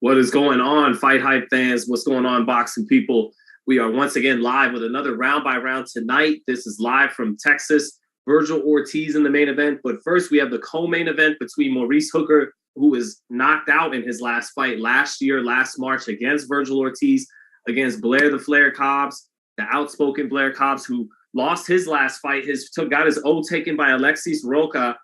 What is going on, Fight Hype fans? What's going on, boxing people? We are once again live with another round by round tonight. This is live from Texas. Vergil Ortiz in the main event. But first, we have the co-main event between Maurice Hooker, who was knocked out in his last fight last March against Vergil Ortiz, against Blair the Flair Cobbs, the outspoken Blair Cobbs, who lost his last fight. Got his O taken by Alexis Roca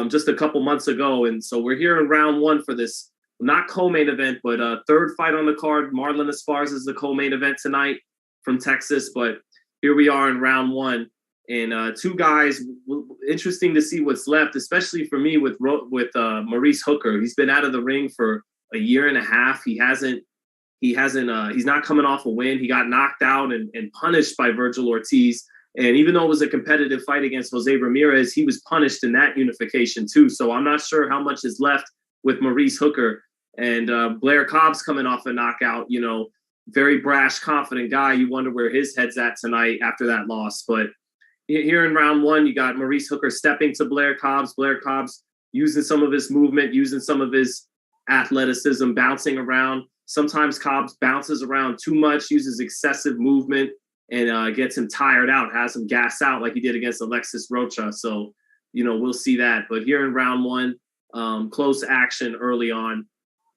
just a couple months ago. And so we're here in round one for this, not co-main event, but third fight on the card. Marlon Esparza is the co-main event tonight from Texas. But here we are in round one. And two guys, interesting to see what's left, especially for me with Maurice Hooker. He's been out of the ring for a year and a half. He's not coming off a win. He got knocked out and punished by Vergil Ortiz. And even though it was a competitive fight against Jose Ramirez, he was punished in that unification too. So I'm not sure how much is left with Maurice Hooker. And Blair Cobbs coming off a knockout, very brash, confident guy. You wonder where his head's at tonight after that loss. But here in round one, you got Maurice Hooker stepping to Blair Cobbs. Blair Cobbs using some of his movement, using some of his athleticism, bouncing around. Sometimes Cobbs bounces around too much, uses excessive movement, and gets him tired out, has him gas out like he did against Alexis Rocha. So, we'll see that. But here in round one, close action early on.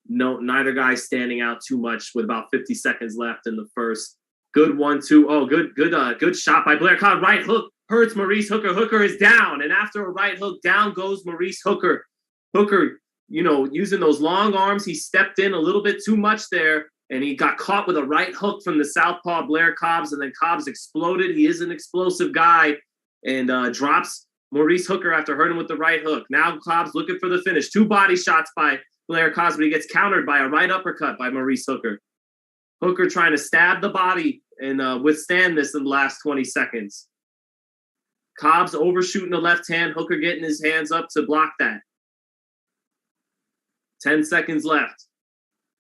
No, neither guy standing out too much with about 50 seconds left in the first. Good 1-2. Oh, good shot by Blair Cobbs. Right hook hurts Maurice Hooker. Hooker is down. And after a right hook, down goes Maurice Hooker. Hooker, using those long arms, he stepped in a little bit too much there. And he got caught with a right hook from the southpaw Blair Cobbs. And then Cobbs exploded. He is an explosive guy. And drops Maurice Hooker after hurting with the right hook. Now Cobbs looking for the finish. 2 body shots by Blair Cobbs, but he gets countered by a right uppercut by Maurice Hooker. Hooker trying to stab the body and withstand this in the last 20 seconds. Cobbs overshooting the left hand. Hooker getting his hands up to block that. 10 seconds left.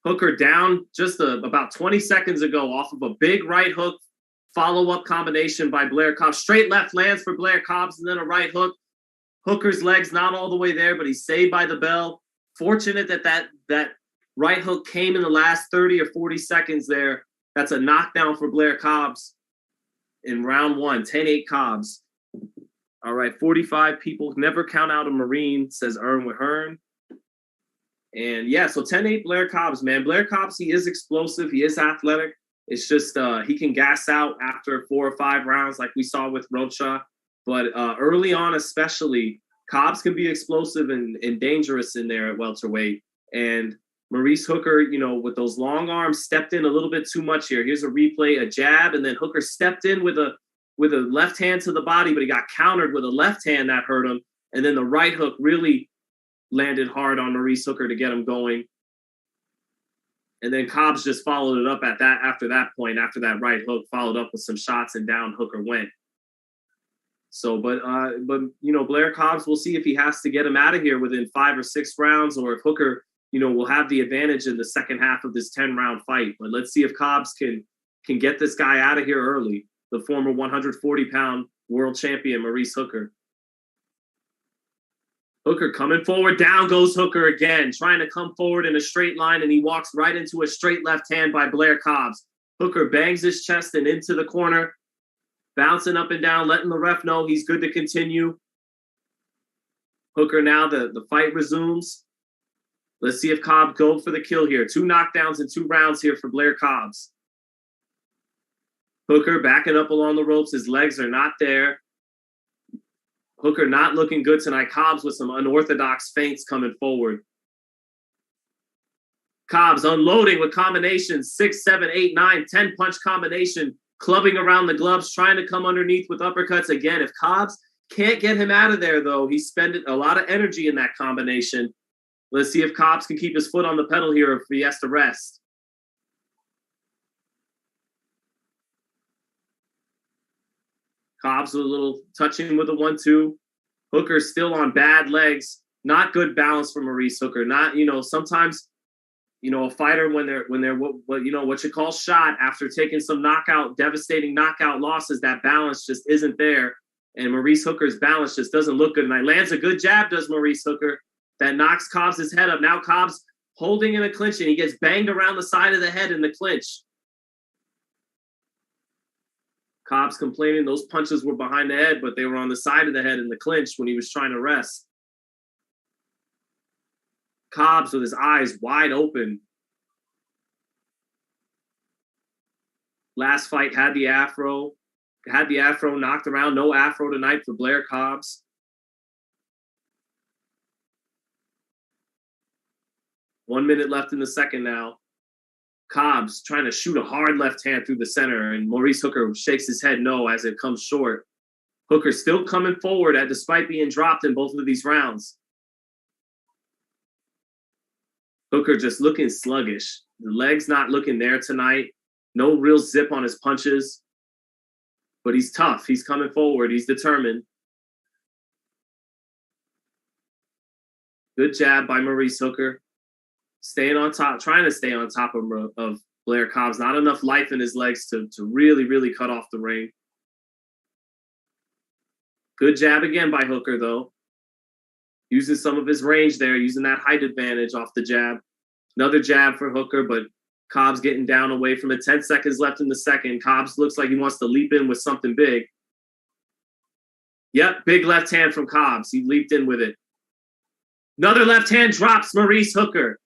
Hooker down just about 20 seconds ago off of a big right hook. Follow-up combination by Blair Cobbs. Straight left lands for Blair Cobbs and then a right hook. Hooker's legs not all the way there, but he's saved by the bell. Fortunate that right hook came in the last 30 or 40 seconds there. That's a knockdown for Blair Cobbs in round one, 10-8 Cobbs. All right, 45 people. Never count out a Marine, says Ern Hearn. And yeah, so 10-8 Blair Cobbs, man. Blair Cobbs, he is explosive. He is athletic. It's just he can gas out after 4 or 5 rounds like we saw with Rocha. But early on especially, Cobbs can be explosive and dangerous in there at welterweight. And Maurice Hooker, with those long arms, stepped in a little bit too much here. Here's a replay, a jab, and then Hooker stepped in with a left hand to the body, but he got countered with a left hand that hurt him. And then the right hook really landed hard on Maurice Hooker to get him going. And then Cobbs just followed it up after that point, after that right hook, followed up with some shots, and down Hooker went. So, but Blair Cobbs, we'll see if he has to get him out of here within 5 or 6 rounds, or if Hooker, will have the advantage in the second half of this 10-round fight. But let's see if Cobbs can get this guy out of here early. The former 140-pound world champion, Maurice Hooker. Hooker coming forward. Down goes Hooker again, trying to come forward in a straight line, and he walks right into a straight left hand by Blair Cobbs. Hooker bangs his chest and into the corner, bouncing up and down, letting the ref know he's good to continue. Hooker now, the fight resumes. Let's see if Cobbs goes for the kill here. 2 knockdowns in 2 rounds here for Blair Cobbs. Hooker backing up along the ropes. His legs are not there. Hooker not looking good tonight. Cobbs with some unorthodox feints coming forward. Cobbs unloading with combinations, 6, 7, 8, 9, 10 punch combination, clubbing around the gloves, trying to come underneath with uppercuts. Again, if Cobbs can't get him out of there, though, he's spending a lot of energy in that combination. Let's see if Cobbs can keep his foot on the pedal here or if he has to rest. Cobbs with a little touching with a 1-2. Hooker still on bad legs. Not good balance for Maurice Hooker. Not, sometimes, a fighter when they're what you call shot after taking some devastating knockout losses, that balance just isn't there. And Maurice Hooker's balance just doesn't look good. And he lands a good jab, does Maurice Hooker, that knocks Cobbs' head up. Now Cobbs holding in a clinch, and he gets banged around the side of the head in the clinch. Cobb's complaining those punches were behind the head, but they were on the side of the head in the clinch when he was trying to rest. Cobb's with his eyes wide open. Last fight had the afro knocked around. No afro tonight for Blair Cobbs. One minute left in the second now. Cobbs trying to shoot a hard left hand through the center, and Maurice Hooker shakes his head no as it comes short. Hooker still coming forward despite being dropped in both of these rounds. Hooker just looking sluggish. The legs not looking there tonight. No real zip on his punches. But he's tough. He's coming forward. He's determined. Good jab by Maurice Hooker. Staying on top, trying to stay on top of Blair Cobbs. Not enough life in his legs to really, really cut off the ring. Good jab again by Hooker, though. Using some of his range there, using that height advantage off the jab. Another jab for Hooker, but Cobbs getting down away from it. 10 seconds left in the second. Cobbs looks like he wants to leap in with something big. Yep, big left hand from Cobbs. He leaped in with it. Another left hand drops Maurice Hooker.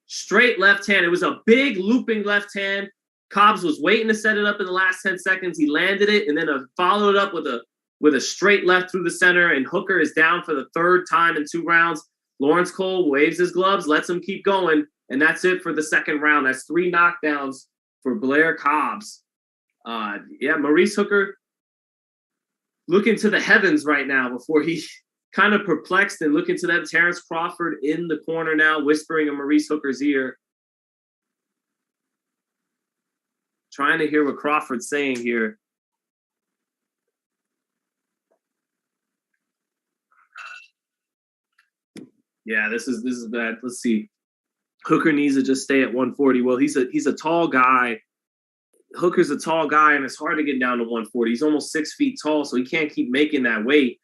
Straight left hand. It was a big looping left hand. Cobbs was waiting to set it up in the last 10 seconds. He landed it and then followed it up with a straight left through the center, and Hooker is down for the third time in 2 rounds. Lawrence Cole waves his gloves, lets him keep going, and that's it for the second round. That's 3 knockdowns for Blair Cobbs. Maurice Hooker looking to the heavens right now before he kind of perplexed and looking to them. Terrence Crawford in the corner now, whispering in Maurice Hooker's ear. Trying to hear what Crawford's saying here. Yeah, this is bad. Let's see. Hooker needs to just stay at 140. Well, he's a tall guy. Hooker's a tall guy, and it's hard to get down to 140. He's almost 6 feet tall, so he can't keep making that weight.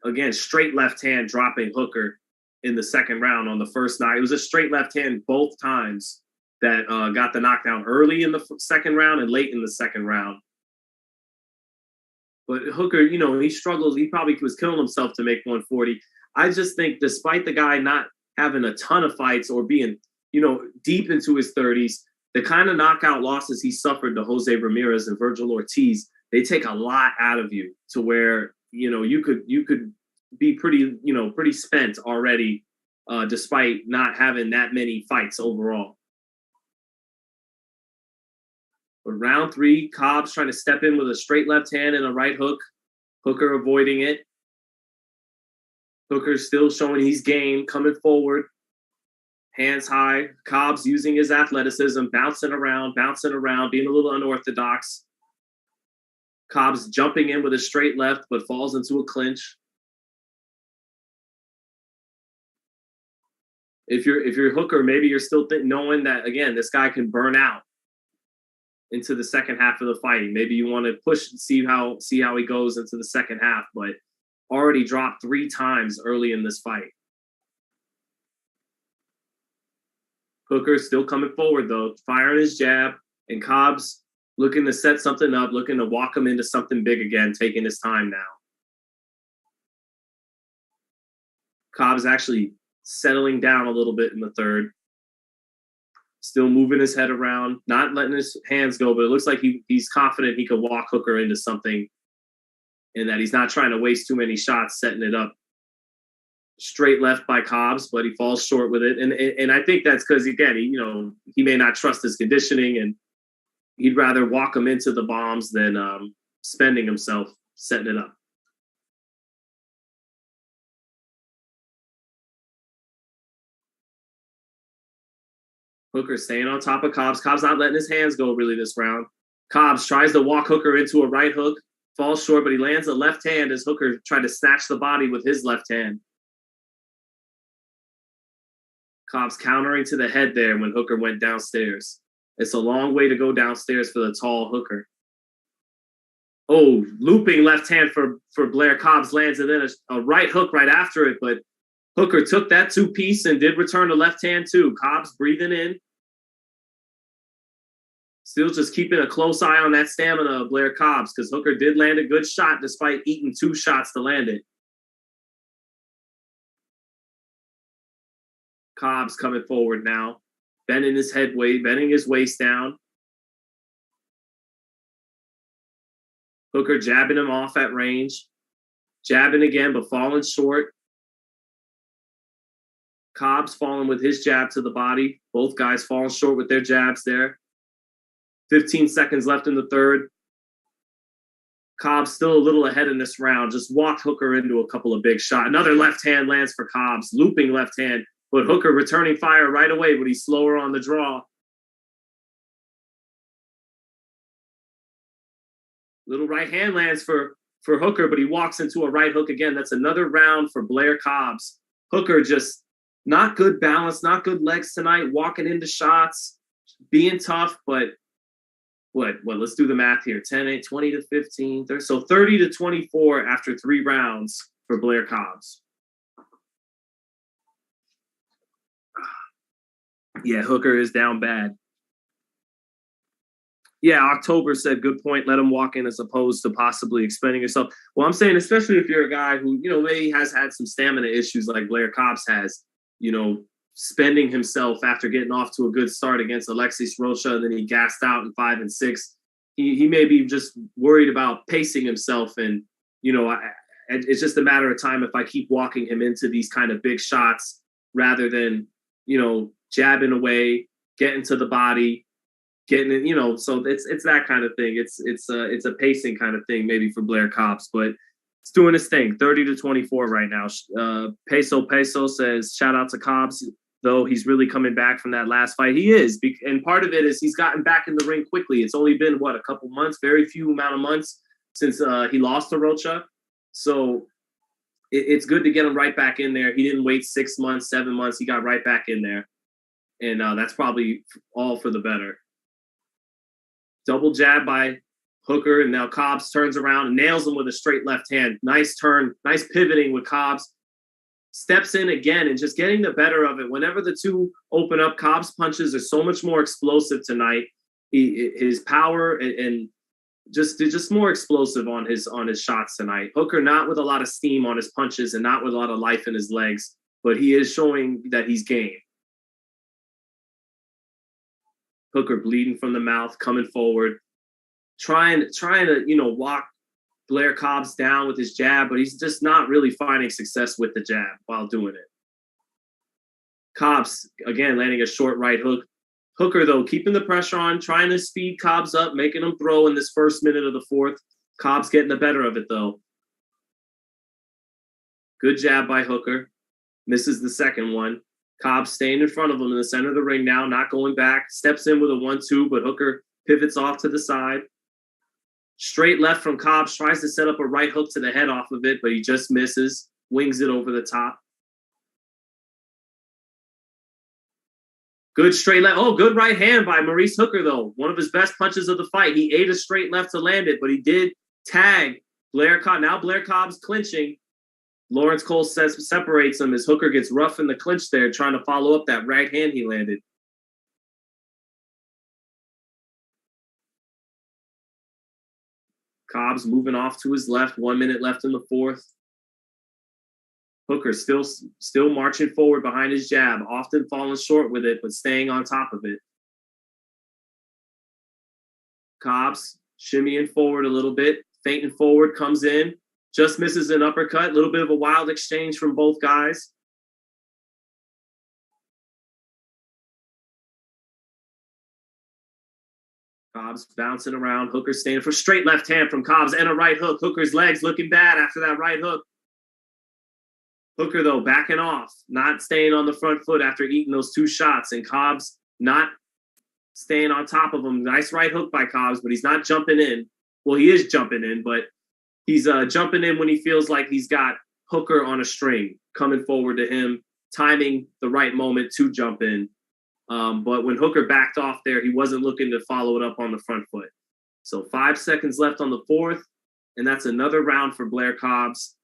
Again, straight left hand dropping Hooker in the second round on the first knock. It was a straight left hand both times that got the knockdown early in the second round and late in the second round. But Hooker, he struggles. He probably was killing himself to make 140. I just think despite the guy not having a ton of fights or being, deep into his 30s, the kind of knockout losses he suffered to Jose Ramirez and Vergil Ortiz, they take a lot out of you to where, you could be pretty spent already, despite not having that many fights overall. But round 3, Cobbs trying to step in with a straight left hand and a right hook. Hooker avoiding it. Hooker's still showing he's game, coming forward. Hands high. Cobbs using his athleticism, bouncing around, being a little unorthodox. Cobbs jumping in with a straight left, but falls into a clinch. If you're Hooker, maybe you're still knowing that, again, this guy can burn out into the second half of the fight. Maybe you want to push and see how he goes into the second half, but already dropped 3 times early in this fight. Hooker still coming forward, though, firing his jab, and Cobbs looking to set something up, looking to walk him into something big again, taking his time now. Cobbs actually settling down a little bit in the third. Still moving his head around, not letting his hands go, but it looks like he's confident he could walk Hooker into something and that he's not trying to waste too many shots setting it up. Straight left by Cobbs, but he falls short with it. And I think that's because, again, he may not trust his conditioning and he'd rather walk him into the bombs than spending himself setting it up. Hooker staying on top of Cobbs. Cobbs not letting his hands go really this round. Cobbs tries to walk Hooker into a right hook, falls short, but he lands a left hand as Hooker tried to snatch the body with his left hand. Cobbs countering to the head there when Hooker went downstairs. It's a long way to go downstairs for the tall Hooker. Oh, looping left hand for Blair Cobbs lands, and then a right hook right after it, but Hooker took that two-piece and did return the left hand too. Cobbs breathing in. Still just keeping a close eye on that stamina of Blair Cobbs because Hooker did land a good shot despite eating 2 shots to land it. Cobbs coming forward now, bending his head weight, bending his waist down. Hooker jabbing him off at range. Jabbing again, but falling short. Cobbs falling with his jab to the body. Both guys falling short with their jabs there. 15 seconds left in the third. Cobbs still a little ahead in this round. Just walked Hooker into a couple of big shots. Another left hand lands for Cobbs. Looping left hand. But Hooker returning fire right away, but he's slower on the draw. Little right hand lands for Hooker, but he walks into a right hook again. That's another round for Blair Cobbs. Hooker just not good balance, not good legs tonight, walking into shots, being tough, but let's do the math here. 10, 8, 20 to 15, 30, so 30 to 24 after 3 rounds for Blair Cobbs. Yeah, Hooker is down bad. Yeah, October said, good point. Let him walk in as opposed to possibly expending yourself. Well, I'm saying, especially if you're a guy who, maybe has had some stamina issues like Blair Cobbs has, spending himself after getting off to a good start against Alexis Rocha, and then he gassed out in 5 and 6. He may be just worried about pacing himself. And, it's just a matter of time if I keep walking him into these kind of big shots rather than, jabbing away, getting to the body, getting it, so it's that kind of thing. It's a pacing kind of thing maybe for Blair Cobbs, but it's doing his thing. 30 to 24 right now. Peso says, shout out to Cobbs, though he's really coming back from that last fight. He is, and part of it is he's gotten back in the ring quickly. It's only been a couple months, very few amount of months since he lost to Rocha. So it's good to get him right back in there. He didn't wait 6 months, 7 months. He got right back in there. And that's probably all for the better. Double jab by Hooker, and now Cobbs turns around and nails him with a straight left hand. Nice turn, nice pivoting with Cobbs. Steps in again and just getting the better of it. Whenever the two open up, Cobbs' punches are so much more explosive tonight. His power and just more explosive on his shots tonight. Hooker not with a lot of steam on his punches and not with a lot of life in his legs, but he is showing that he's game. Hooker bleeding from the mouth, coming forward, trying to walk Blair Cobbs down with his jab, but he's just not really finding success with the jab while doing it. Cobbs again landing a short right hook. Hooker though keeping the pressure on, trying to speed Cobbs up, making him throw in this first minute of the fourth. Cobbs getting the better of it though. Good jab by Hooker, misses the second one. Cobbs staying in front of him in the center of the ring now, not going back. Steps in with a 1-2, but Hooker pivots off to the side. Straight left from Cobbs, tries to set up a right hook to the head off of it, but he just misses. Wings it over the top. Good straight left. Oh, good right hand by Maurice Hooker, though. One of his best punches of the fight. He ate a straight left to land it, but he did tag Blair Cobbs. Now Blair Cobbs clinching. Lawrence Cole separates him as Hooker gets rough in the clinch there, trying to follow up that right hand he landed. Cobbs moving off to his left, 1 minute left in the fourth. Hooker still marching forward behind his jab, often falling short with it, but staying on top of it. Cobbs shimmying forward a little bit, feinting forward, comes in. Just misses an uppercut. A little bit of a wild exchange from both guys. Cobbs bouncing around. Hooker staying for straight left hand from Cobbs and a right hook. Hooker's legs looking bad after that right hook. Hooker, though, backing off. Not staying on the front foot after eating those 2 shots. And Cobbs not staying on top of him. Nice right hook by Cobbs, but he's not jumping in. Well, he is jumping in, but he's jumping in when he feels like he's got Hooker on a string, coming forward to him, timing the right moment to jump in. But when Hooker backed off there, he wasn't looking to follow it up on the front foot. So 5 seconds left on the fourth, and that's another round for Blair Cobbs.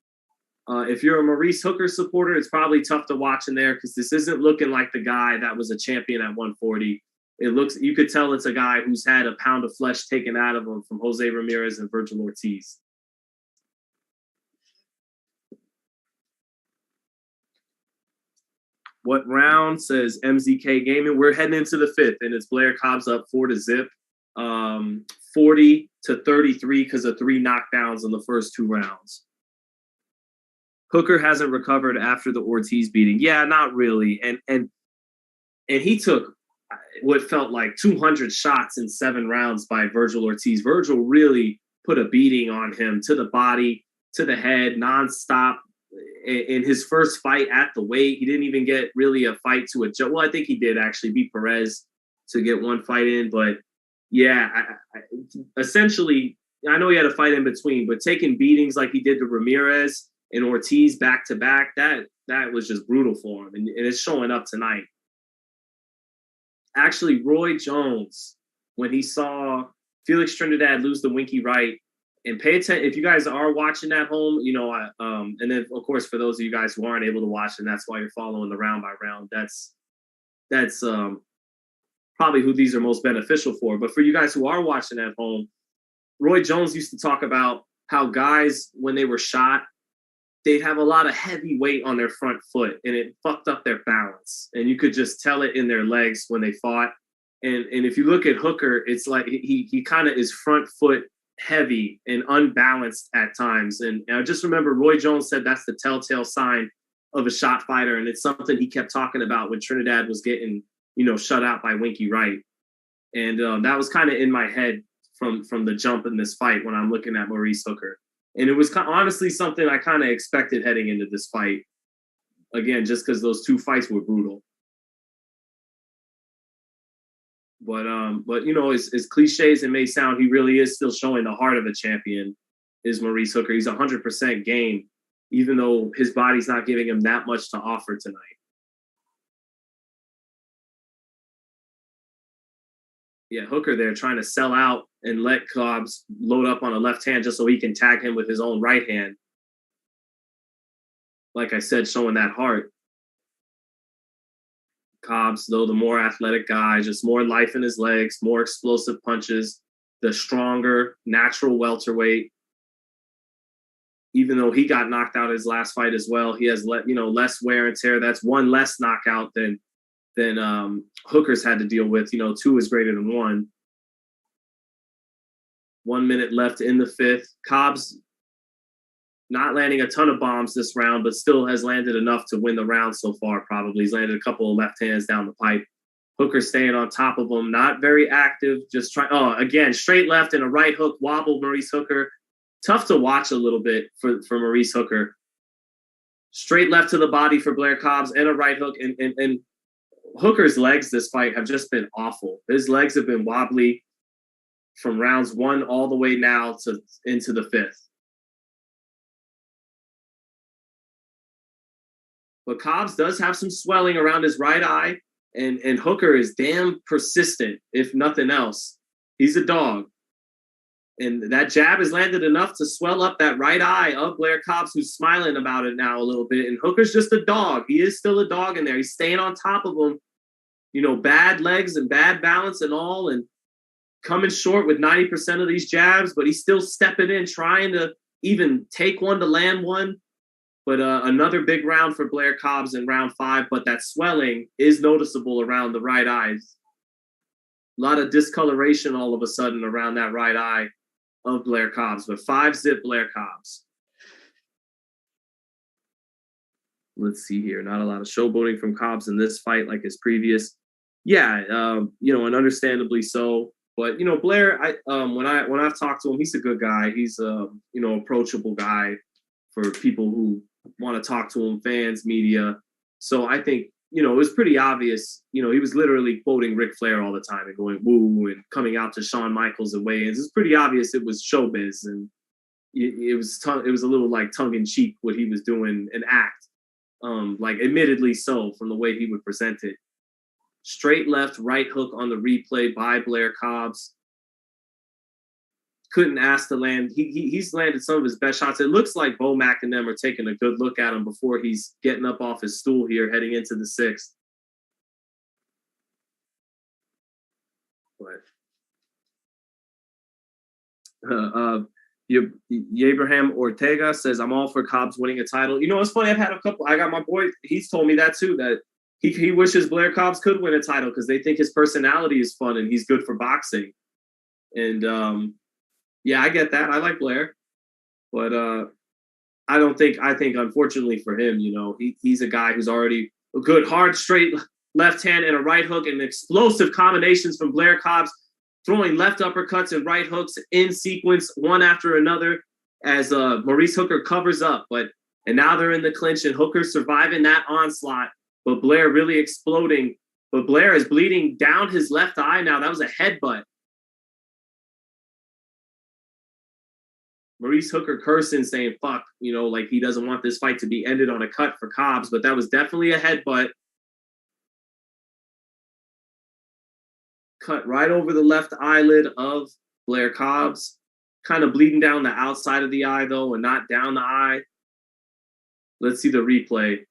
If you're a Maurice Hooker supporter, it's probably tough to watch in there because this isn't looking like the guy that was a champion at 140. You could tell it's a guy who's had a pound of flesh taken out of him from Jose Ramirez and Vergil Ortiz. What round, says MZK Gaming? We're heading into the 5th, and it's Blair Cobbs up 4-0, 40-33 because of 3 knockdowns in the first 2 rounds. Hooker hasn't recovered after the Ortiz beating. Yeah, not really. And he took what felt like 200 shots in 7 rounds by Vergil Ortiz. Vergil really put a beating on him to the body, to the head, nonstop. In his first fight at the weight, he didn't even get really a fight to adjust. Well, I think he did actually beat Perez to get 1 fight in. But yeah, essentially, I know he had a fight in between, but taking beatings like he did to Ramirez and Ortiz back to back, that was just brutal for him. And it's showing up tonight. Actually, Roy Jones, when he saw Felix Trinidad lose the winky right, and pay attention, if you guys are watching at home, and then of course for those of you guys who aren't able to watch, and that's why you're following the round by round, that's probably who these are most beneficial for. But for you guys who are watching at home, Roy Jones used to talk about how guys, when they were shot, they'd have a lot of heavy weight on their front foot, and it fucked up their balance. And you could just tell it in their legs when they fought. And if you look at Hooker, it's like he kind of is front foot heavy and unbalanced at times. And I just remember Roy Jones said that's the telltale sign of a shot fighter. And it's something he kept talking about when Trinidad was getting, shut out by Winky Wright. And that was kind of in my head from the jump in this fight when I'm looking at Maurice Hooker. And it was honestly something I kind of expected heading into this fight. Again, just because those 2 fights were brutal. But as cliche as it may sound, he really is still showing the heart of a champion, is Maurice Hooker. He's 100% game, even though his body's not giving him that much to offer tonight. Yeah, Hooker there trying to sell out and let Cobbs load up on a left hand just so he can tag him with his own right hand. Like I said, showing that heart. Cobbs, though, the more athletic guy, just more life in his legs, more explosive punches, the stronger, natural welterweight. Even though he got knocked out his last fight as well, he has less wear and tear. That's 1 less knockout than Hooker's had to deal with. 2 is greater than 1. 1 minute left in the 5th. Cobbs not landing a ton of bombs this round, but still has landed enough to win the round so far, probably. He's landed a couple of left hands down the pipe. Hooker staying on top of him, not very active, just trying. Oh, again, straight left and a right hook, wobble Maurice Hooker. Tough to watch a little bit for Maurice Hooker. Straight left to the body for Blair Cobbs and a right hook. And Hooker's legs this fight have just been awful. His legs have been wobbly from rounds 1 all the way now to into the 5th. But Cobbs does have some swelling around his right eye, and Hooker is damn persistent, if nothing else. He's a dog. And that jab has landed enough to swell up that right eye of Blair Cobbs, who's smiling about it now a little bit. And Hooker's just a dog. He is still a dog in there. He's staying on top of him. Bad legs and bad balance and all, and coming short with 90% of these jabs, but he's still stepping in, trying to even take one to land one. But another big round for Blair Cobbs in round 5, but that swelling is noticeable around the right eyes. A lot of discoloration all of a sudden around that right eye of Blair Cobbs, but 5-0 Blair Cobbs. Let's see here. Not a lot of showboating from Cobbs in this fight like his previous. Yeah, and understandably so. But, Blair, when I've talked to him, he's a good guy. He's a, approachable guy for people who want to talk to him, fans, media. So I think, it was pretty obvious. He was literally quoting Ric Flair all the time and going woo and coming out to Shawn Michaels and weigh-ins. It's pretty obvious it was showbiz, and it was a little like tongue-in-cheek what he was doing, an act. Admittedly so, from the way he would present it. Straight left, right hook on the replay by Blair Cobbs. couldn't ask to land. He's landed some of his best shots. It looks like Bomac and them are taking a good look at him before he's getting up off his stool here, heading into the sixth. But Abraham Ortega says, I'm all for Cobbs winning a title. You know, it's funny. I got my boy, he's told me that too, that he wishes Blair Cobbs could win a title because they think his personality is fun and he's good for boxing. And yeah, I get that. I like Blair, but I think unfortunately for him, you know, he's a guy who's already a good, hard, straight left hand and a right hook and explosive combinations from Blair Cobbs, throwing left uppercuts and right hooks in sequence, one after another, as Maurice Hooker covers up. And now they're in the clinch, and Hooker surviving that onslaught, but Blair really exploding. But Blair is bleeding down his left eye now. That was a headbutt. Maurice Hooker cursing, saying, fuck, you know, like he doesn't want this fight to be ended on a cut for Cobbs, but that was definitely a headbutt. Cut right over the left eyelid of Blair Cobbs. Kind of bleeding down the outside of the eye, though, and not down the eye. Let's see the replay.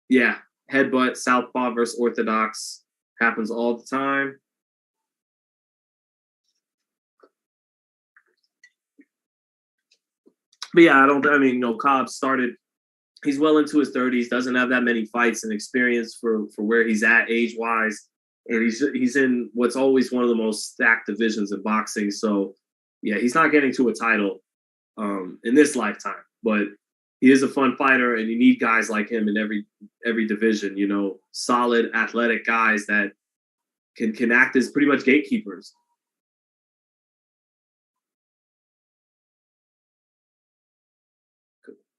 Yeah, headbutt, southpaw versus orthodox. Happens all the time. But yeah, Cobbs started, he's well into his 30s, doesn't have that many fights and experience for where he's at age-wise. And he's in what's always one of the most stacked divisions in boxing. So, yeah, he's not getting to a title in this lifetime. But he is a fun fighter, and you need guys like him in every division, you know, solid, athletic guys that can act as pretty much gatekeepers.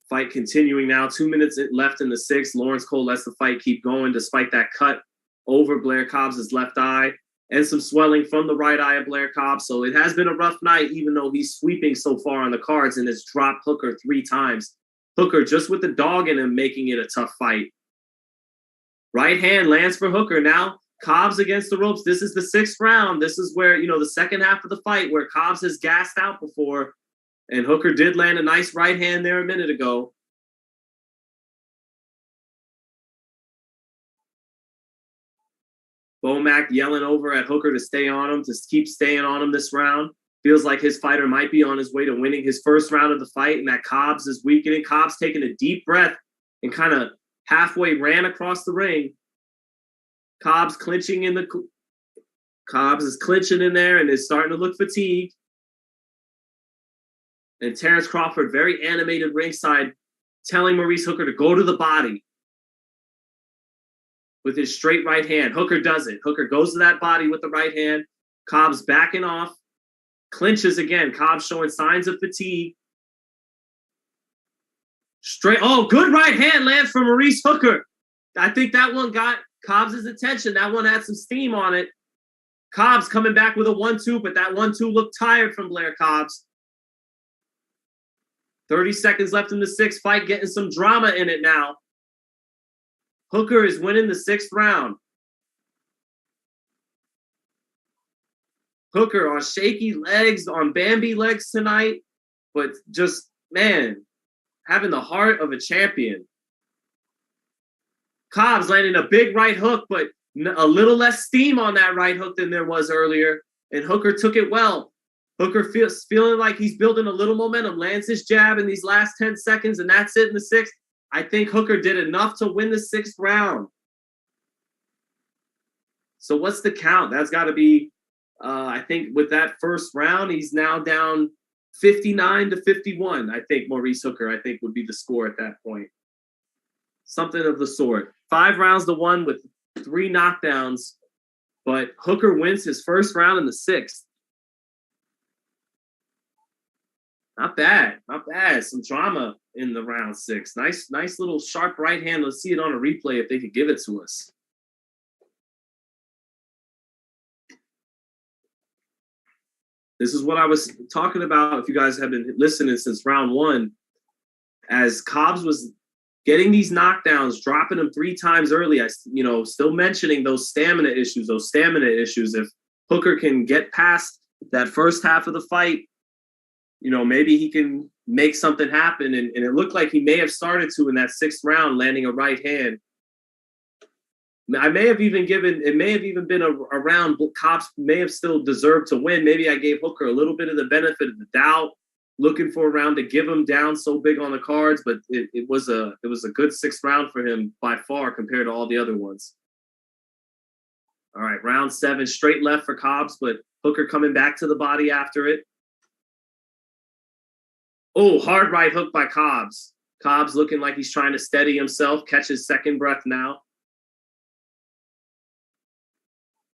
Fight continuing now. 2 minutes left in the sixth. Lawrence Cole lets the fight keep going despite that cut over Blair Cobbs' left eye and some swelling from the right eye of Blair Cobbs. So it has been a rough night, even though he's sweeping so far on the cards and has dropped Hooker 3 times. Hooker just with the dog in him, making it a tough fight. Right hand lands for Hooker. Now Cobbs against the ropes. This is the 6th round. This is where, you know, the second half of the fight where Cobbs has gassed out before. And Hooker did land a nice right hand there a minute ago. Bomac yelling over at Hooker to stay on him, to keep staying on him this round. Feels like his fighter might be on his way to winning his first round of the fight, and that Cobbs is weakening. Cobbs taking a deep breath and kind of halfway ran across the ring. Cobbs is clinching in there and is starting to look fatigued. And Terrence Crawford, very animated ringside, telling Maurice Hooker to go to the body with his straight right hand. Hooker does it. Hooker goes to that body with the right hand. Cobbs backing off. Clinches again. Cobbs showing signs of fatigue. Good right hand lands for Maurice Hooker. I think that one got Cobbs' attention. That one had some steam on it. Cobbs coming back with a 1-2, but that 1-2 looked tired from Blair Cobbs. 30 seconds left in the 6th fight, getting some drama in it now. Hooker is winning the 6th round. Hooker on shaky legs, on Bambi legs tonight, but just, man, having the heart of a champion. Cobbs landing a big right hook, but a little less steam on that right hook than there was earlier, and Hooker took it well. Hooker feeling like he's building a little momentum, lands his jab in these last 10 seconds, and that's it in the 6th. I think Hooker did enough to win the 6th round. So what's the count? That's got to be, I think with that first round, he's now down 59-51. I think Maurice Hooker, I think, would be the score at that point. Something of the sort. 5 rounds to 1 with 3 knockdowns, but Hooker wins his first round in the 6th. Not bad. Some drama in the round 6. Nice little sharp right hand. Let's see it on a replay if they could give it to us. This is what I was talking about. If you guys have been listening since round 1, as Cobbs was getting these knockdowns, dropping them 3 times early, still mentioning those stamina issues. If Hooker can get past that first half of the fight, you know, maybe he can make something happen. And it looked like he may have started to in that 6th round, landing a right hand. It may have even been a round Cobbs may have still deserved to win. Maybe I gave Hooker a little bit of the benefit of the doubt, looking for a round to give him down so big on the cards, but it was a good 6th round for him by far compared to all the other ones. All right, round 7, straight left for Cobbs, but Hooker coming back to the body after it. Oh, hard right hook by Cobbs. Cobbs looking like he's trying to steady himself, catch his second breath now.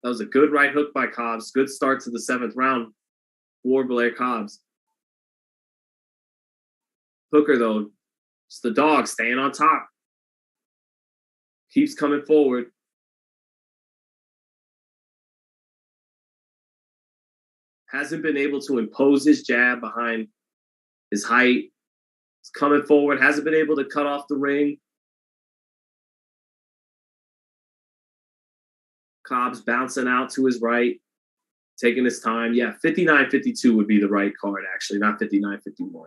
That was a good right hook by Cobbs. Good start to the 7th round for Blair Cobbs. Hooker, though, it's the dog staying on top. Keeps coming forward. Hasn't been able to impose his jab behind his height. He's coming forward. Hasn't been able to cut off the ring. Cobbs bouncing out to his right, taking his time. Yeah, 59-52 would be the right card, actually, not 59-51.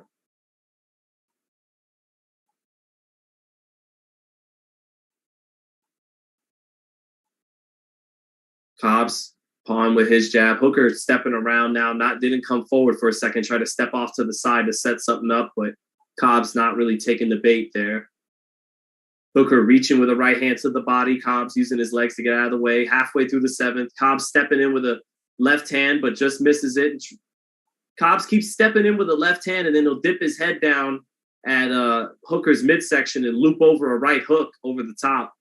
Cobbs pawn with his jab. Hooker stepping around now, didn't come forward for a second, try to step off to the side to set something up, but Cobbs not really taking the bait there. Hooker reaching with a right hand to the body. Cobbs using his legs to get out of the way. Halfway through the 7th, Cobbs stepping in with a left hand, but just misses it. Cobbs keeps stepping in with a left hand, and then he'll dip his head down at Hooker's midsection and loop over a right hook over the top.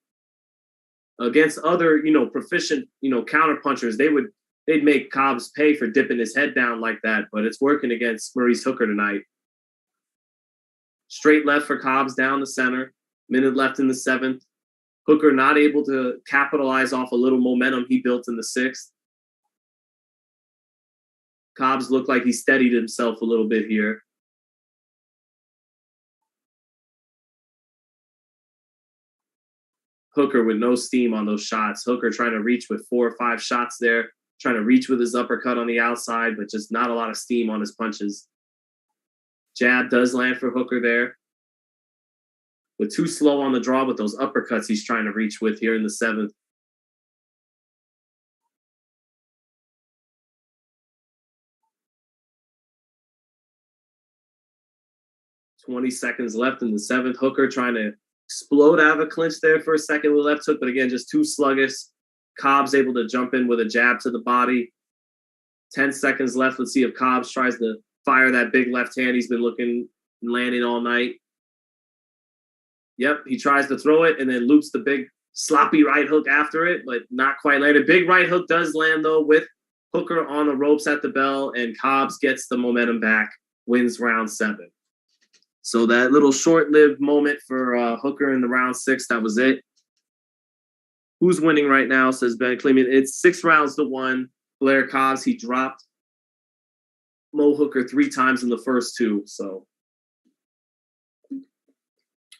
Against other, proficient, counter punchers, they'd make Cobbs pay for dipping his head down like that, but it's working against Maurice Hooker tonight. Straight left for Cobbs down the center. Minute left in the 7th. Hooker not able to capitalize off a little momentum he built in the 6th. Cobbs looked like he steadied himself a little bit here. Hooker with no steam on those shots. Hooker trying to reach with 4 or 5 shots there, trying to reach with his uppercut on the outside, but just not a lot of steam on his punches. Jab does land for Hooker there. But too slow on the draw with those uppercuts he's trying to reach with here in the 7th. $20 seconds left in the 7th. Hooker trying to explode out of a clinch there for a second with a left hook, but again, just too sluggish. Cobbs able to jump in with a jab to the body. 10 seconds left. Let's see if Cobbs tries to fire that big left hand he's been looking and landing all night. Yep, he tries to throw it and then loops the big sloppy right hook after it, but not quite landed. Big right hook does land, though, with Hooker on the ropes at the bell, and Cobbs gets the momentum back, wins round 7. So that little short-lived moment for Hooker in the round 6, that was it. Who's winning right now, says Ben Clemen. It's 6 rounds to 1. Blair Cobbs, he dropped Mo Hooker 3 times in the first 2, so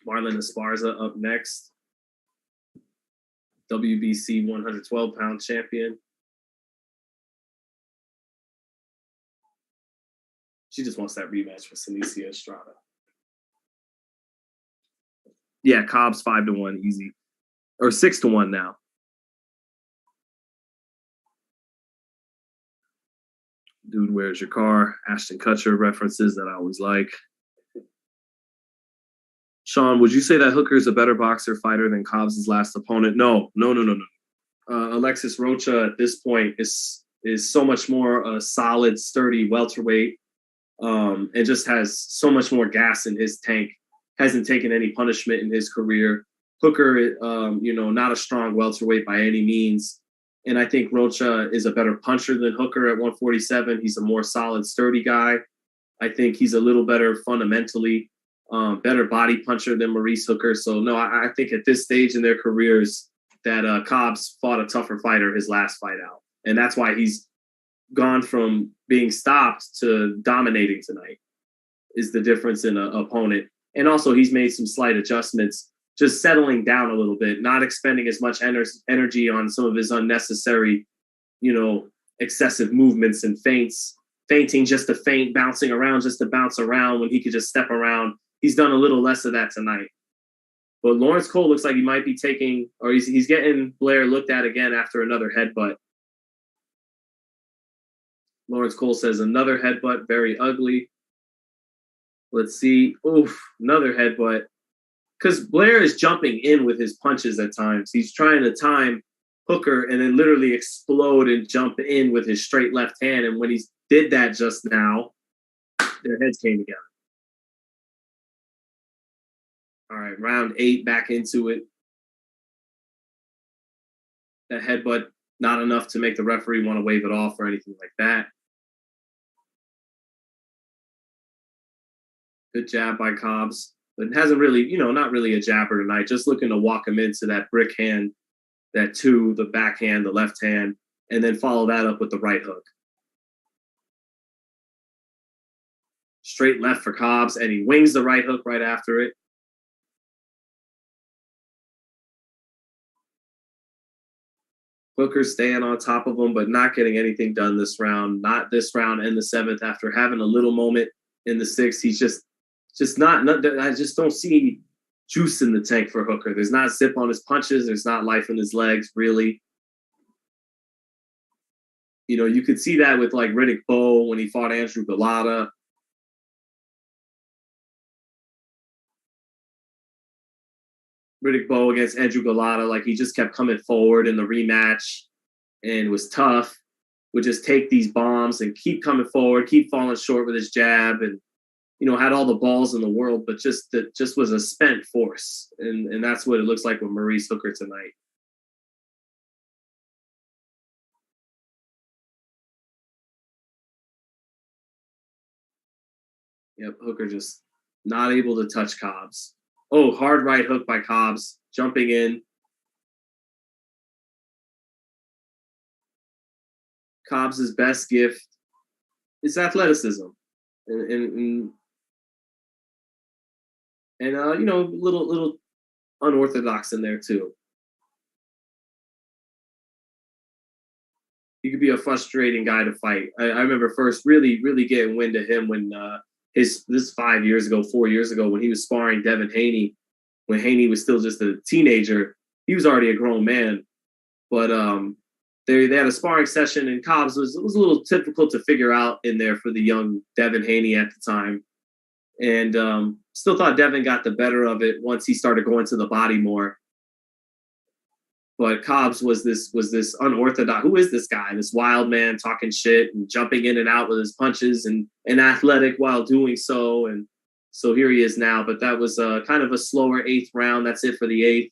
Marlon Esparza up next. WBC 112-pound champion. She just wants that rematch with Senicia Estrada. Yeah, Cobbs 5-1, easy. Or 6-1 now. Dude, where's your car? Ashton Kutcher references that I always like. Sean, would you say that Hooker is a better boxer fighter than Cobbs' last opponent? No. Alexis Rocha at this point is so much more a solid, sturdy welterweight, and just has so much more gas in his tank. Hasn't taken any punishment in his career. Hooker, not a strong welterweight by any means. And I think Rocha is a better puncher than Hooker at 147. He's a more solid, sturdy guy. I think he's a little better fundamentally. Better body puncher than Maurice Hooker. So, no, I think at this stage in their careers that Cobbs fought a tougher fighter his last fight out. And that's why he's gone from being stopped to dominating tonight is the difference in an opponent. And also he's made some slight adjustments, just settling down a little bit, not expending as much energy on some of his unnecessary, excessive movements and fainting just to feint, bouncing around just to bounce around when he could just step around. He's done a little less of that tonight. But Lawrence Cole looks like he might be taking, or he's getting Blair looked at again after another headbutt. Lawrence Cole says another headbutt, very ugly. Let's see. Oof, another headbutt. Because Blair is jumping in with his punches at times. He's trying to time Hooker and then literally explode and jump in with his straight left hand. And when he did that just now, their heads came together. All right, round 8, back into it. That headbutt, not enough to make the referee want to wave it off or anything like that. Good jab by Cobbs, but it hasn't really, not really a jabber tonight. Just looking to walk him into that brick hand, that 2, the backhand, the left hand, and then follow that up with the right hook. Straight left for Cobbs, and he wings the right hook right after it. Hooker staying on top of him, but not getting anything done this round. Not this round and the 7th. After having a little moment in the 6th, he's just not. I just don't see any juice in the tank for Hooker. There's not zip on his punches. There's not life in his legs, really. You could see that with like Riddick Bowe when he fought Andrew Galata. Riddick Bowe against Andrew Galata, like he just kept coming forward in the rematch and was tough, would just take these bombs and keep coming forward, keep falling short with his jab, and had all the balls in the world, but just was a spent force. And that's what it looks like with Maurice Hooker tonight. Yep, Hooker just not able to touch Cobbs. Oh, hard right hook by Cobbs, jumping in. Cobbs' best gift is athleticism. And little unorthodox in there too. He could be a frustrating guy to fight. I remember first really, really getting wind of him when this 4 years ago, when he was sparring Devin Haney, when Haney was still just a teenager. He was already a grown man, but they had a sparring session, and Cobbs was a little difficult to figure out in there for the young Devin Haney at the time, and still thought Devin got the better of it once he started going to the body more. But Cobbs was this unorthodox. Who is this guy? This wild man talking shit and jumping in and out with his punches and athletic while doing so. And so here he is now. But that was kind of a slower 8th round. That's it for the 8th.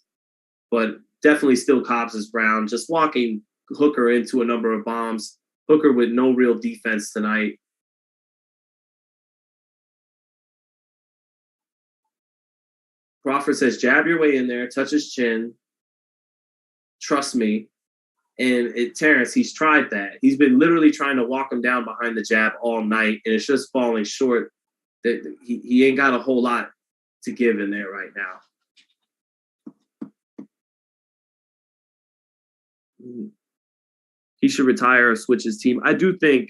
But definitely still Cobbs' round. Just walking Hooker into a number of bombs. Hooker with no real defense tonight. Crawford says, jab your way in there, touch his chin. Trust me. And Terrence, he's tried that. He's been literally trying to walk him down behind the jab all night, and it's just falling short. That he ain't got a whole lot to give in there right now. He should retire or switch his team. I do think,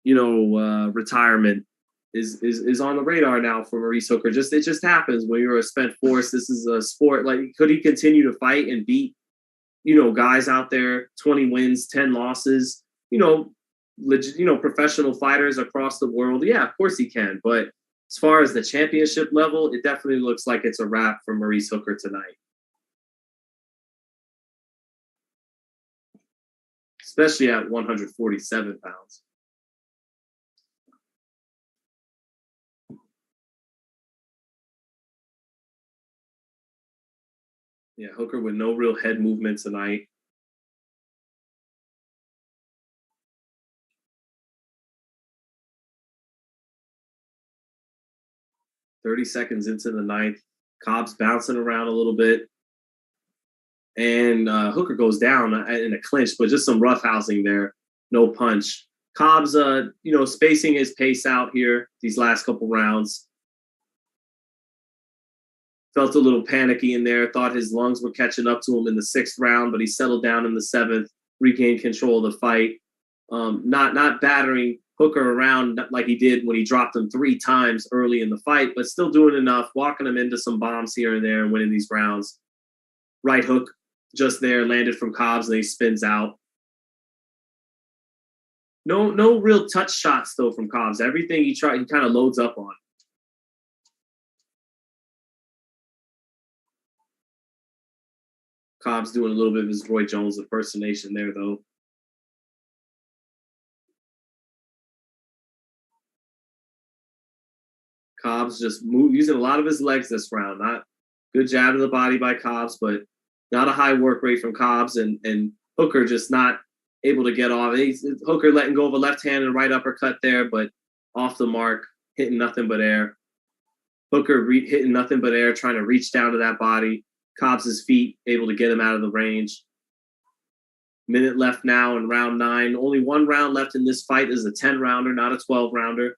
retirement is on the radar now for Maurice Hooker. It just happens when you're a spent force. This is a sport. Like, could he continue to fight and beat guys out there, 20 wins, 10 losses, professional fighters across the world? Yeah, of course he can. But as far as the championship level, it definitely looks like it's a wrap for Maurice Hooker tonight. Especially at 147 pounds. Yeah, Hooker with no real head movement tonight. .30 seconds into the 9th. Cobbs bouncing around a little bit. And Hooker goes down in a clinch, but just some roughhousing there. No punch. Cobbs, spacing his pace out here these last couple rounds. Felt a little panicky in there. Thought his lungs were catching up to him in the 6th round, but he settled down in the 7th, regained control of the fight. not battering Hooker around like he did when he dropped him 3 times early in the fight, but still doing enough, walking him into some bombs here and there and winning these rounds. Right hook just there, landed from Cobbs, and he spins out. No real touch shots, though, from Cobbs. Everything he kind of loads up on. Cobbs doing a little bit of his Roy Jones impersonation there, though. Cobbs just using a lot of his legs this round. Not good jab to the body by Cobbs, but not a high work rate from Cobbs, and Hooker just not able to get off. Hooker letting go of a left hand and right uppercut there, but off the mark, hitting nothing but air. Hooker hitting nothing but air, trying to reach down to that body. Cobbs' feet able to get him out of the range. Minute left now in round 9. Only 1 round left in this fight. Is a 10-rounder, not a 12-rounder.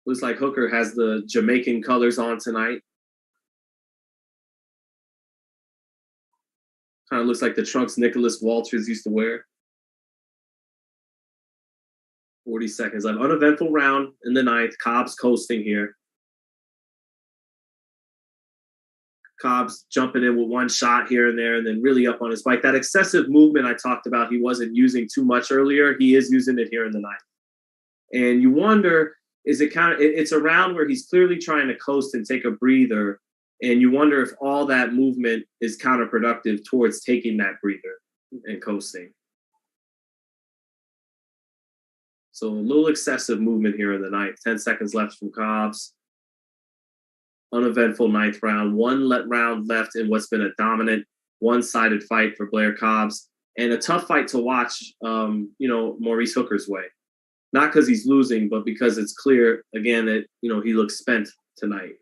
Looks like Hooker has the Jamaican colors on tonight. Kind of looks like the trunks Nicholas Walters used to wear. 40 seconds left. Uneventful round in the 9th. Cobbs coasting here. Cobbs jumping in with 1 shot here and there and then really up on his bike. That excessive movement I talked about he wasn't using too much earlier. He is using it here in the 9th. And you wonder, is it it's a round where he's clearly trying to coast and take a breather. And you wonder if all that movement is counterproductive towards taking that breather and coasting. So a little excessive movement here in the 9th. 10 seconds left from Cobbs. Uneventful 9th round. 1 round left in what's been a dominant, one-sided fight for Blair Cobbs. And a tough fight to watch, Maurice Hooker's way. Not because he's losing, but because it's clear, again, that, he looks spent tonight.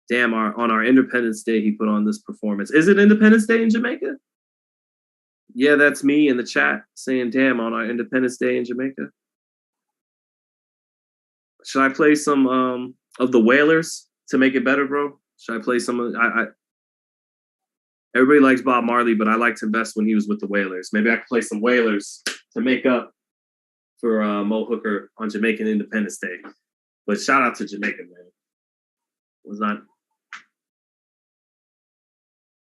Damn, on our Independence Day, he put on this performance. Is it Independence Day in Jamaica? Yeah, that's me in the chat saying, damn, on our Independence Day in Jamaica. Should I play some of the Wailers to make it better, bro? Should I play some of everybody likes Bob Marley, but I liked him best when he was with the Wailers. Maybe I could play some Wailers to make up for Mo Hooker on Jamaican Independence Day. But shout out to Jamaica, man. Was not.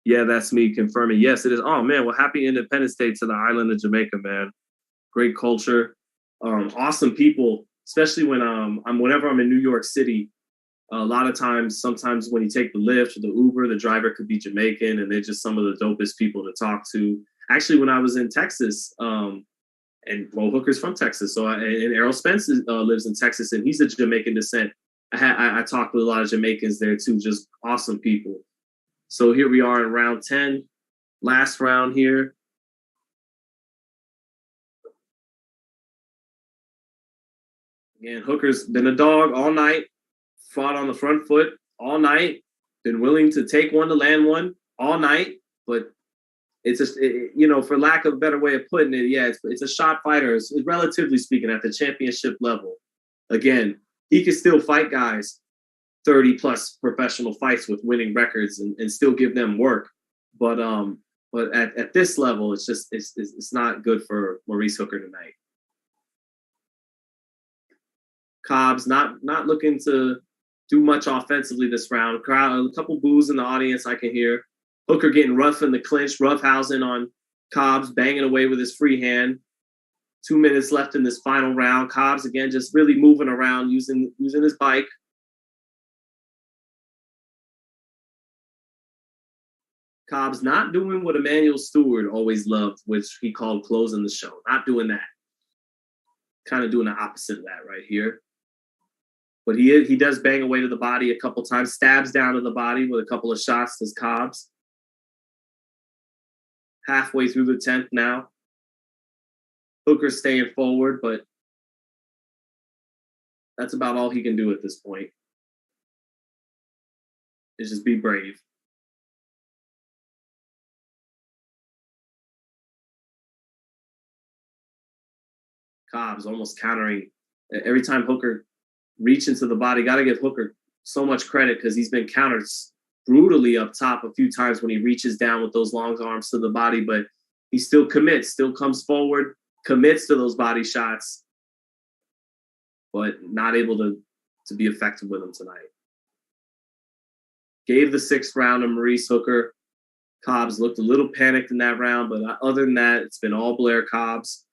Yeah, that's me confirming. Yes, it is. Oh, man. Well, happy Independence Day to the island of Jamaica, man. Great culture. Awesome people, especially when whenever I'm in New York City. A lot of times, sometimes when you take the Lyft or the Uber, the driver could be Jamaican, and they're just some of the dopest people to talk to. Actually, when I was in Texas, and Mo Hooker's from Texas, so and Errol Spence lives in Texas, and he's of Jamaican descent. I talked with a lot of Jamaicans there too, just awesome people. So here we are in round 10, last round here. Again, Hooker's been a dog all night, fought on the front foot all night, been willing to take one to land one all night, but it's just, for lack of a better way of putting it, yeah, it's a shot fighter, relatively speaking, at the championship level. Again, he can still fight guys 30-plus professional fights with winning records and still give them work. But at this level, it's not good for Maurice Hooker tonight. Cobbs not looking to do much offensively this round. A couple boos in the audience I can hear. Hooker getting rough in the clinch, roughhousing on Cobbs, banging away with his free hand. 2 minutes left in this final round. Cobbs, again, just really moving around, using his bike. Cobbs not doing what Emmanuel Stewart always loved, which he called closing the show. Not doing that. Kind of doing the opposite of that right here. But he does bang away to the body a couple times, stabs down to the body with a couple of shots to Cobbs. Halfway through the 10th now. Hooker staying forward, but that's about all he can do at this point. Is just be brave. Cobbs almost countering. Every time Hooker reach into the body, got to give Hooker so much credit because he's been countered brutally up top a few times when he reaches down with those long arms to the body, but he still commits, still comes forward, commits to those body shots, but not able to be effective with them tonight. Gave the 6th round to Maurice Hooker. Cobbs looked a little panicked in that round, but other than that, it's been all Blair Cobbs,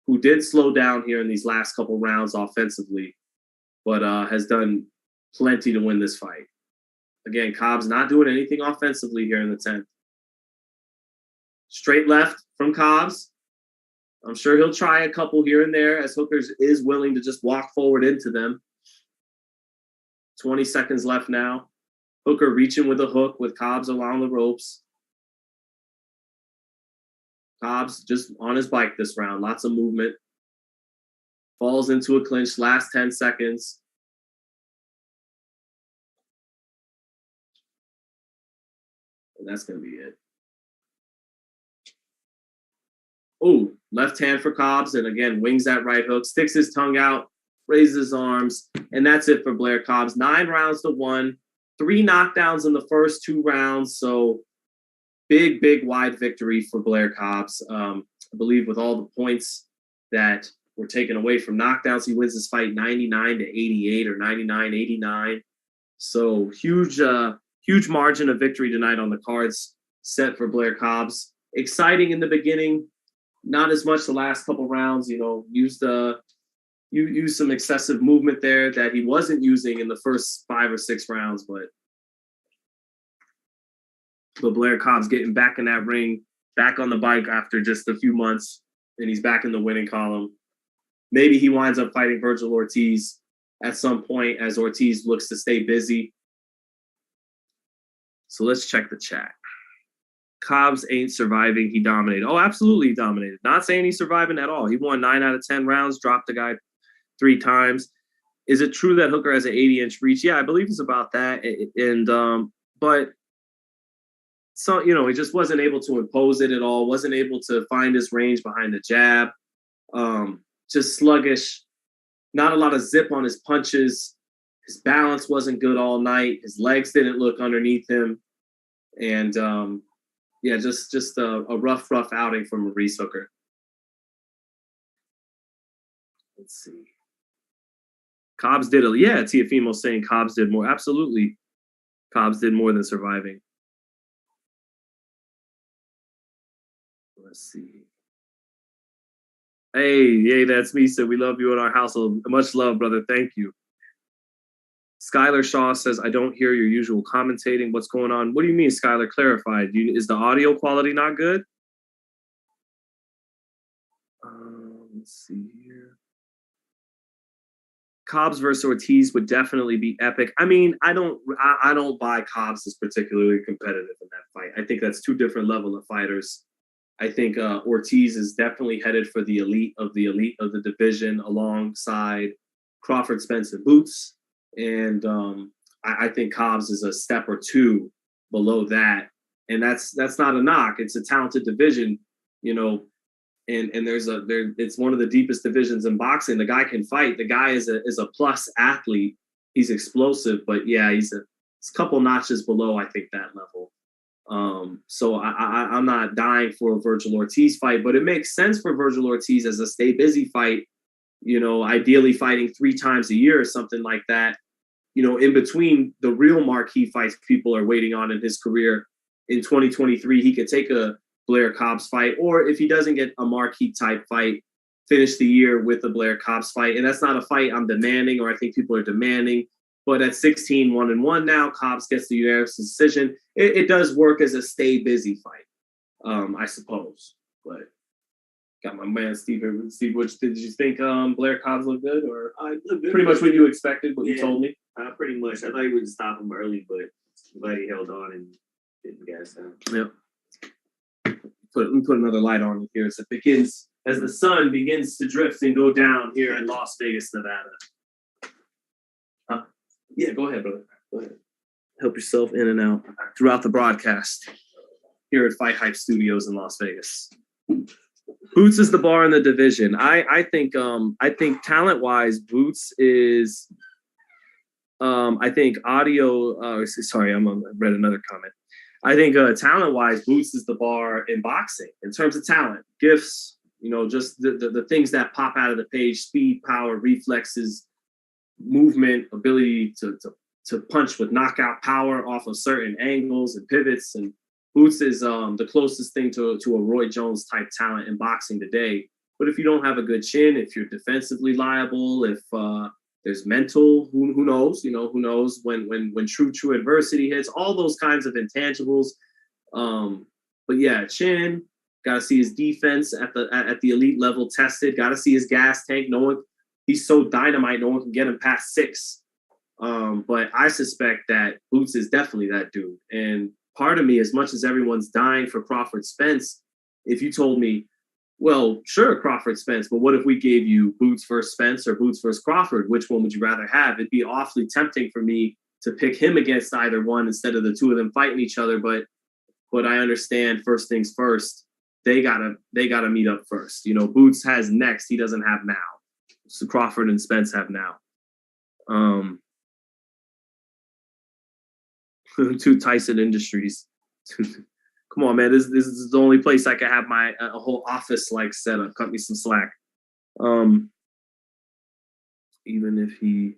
who did slow down here in these last couple rounds offensively, but has done plenty to win this fight. Again, Cobbs not doing anything offensively here in the 10th. Straight left from Cobbs. I'm sure he'll try a couple here and there as Hooker is willing to just walk forward into them. 20 seconds left now. Hooker reaching with a hook with Cobbs along the ropes. Cobbs just on his bike this round. Lots of movement. Falls into a clinch. Last 10 seconds. And that's going to be it. Oh, left hand for Cobbs. And again, wings that right hook. Sticks his tongue out. Raises his arms. And that's it for Blair Cobbs. 9 rounds to 1. 3 knockdowns in the first 2 rounds. So big, wide victory for Blair Cobbs. I believe with all the points that were taken away from knockdowns, he wins this fight 99-88 or 99-89. So huge margin of victory tonight on the cards set for Blair Cobbs. Exciting in the beginning, not as much the last couple rounds. Used some excessive movement there that he wasn't using in the first 5 or 6 rounds, but Blair Cobbs getting back in that ring, back on the bike after just a few months, and he's back in the winning column. Maybe he winds up fighting Vergil Ortiz at some point as Ortiz looks to stay busy. So let's check the chat. Cobbs ain't surviving. He dominated. Oh, absolutely he dominated. Not saying he's surviving at all. He won 9 out of 10 rounds, dropped the guy 3 times. Is it true that Hooker has an 80-inch reach? Yeah, I believe it's about that. But so, he just wasn't able to impose it at all, wasn't able to find his range behind the jab. Just sluggish, not a lot of zip on his punches. His balance wasn't good all night. His legs didn't look underneath him. And just a rough outing from Maurice Hooker. Let's see. Cobbs did Tiafimo saying Cobbs did more. Absolutely. Cobbs did more than surviving. Let's see. Hey, that's me. So we love you in our household. Much love, brother. Thank you. Skylar Shaw says, I don't hear your usual commentating. What's going on? What do you mean, Skylar? Clarify. Is the audio quality not good? Let's see here. Cobbs versus Ortiz would definitely be epic. I mean, I don't buy Cobbs as particularly competitive in that fight. I think that's 2 different level of fighters. I think Ortiz is definitely headed for the elite of the division alongside Crawford, Spence, and Boots. And I think Cobbs is a step or 2 below that. And that's not a knock. It's a talented division, and it's one of the deepest divisions in boxing. The guy can fight. The guy is a plus athlete. He's explosive, but yeah, he's a couple notches below, I think, that level. So I'm not dying for a Vergil Ortiz fight, but it makes sense for Vergil Ortiz as a stay busy fight, ideally fighting 3 times a year or something like that, in between the real marquee fights people are waiting on in his career. In 2023, he could take a Blair Cobbs fight, or if he doesn't get a marquee type fight, finish the year with a Blair Cobbs fight. And that's not a fight I'm demanding, or I think people are demanding. But at 16-1-1 now, Cobbs gets the unanimous decision. It does work as a stay busy fight, I suppose. But got my man Steve. Steve, did you think Blair Cobbs looked good, or pretty much what you expected? What you told me? Pretty much. I thought he would stop him early, but I'm glad he held on and didn't gas down. Yep. Let me put another light on it here as it begins, as the sun begins to drift and go down here in Las Vegas, Nevada. Yeah, go ahead, brother. Go ahead. Help yourself in and out throughout the broadcast here at FightHype Studios in Las Vegas. Boots is the bar in the division. I think talent-wise, Boots is I think sorry, I read another comment. I think talent-wise, Boots is the bar in boxing in terms of talent, gifts, just the things that pop out of the page: speed, power, reflexes, movement, ability to punch with knockout power off of certain angles and pivots. And Boots is the closest thing to a Roy Jones type talent in boxing today. But if you don't have a good chin, if you're defensively liable, if there's mental, who knows? Who knows when true adversity hits, all those kinds of intangibles. But yeah, chin. Got to see his defense at the elite level tested. Got to see his gas tank. He's so dynamite, no one can get him past 6. But I suspect that Boots is definitely that dude. And part of me, as much as everyone's dying for Crawford Spence, if you told me, well, sure, Crawford Spence, but what if we gave you Boots versus Spence or Boots versus Crawford? Which one would you rather have? It'd be awfully tempting for me to pick him against either one instead of the two of them fighting each other. But I understand, first things first, they gotta meet up first. Boots has next, he doesn't have now. So Crawford and Spence have now. To Tyson Industries. Come on, man. This is the only place I can have my a whole office like setup. Cut me some slack. Even if he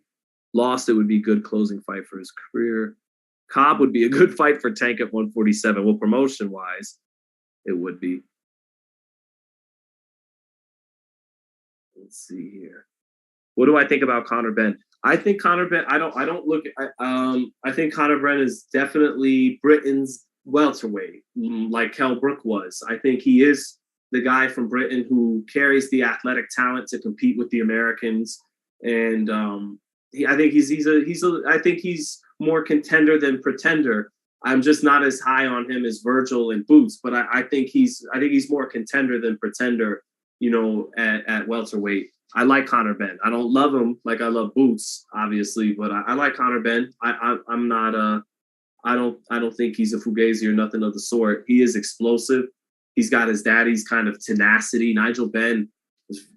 lost, it would be a good closing fight for his career. Cobb would be a good fight for Tank at 147. Well, promotion wise, it would be. Let's see here. What do I think about Conor Benn? I think Conor Benn. I think Conor Benn is definitely Britain's welterweight, like Kell Brook was. I think he is the guy from Britain who carries the athletic talent to compete with the Americans, and I think he's more contender than pretender. I'm just not as high on him as Vergil and Boots, but I think he's more contender than pretender. At welterweight. I like Conor Benn. I don't love him like I love Boots, obviously, but I like Conor Benn. I'm not I don't think he's a fugazi or nothing of the sort. He is explosive. He's got his daddy's kind of tenacity. Nigel Benn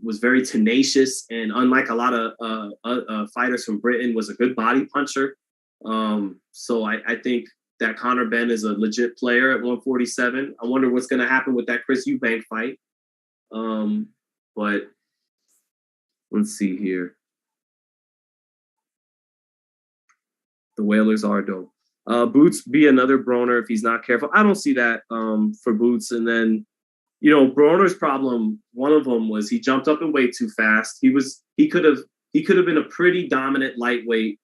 was very tenacious, and unlike a lot of fighters from Britain, was a good body puncher. So I think that Conor Benn is a legit player at 147. I wonder what's going to happen with that Chris Eubank fight. But let's see here. The Whalers are dope. Boots be another Broner if he's not careful. I don't see that for Boots. And then, Broner's problem, one of them was he jumped up in weight too fast. He could have been a pretty dominant lightweight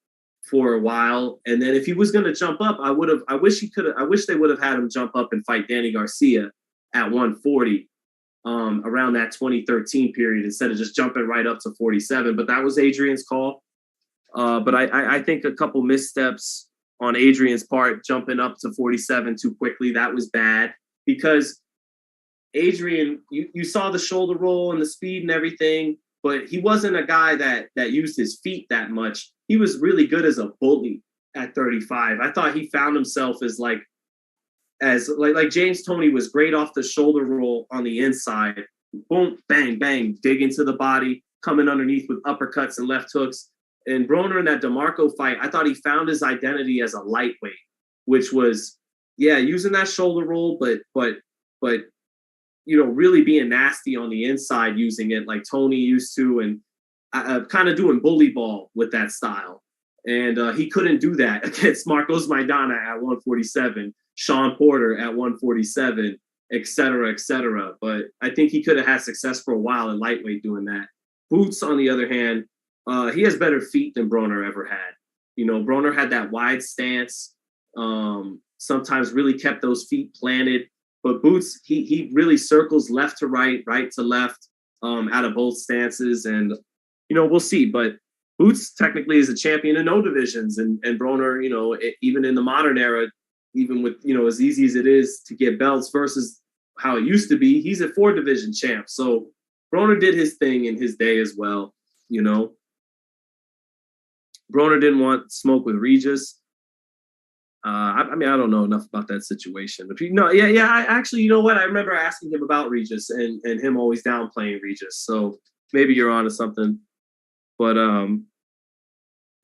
for a while. And then if he was going to jump up, I wish they would have had him jump up and fight Danny Garcia at 140. Around that 2013 period instead of just jumping right up to 47. But that was Adrian's call. But I think a couple missteps on Adrian's part, jumping up to 47 too quickly, that was bad. Because Adrian, you saw the shoulder roll and the speed and everything, but he wasn't a guy that used his feet that much. He was really good as a bully at 35. I thought he found himself as like James Toney was great off the shoulder roll on the inside. Boom, bang, bang, dig into the body, coming underneath with uppercuts and left hooks. And Broner in that DeMarco fight, I thought he found his identity as a lightweight, which was, using that shoulder roll, but really being nasty on the inside, using it like Tony used to, and kind of doing bully ball with that style. And he couldn't do that against Marcos Maidana at 147. Sean Porter at 147, et cetera, et cetera. But I think he could have had success for a while in lightweight doing that. Boots, on the other hand, he has better feet than Broner ever had. Broner had that wide stance, sometimes really kept those feet planted. But Boots, he really circles left to right, right to left, out of both stances. And, we'll see. But Boots technically is a champion in no divisions. And Broner, even in the modern era, even with, as easy as it is to get belts versus how it used to be, he's a 4-division champ. So Broner did his thing in his day as well, Broner didn't want smoke with Regis. I don't know enough about that situation. I actually, you know what? I remember asking him about Regis and him always downplaying Regis. So maybe you're onto something. But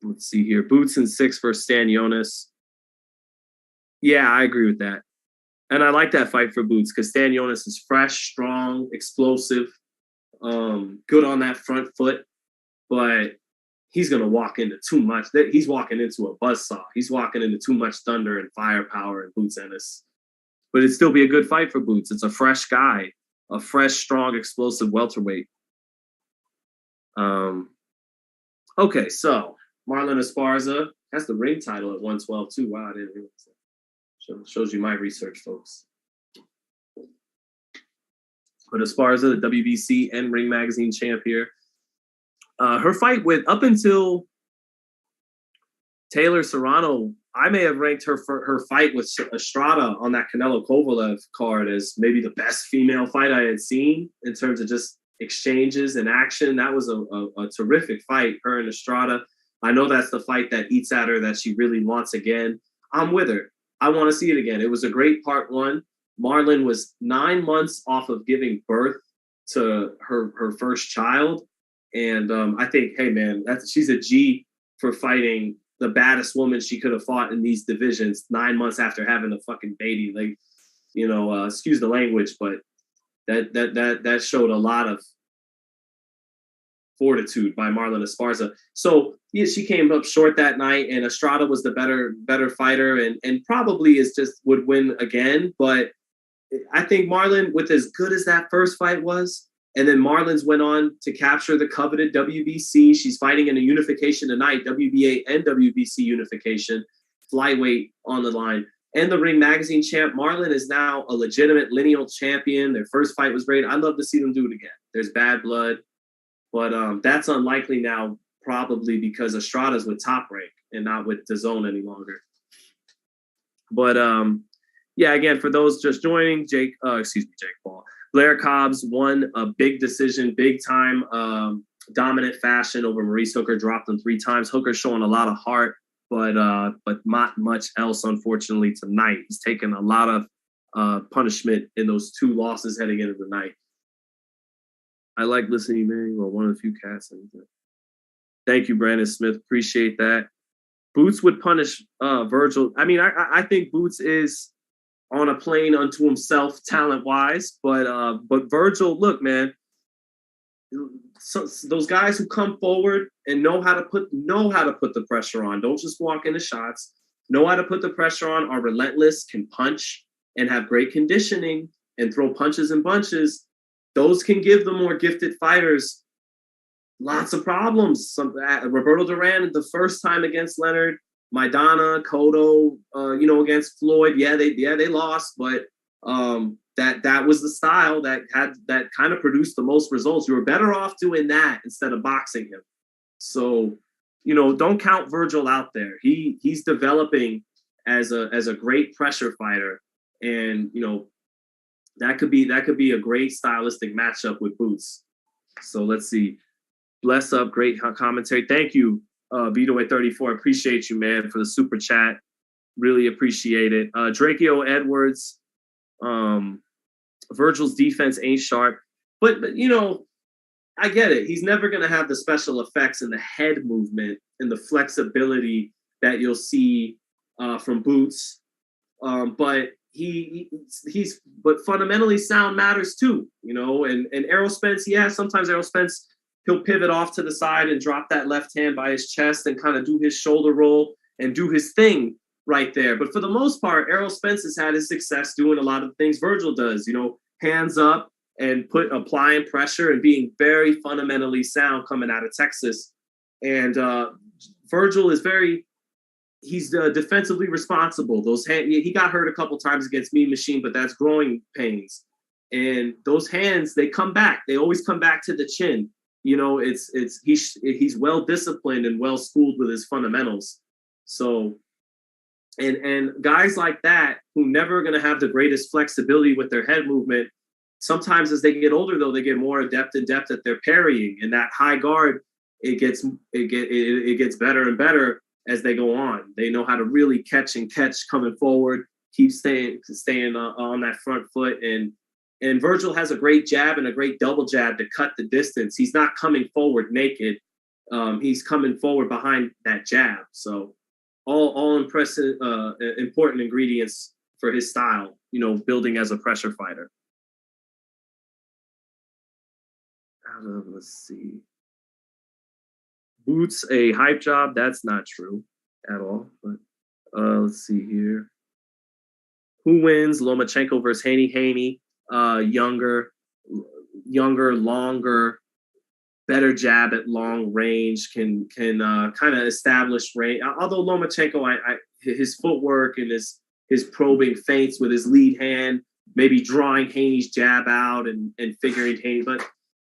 Let's see here. Boots in 6 versus Stanionis. Yeah, I agree with that. And I like that fight for Boots because Stanionis is fresh, strong, explosive, good on that front foot. But he's going to walk into too much. He's walking into a buzzsaw. He's walking into too much thunder and firepower in Boots Ennis. But it'd still be a good fight for Boots. It's a fresh guy, a fresh, strong, explosive welterweight. Okay, so Marlon Esparza has the ring title at 112 too. Wow, I didn't realize that. Shows you my research, folks. But Esparza, the WBC and Ring Magazine champ here. Her fight with, up until Taylor Serrano, I may have ranked her for her fight with Estrada on that Canelo Kovalev card as maybe the best female fight I had seen in terms of just exchanges and action. That was a terrific fight, her and Estrada. I know that's the fight that eats at her that she really wants again. I'm with her. I want to see it again. It was a great part 1. Marlon was 9 months off of giving birth to her first child. And I think, hey, man, she's a G for fighting the baddest woman she could have fought in these divisions 9 months after having a fucking baby. Like, you know, excuse the language, but that showed a lot of fortitude by Marlon Esparza. So yeah, she came up short that night, and Estrada was the better fighter, and probably would win again. But I think Marlon, with as good as that first fight was, and then Marlon's went on to capture the coveted WBC. She's fighting in a unification tonight, WBA and WBC unification, flyweight on the line, and the Ring Magazine champ. Marlon is now a legitimate lineal champion. Their first fight was great. I'd love to see them do it again. There's bad blood, but that's unlikely now, probably because Estrada's with Top Rank and not with DAZN any longer. But yeah, again, for those just joining, Jake Paul. Blair Cobbs won a big decision, big time, dominant fashion over Maurice Hooker, dropped him 3 times. Hooker showing a lot of heart, but not much else, unfortunately, tonight. He's taken a lot of punishment in those 2 losses heading into the night. I like listening, man. Well, one of the few cats. Thank you, Brandon Smith. Appreciate that. Boots would punish Vergil. I mean, I think Boots is on a plane unto himself, talent-wise, but Vergil, look, man, so those guys who come forward and know how to put the pressure on, don't just walk into shots, know how to put the pressure on, are relentless, can punch, and have great conditioning and throw punches and bunches. Those can give the more gifted fighters lots of problems. Roberto Duran, the first time against Leonard, Maidana, Cotto, against Floyd. Yeah, they lost, but that was the style that kind of produced the most results. You were better off doing that instead of boxing him. So, don't count Vergil out there. He's developing as a great pressure fighter, and that could be a great stylistic matchup with Boots. So let's see. Bless up, great commentary. Thank you, Vito34. Appreciate you, man, for the super chat. Really appreciate it. Drakeo Edwards, Virgil's defense ain't sharp, but I get it. He's never going to have the special effects and the head movement and the flexibility that you'll see from Boots. But but fundamentally sound matters too, and Errol Spence, sometimes Errol Spence, he'll pivot off to the side and drop that left hand by his chest and kind of do his shoulder roll and do his thing right there. But for the most part, Errol Spence has had his success doing a lot of the things Vergil does, hands up and applying pressure and being very fundamentally sound coming out of Texas. And Vergil is he's defensively responsible. He got hurt a couple times against Mean Machine, but that's growing pains. And those hands, they come back. They always come back to the chin. He's well disciplined and well schooled with his fundamentals. So, and guys like that who never going to have the greatest flexibility with their head movement, sometimes as they get older, though, they get more adept at their parrying, and that high guard, it gets better and better as they go on. They know how to really catch coming forward, keep staying on that front foot. And Vergil has a great jab and a great double jab to cut the distance. He's not coming forward naked he's coming forward behind that jab. So all impressive, important ingredients for his style, building as a pressure fighter. Let's see. Boots a hype job. That's not true at all. But let's see here. Who wins? Lomachenko versus Haney. Haney, younger, longer, better jab at long range, can kind of establish range. Although Lomachenko, his footwork and his probing feints with his lead hand, maybe drawing Haney's jab out and figuring Haney,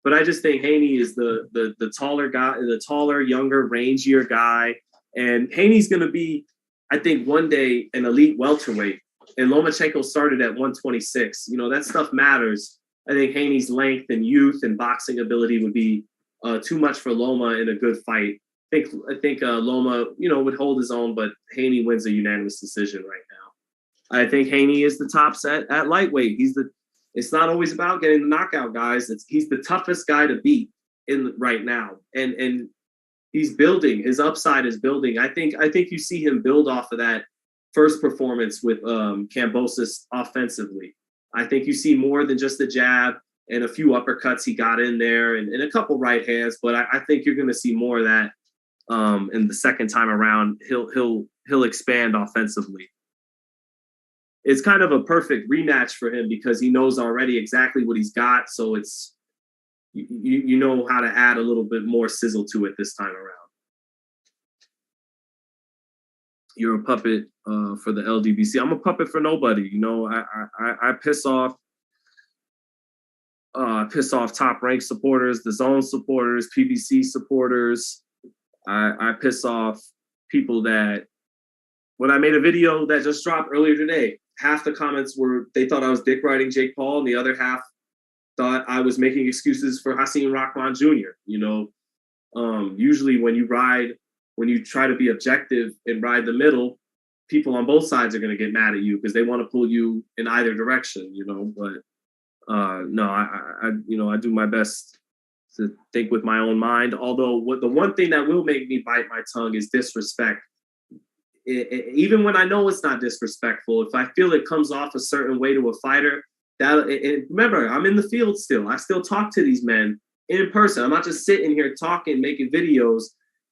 but I just think Haney is the taller guy, the taller, younger, rangier guy, and Haney's going to be, I think, one day an elite welterweight. And Lomachenko started at 126. That stuff matters. I think Haney's length and youth and boxing ability would be too much for Loma in a good fight. I think Loma, would hold his own, but Haney wins a unanimous decision right now. I think Haney is the top set at lightweight. It's not always about getting the knockout, guys. He's the toughest guy to beat right now, and he's building. His upside is building. I think you see him build off of that first performance with Kambosos offensively. I think you see more than just the jab and a few uppercuts he got in there and a couple right hands, but I think you're going to see more of that in the second time around. He'll expand offensively. It's kind of a perfect rematch for him because he knows already exactly what he's got. So it's, you know how to add a little bit more sizzle to it this time around. You're a puppet for the LDBC. I'm a puppet for nobody. I piss off top ranked supporters, the zone supporters, PBC supporters. I piss off people that, when I made a video that just dropped earlier today, half the comments they thought I was dick riding Jake Paul, and the other half thought I was making excuses for Hasim Rahman Jr. Usually when you try to be objective and ride the middle, people on both sides are going to get mad at you because they want to pull you in either direction, But no, I do my best to think with my own mind. Although the one thing that will make me bite my tongue is disrespect. Even when I know it's not disrespectful, if I feel it comes off a certain way to a fighter, remember, I'm in the field still. I still talk to these men in person. I'm not just sitting here talking, making videos.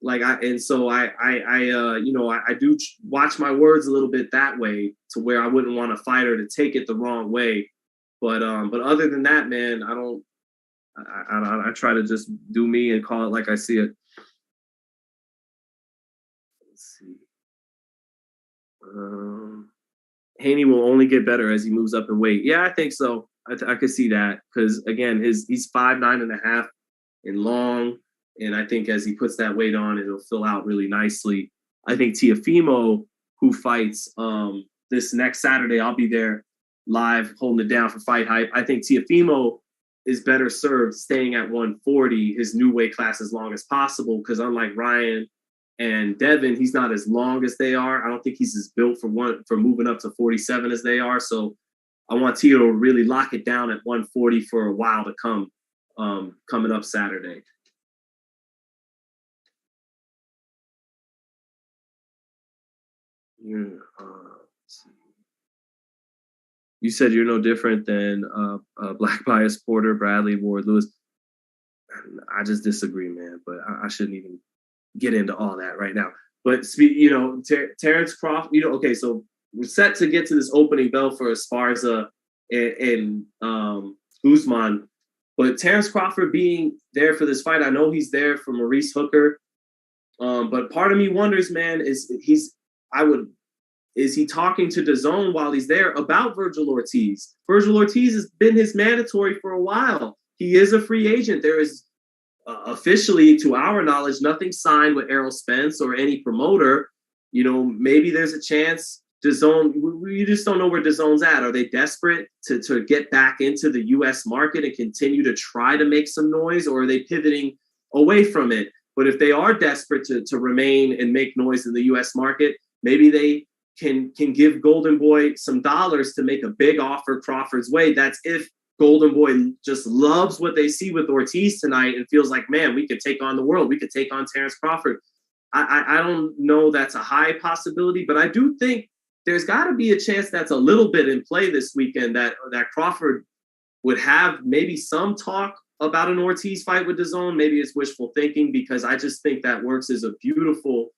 I do watch my words a little bit that way to where I wouldn't want a fighter to take it the wrong way. But other than that, man, I try to just do me and call it like I see it. Let's see. Haney will only get better as he moves up in weight. Yeah, I think so. I could see that because, again, he's 5'9.5" and long. And I think as he puts that weight on, it'll fill out really nicely. I think Teofimo, who fights this next Saturday, I'll be there live holding it down for FightHype. I think Teofimo is better served staying at 140, his new weight class, as long as possible, because unlike Ryan and Devin, he's not as long as they are. I don't think he's as built for moving up to 47 as they are. So I want Teo to really lock it down at 140 for a while to come, coming up Saturday. You said you're no different than Black Bias Porter, Bradley, Ward, Lewis. I just disagree, man. But I shouldn't even get into all that right now. But Terrence Crawford. Okay, so we're set to get to this opening bell for Esparza and Usman. But Terrence Crawford being there for this fight, I know he's there for Maurice Hooker. But part of me wonders, man, is he talking to DAZN while he's there about Vergil Ortiz? Vergil Ortiz has been his mandatory for a while. He is a free agent. There is officially, to our knowledge, nothing signed with Errol Spence or any promoter. Maybe there's a chance DAZN, we just don't know where DAZN's at. Are they desperate to get back into the U.S. market and continue to try to make some noise, or are they pivoting away from it? But if they are desperate to remain and make noise in the U.S. market, maybe they can give Golden Boy some dollars to make a big offer Crawford's way. That's if Golden Boy just loves what they see with Ortiz tonight and feels like, man, we could take on the world. We could take on Terrence Crawford. I don't know that's a high possibility, but I do think there's got to be a chance that's a little bit in play this weekend that Crawford would have maybe some talk about an Ortiz fight with DAZN. Maybe it's wishful thinking, because I just think that works as a beautiful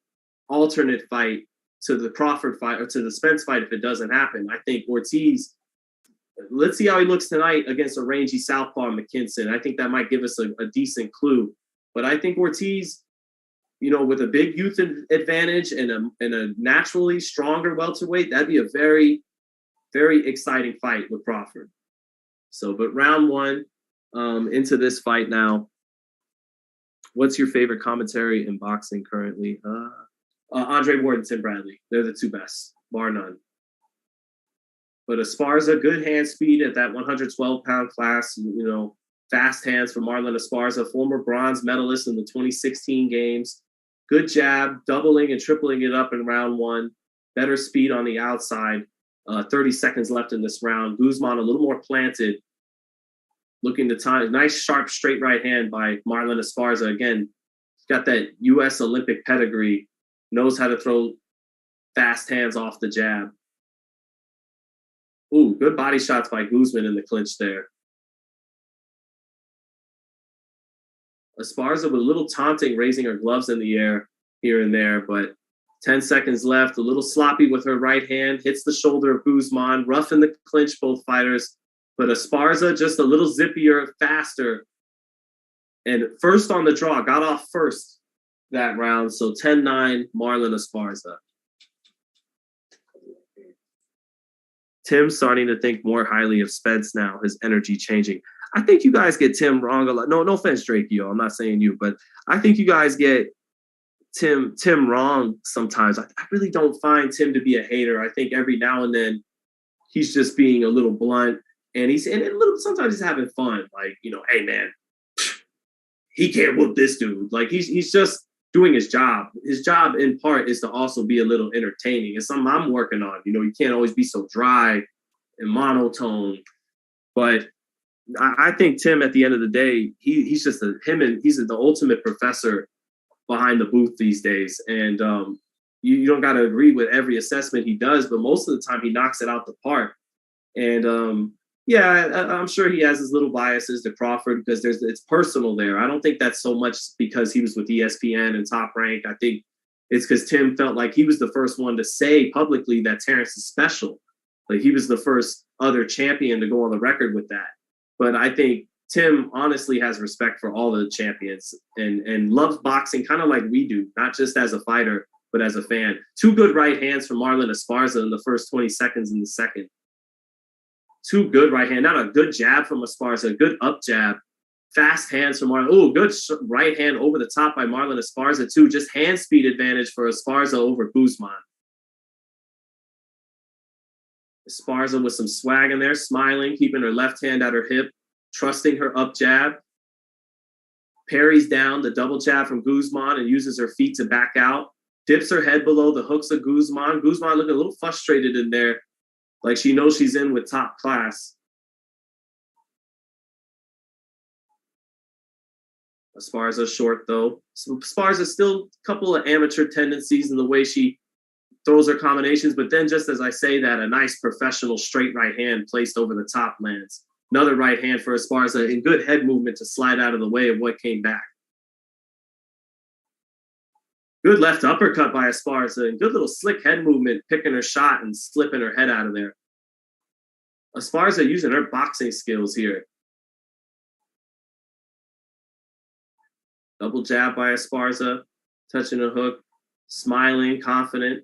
alternate fight to the Crawford fight or to the Spence fight if it doesn't happen. I think Ortiz, let's see how he looks tonight against a rangy southpaw McKinson. I think that might give us a decent clue. But I think Ortiz, with a big youth advantage and a naturally stronger welterweight, that'd be a very, very exciting fight with Crawford. So, but round one, into this fight now. What's your favorite commentary in boxing currently? Andre Ward and Tim Bradley. They're the two best, bar none. But Esparza, good hand speed at that 112-pound class. Fast hands for Marlon Esparza, former bronze medalist in the 2016 games. Good jab, doubling and tripling it up in round one. Better speed on the outside. 30 seconds left in this round. Guzman a little more planted. Looking to time. Nice, sharp, straight right hand by Marlon Esparza. Again, he's got that U.S. Olympic pedigree. Knows how to throw fast hands off the jab. Ooh, good body shots by Guzman in the clinch there. Esparza with a little taunting, raising her gloves in the air here and there, but 10 seconds left, a little sloppy with her right hand, hits the shoulder of Guzman, rough in the clinch, both fighters, but Esparza just a little zippier, faster, and first on the draw, got off first that round, so 10-9, Marlon Esparza. Tim's starting to think more highly of Spence now, his energy changing. I think you guys get Tim wrong a lot. No offense, Drake, yo. I'm not saying you, but I think you guys get Tim wrong sometimes. I really don't find Tim to be a hater. I think every now and then he's just being a little blunt, and sometimes he's having fun. Like, hey man, he can't whoop this dude. Like he's just doing his job. His job in part is to also be a little entertaining. It's something I'm working on. You can't always be so dry and monotone, but I think Tim, at the end of the day, he's just he's the ultimate professor behind the booth these days. And you don't got to agree with every assessment he does, but most of the time he knocks it out the park. And I'm sure he has his little biases to Crawford because it's personal there. I don't think that's so much because he was with ESPN and Top Rank. I think it's because Tim felt like he was the first one to say publicly that Terrence is special. Like he was the first other champion to go on the record with that. But I think Tim honestly has respect for all the champions and loves boxing kind of like we do, not just as a fighter, but as a fan. Two good right hands from Marlon Esparza in the first 20 seconds in the second. Two good right hand, not a good jab from Esparza, a good up jab. Fast hands from Marlon. Oh, good right hand over the top by Marlon Esparza too. Just hand speed advantage for Esparza over Guzman. Esparza with some swag in there, smiling, keeping her left hand at her hip, trusting her up jab. Parries down the double jab from Guzman and uses her feet to back out. Dips her head below the hooks of Guzman. Guzman looking a little frustrated in there, like she knows she's in with top class. Esparza short, though. So Esparza still a couple of amateur tendencies in the way she throws her combinations, but then just as I say that, a nice professional straight right hand placed over the top lands. Another right hand for Esparza in good head movement to slide out of the way of what came back. Good left uppercut by Esparza and good little slick head movement, picking her shot and slipping her head out of there. Esparza using her boxing skills here. Double jab by Esparza, touching a hook, smiling, confident.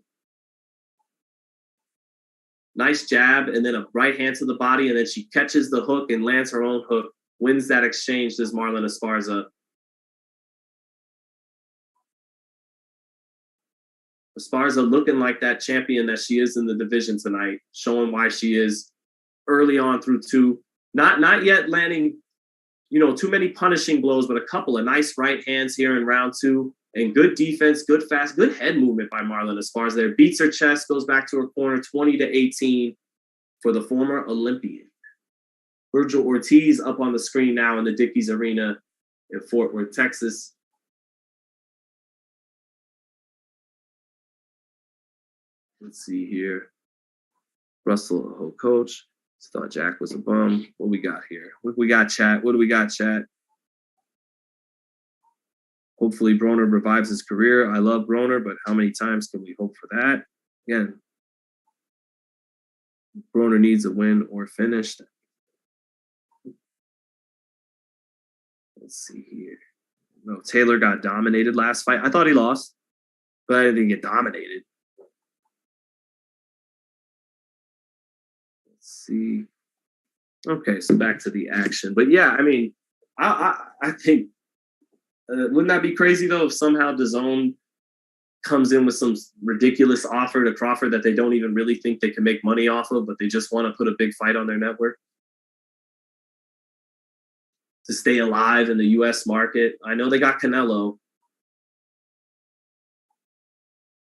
Nice jab, and then a right hand to the body, and then she catches the hook and lands her own hook, wins that exchange, does Marlon Esparza. Esparza looking like that champion that she is in the division tonight, showing why she is early on through two. Not yet landing, too many punishing blows, but a couple of nice right hands here in round two. And good defense, good fast, good head movement by Marlon Esparza there. Beats her chest, goes back to her corner, 20-18 for the former Olympian. Vergil Ortiz up on the screen now in the Dickies Arena in Fort Worth, Texas. Let's see here. Russell, whole coach. Thought Jack was a bum. What we got here? What we got, chat? What do we got, chat? Hopefully Broner revives his career. I love Broner, but how many times can we hope for that? Again, Broner needs a win or finish. Let's see here. No, Taylor got dominated last fight. I thought he lost, but I didn't get dominated. Let's see. Okay, so back to the action. But yeah, I mean, I think wouldn't that be crazy though if somehow DAZN comes in with some ridiculous offer to Crawford that they don't even really think they can make money off of, but they just want to put a big fight on their network to stay alive in the U.S. market. I know they got Canelo,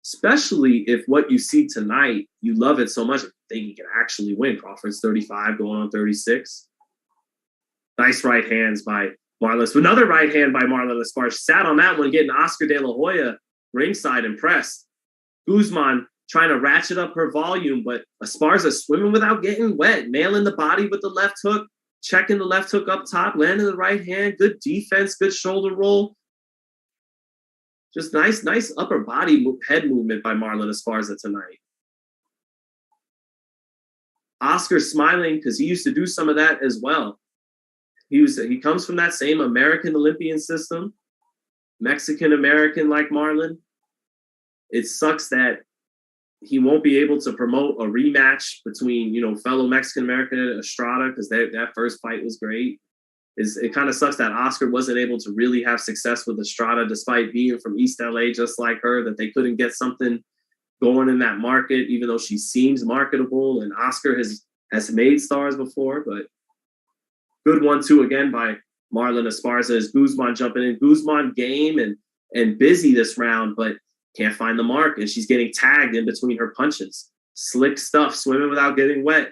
especially if what you see tonight, you love it so much, you think he can actually win. Crawford's 35, going on 36. Nice right hands by Marlon. Another right hand by Marlon Esparza. Sat on that one, getting Oscar De La Hoya ringside impressed. Guzman trying to ratchet up her volume, but Esparza swimming without getting wet, nailing the body with the left hook, checking the left hook up top, landing the right hand. Good defense, good shoulder roll. Just nice upper body head movement by Marlon Esparza tonight. Oscar smiling because he used to do some of that as well. He comes from that same American Olympian system, Mexican American like Marlon. It sucks that he won't be able to promote a rematch between, fellow Mexican American Estrada, because that first fight was great. It kind of sucks that Oscar wasn't able to really have success with Estrada despite being from East LA just like her, that they couldn't get something going in that market, even though she seems marketable. And Oscar has made stars before, but good 1-2 again by Marlon Esparza as Guzman jumping in. Guzman game and busy this round, but can't find the mark, and she's getting tagged in between her punches. Slick stuff, swimming without getting wet.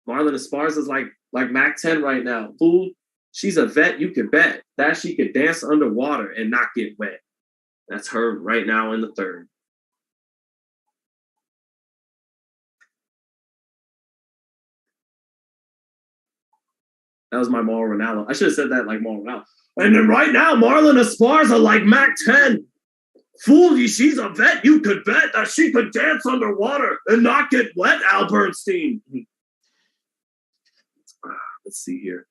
Marlon Esparza's like Mac 10 right now. Fool, she's a vet, you could bet. That she could dance underwater and not get wet. That's her right now in the third. That was my Mauro Ranallo. I should have said that like Mauro Ranallo. And then right now, Marlon Esparza like Mac 10. Fool, she's a vet. You could bet that she could dance underwater and not get wet, Al Bernstein. Let's see here.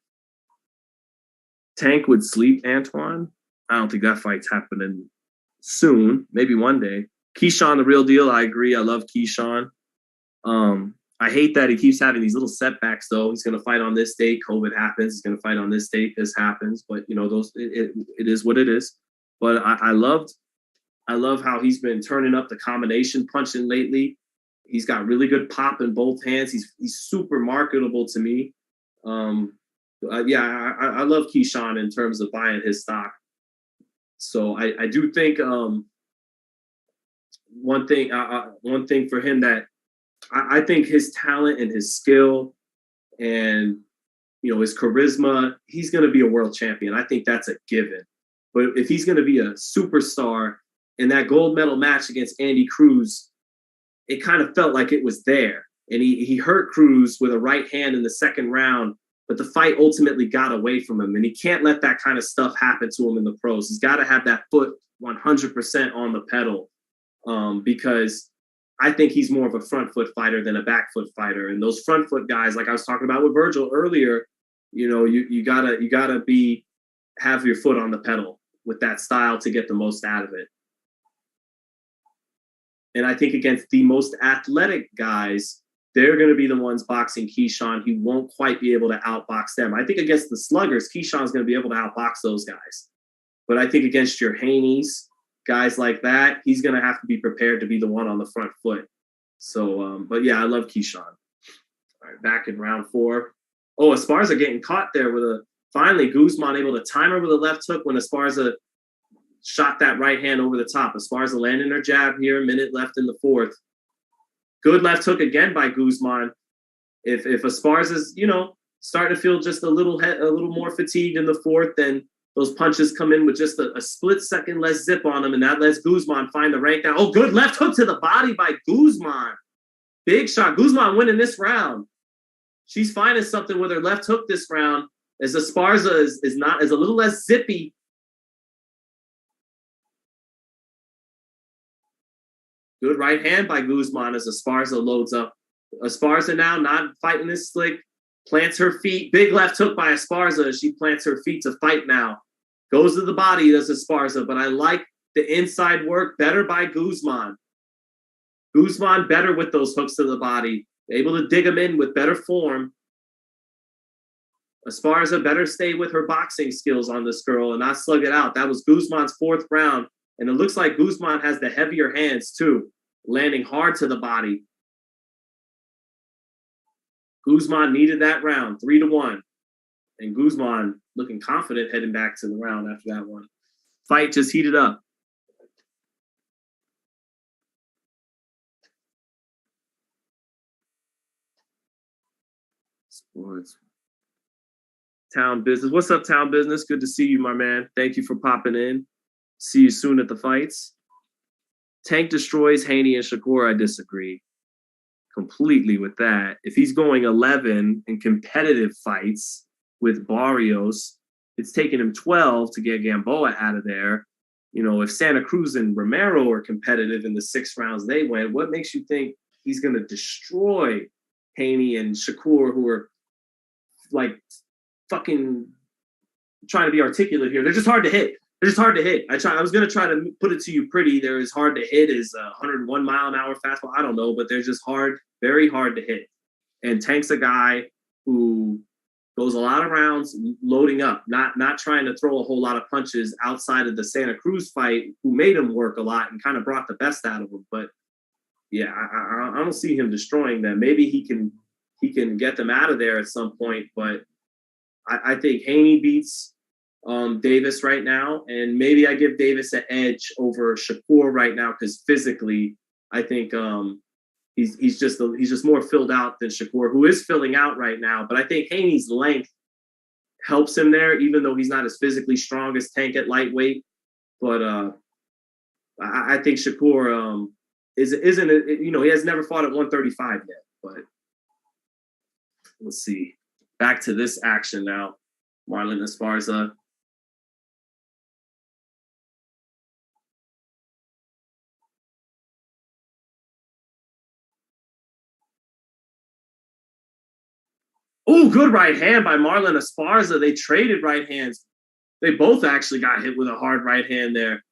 Tank would sleep Antoine. I don't think that fight's happening soon. Maybe one day. Keyshawn, the real deal. I agree. I love Keyshawn. I hate that he keeps having these little setbacks, though. He's going to fight on this date. COVID happens. He's going to fight on this date. This happens. But, it is what it is. But I love how he's been turning up the combination punching lately. He's got really good pop in both hands. He's super marketable to me. I love Keyshawn in terms of buying his stock. So I do think one thing for him that I think his talent and his skill and, his charisma, he's going to be a world champion. I think that's a given. But if he's going to be a superstar in that gold medal match against Andy Cruz, it kind of felt like it was there. And he hurt Cruz with a right hand in the second round, but the fight ultimately got away from him. And he can't let that kind of stuff happen to him in the pros. He's got to have that foot 100% on the pedal because I think he's more of a front foot fighter than a back foot fighter. And those front foot guys, like I was talking about with Vergil earlier, you gotta have your foot on the pedal with that style to get the most out of it. And I think against the most athletic guys, they're going to be the ones boxing Keyshawn. He won't quite be able to outbox them. I think against the sluggers, Keyshawn's going to be able to outbox those guys. But I think against your Haney's, guys like that, he's going to have to be prepared to be the one on the front foot. So, but yeah, I love Keyshawn. All right, back in round 4. Oh, Esparza getting caught there with finally Guzman able to time her with a left hook when Esparza shot that right hand over the top. Esparza landing her jab here, minute left in the 4th. Good left hook again by Guzman. If Esparza's, starting to feel just a little more fatigued in the fourth, then those punches come in with just a split second less zip on them, and that lets Guzman find the rank down. Oh, good left hook to the body by Guzman. Big shot. Guzman winning this round. She's finding something with her left hook this round, as Esparza is a little less zippy. Good right hand by Guzman as Esparza loads up. Esparza now not fighting this slick. Plants her feet. Big left hook by Esparza. She plants her feet to fight now. Goes to the body, does Esparza. But I like the inside work better by Guzman. Guzman better with those hooks to the body. Able to dig them in with better form. Esparza better stay with her boxing skills on this girl and not slug it out. That was Guzman's fourth round. And it looks like Guzman has the heavier hands too. Landing hard to the body. Guzman needed that round, 3-1. And Guzman looking confident heading back to the round after that one. Fight just heated up. Sports. Town Business. What's up, Town Business? Good to see you, my man. Thank you for popping in. See you soon at the fights. Tank destroys Haney and Shakur. I disagree completely with that. If he's going 11 in competitive fights with Barrios, it's taken him 12 to get Gamboa out of there. If Santa Cruz and Romero are competitive in the 6 rounds they went, what makes you think he's going to destroy Haney and Shakur, who are like fucking trying to be articulate here? They're just hard to hit. I was going to try to put it to you pretty. They're as hard to hit as a 101 mile an hour fastball. I don't know, but they're just hard, very hard to hit. And Tank's a guy who goes a lot of rounds loading up, not trying to throw a whole lot of punches outside of the Santa Cruz fight, who made him work a lot and kind of brought the best out of him. But yeah, I don't see him destroying them. Maybe he can get them out of there at some point, but I think Haney beats Davis right now, and maybe I give Davis an edge over Shakur right now because physically, I think he's just more filled out than Shakur, who is filling out right now. But I think Haney's length helps him there, even though he's not as physically strong as Tank at lightweight. But I think Shakur he has never fought at 135 yet. But let's see. Back to this action now. Marlon Esparza. Oh, good right hand by Marlon Esparza. They traded right hands. They both actually got hit with a hard right hand there.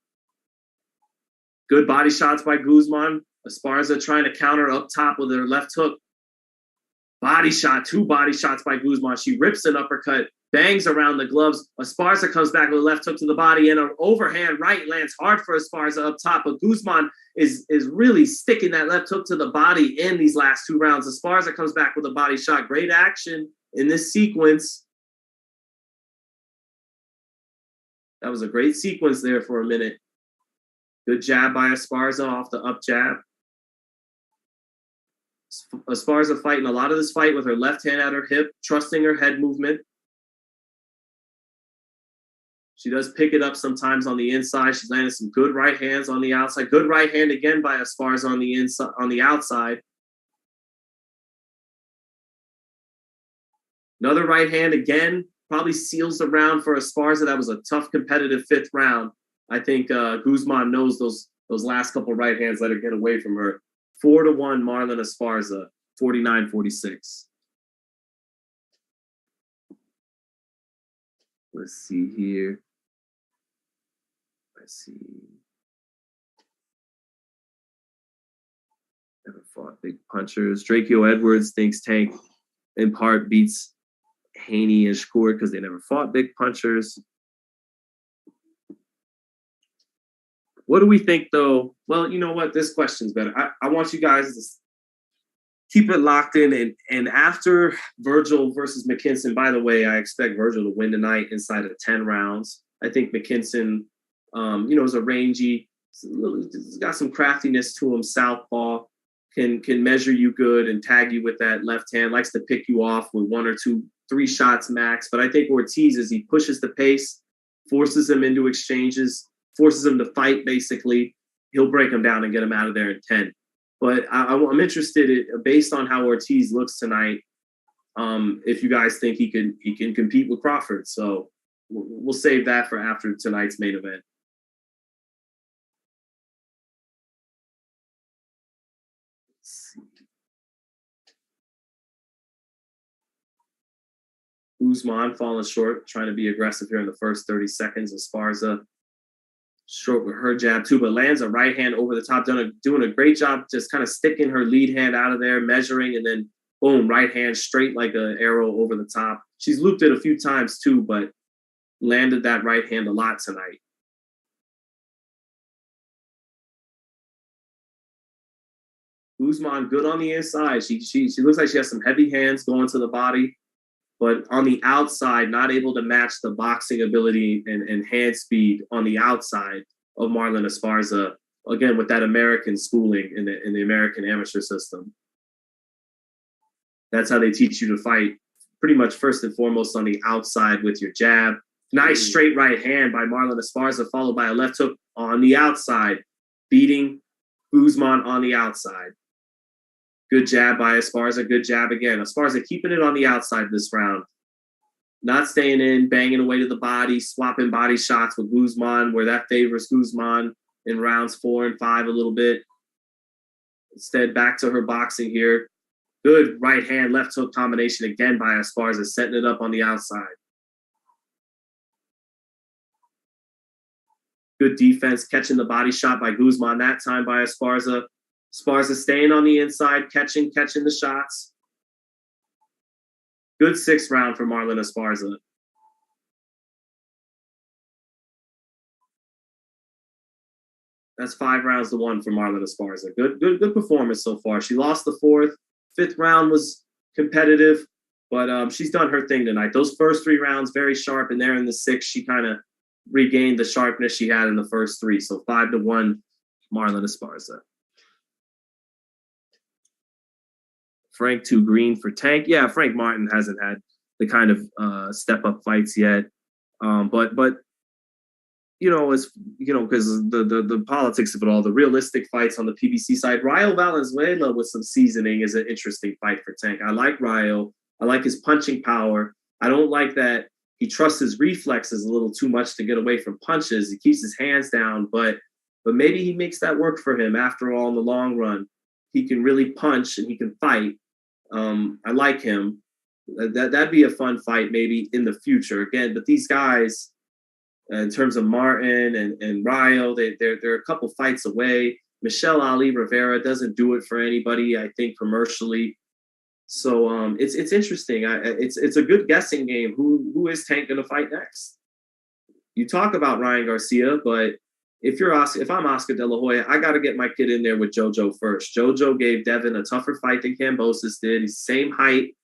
Good body shots by Guzman. Esparza trying to counter up top with her left hook. Body shot, 2 body shots by Guzman. She rips an uppercut, bangs around the gloves. Esparza comes back with a left hook to the body, and an overhand right lands hard for Esparza up top. But Guzman is really sticking that left hook to the body in these last 2 rounds. Esparza comes back with a body shot. Great action in this sequence. That was a great sequence there for a minute. Good jab by Esparza off the up jab. Esparza fighting a lot of this fight with her left hand at her hip, trusting her head movement. She does pick it up sometimes on the inside. She's landing some good right hands on the outside. Good right hand again by Esparza on the inside, on the outside. Another right hand again, probably seals the round for Esparza. That was a tough competitive 5th round. I think Guzman knows those last couple right hands let her get away from her. 4-1 Marlon Esparza, 49-46. Let's see here. Let's see. Never fought big punchers. Draco Edwards thinks Tank in part beats Haney and Shakur because they never fought big punchers. What do we think, though? Well, you know what? This question's better. I want you guys to keep it locked in. And after Vergil versus McKinson, by the way, I expect Vergil to win tonight inside of 10 rounds. I think McKinson, is a rangy, he's got some craftiness to him, southpaw. can measure you good and tag you with that left hand, likes to pick you off with 1 or 2, 3 shots max. But I think Ortiz, as he pushes the pace, forces him into exchanges, forces him to fight, basically, he'll break him down and get him out of there in 10. But I'm interested, based on how Ortiz looks tonight, if you guys think he can compete with Crawford. So we'll save that for after tonight's main event. Usman falling short, trying to be aggressive here in the first 30 seconds. Esparza short with her jab too, but lands a right hand over the top, doing a great job just kind of sticking her lead hand out of there, measuring, and then boom, right hand straight like an arrow over the top. She's looped it a few times too, but landed that right hand a lot tonight. Usman good on the inside. She looks like she has some heavy hands going to the body, but on the outside, not able to match the boxing ability and hand speed on the outside of Marlen Esparza, again, with that American schooling in the American amateur system. That's how they teach you to fight, pretty much first and foremost on the outside with your jab. Nice straight right hand by Marlen Esparza, followed by a left hook on the outside, beating Usman on the outside. Good jab by Esparza, good jab again. Esparza keeping it on the outside this round. Not staying in, banging away to the body, swapping body shots with Guzman, where that favors Guzman in rounds 4 and 5 a little bit. Instead, back to her boxing here. Good right hand, left hook combination again by Esparza, setting it up on the outside. Good defense, catching the body shot by Guzman that time by Esparza. Esparza staying on the inside, catching the shots. Good 6th round for Marlen Esparza. That's 5 rounds to 1 for Marlen Esparza. Good performance so far. She lost the 4th. 5th round was competitive, but she's done her thing tonight. Those first 3 rounds, very sharp, and there in the 6th, she kind of regained the sharpness she had in the first 3. So 5-1, Marlen Esparza. Frank too green for Tank. Yeah, Frank Martin hasn't had the kind of step-up fights yet. But because the politics of it all, the realistic fights on the PBC side, Rayo Valenzuela with some seasoning is an interesting fight for Tank. I like Rayo. I like his punching power. I don't like that he trusts his reflexes a little too much to get away from punches. He keeps his hands down, but maybe he makes that work for him after all in the long run. He can really punch and he can fight. I like him. That'd be a fun fight maybe in the future again. But these guys, in terms of Martin and Rayo, they're a couple fights away. Michelle Ali Rivera doesn't do it for anybody, I think, commercially. So it's interesting. It's a good guessing game. Who is Tank going to fight next? You talk about Ryan Garcia, but if I'm Oscar De La Hoya, I got to get my kid in there with JoJo first. JoJo gave Devin a tougher fight than Kambosos did. He's the same height.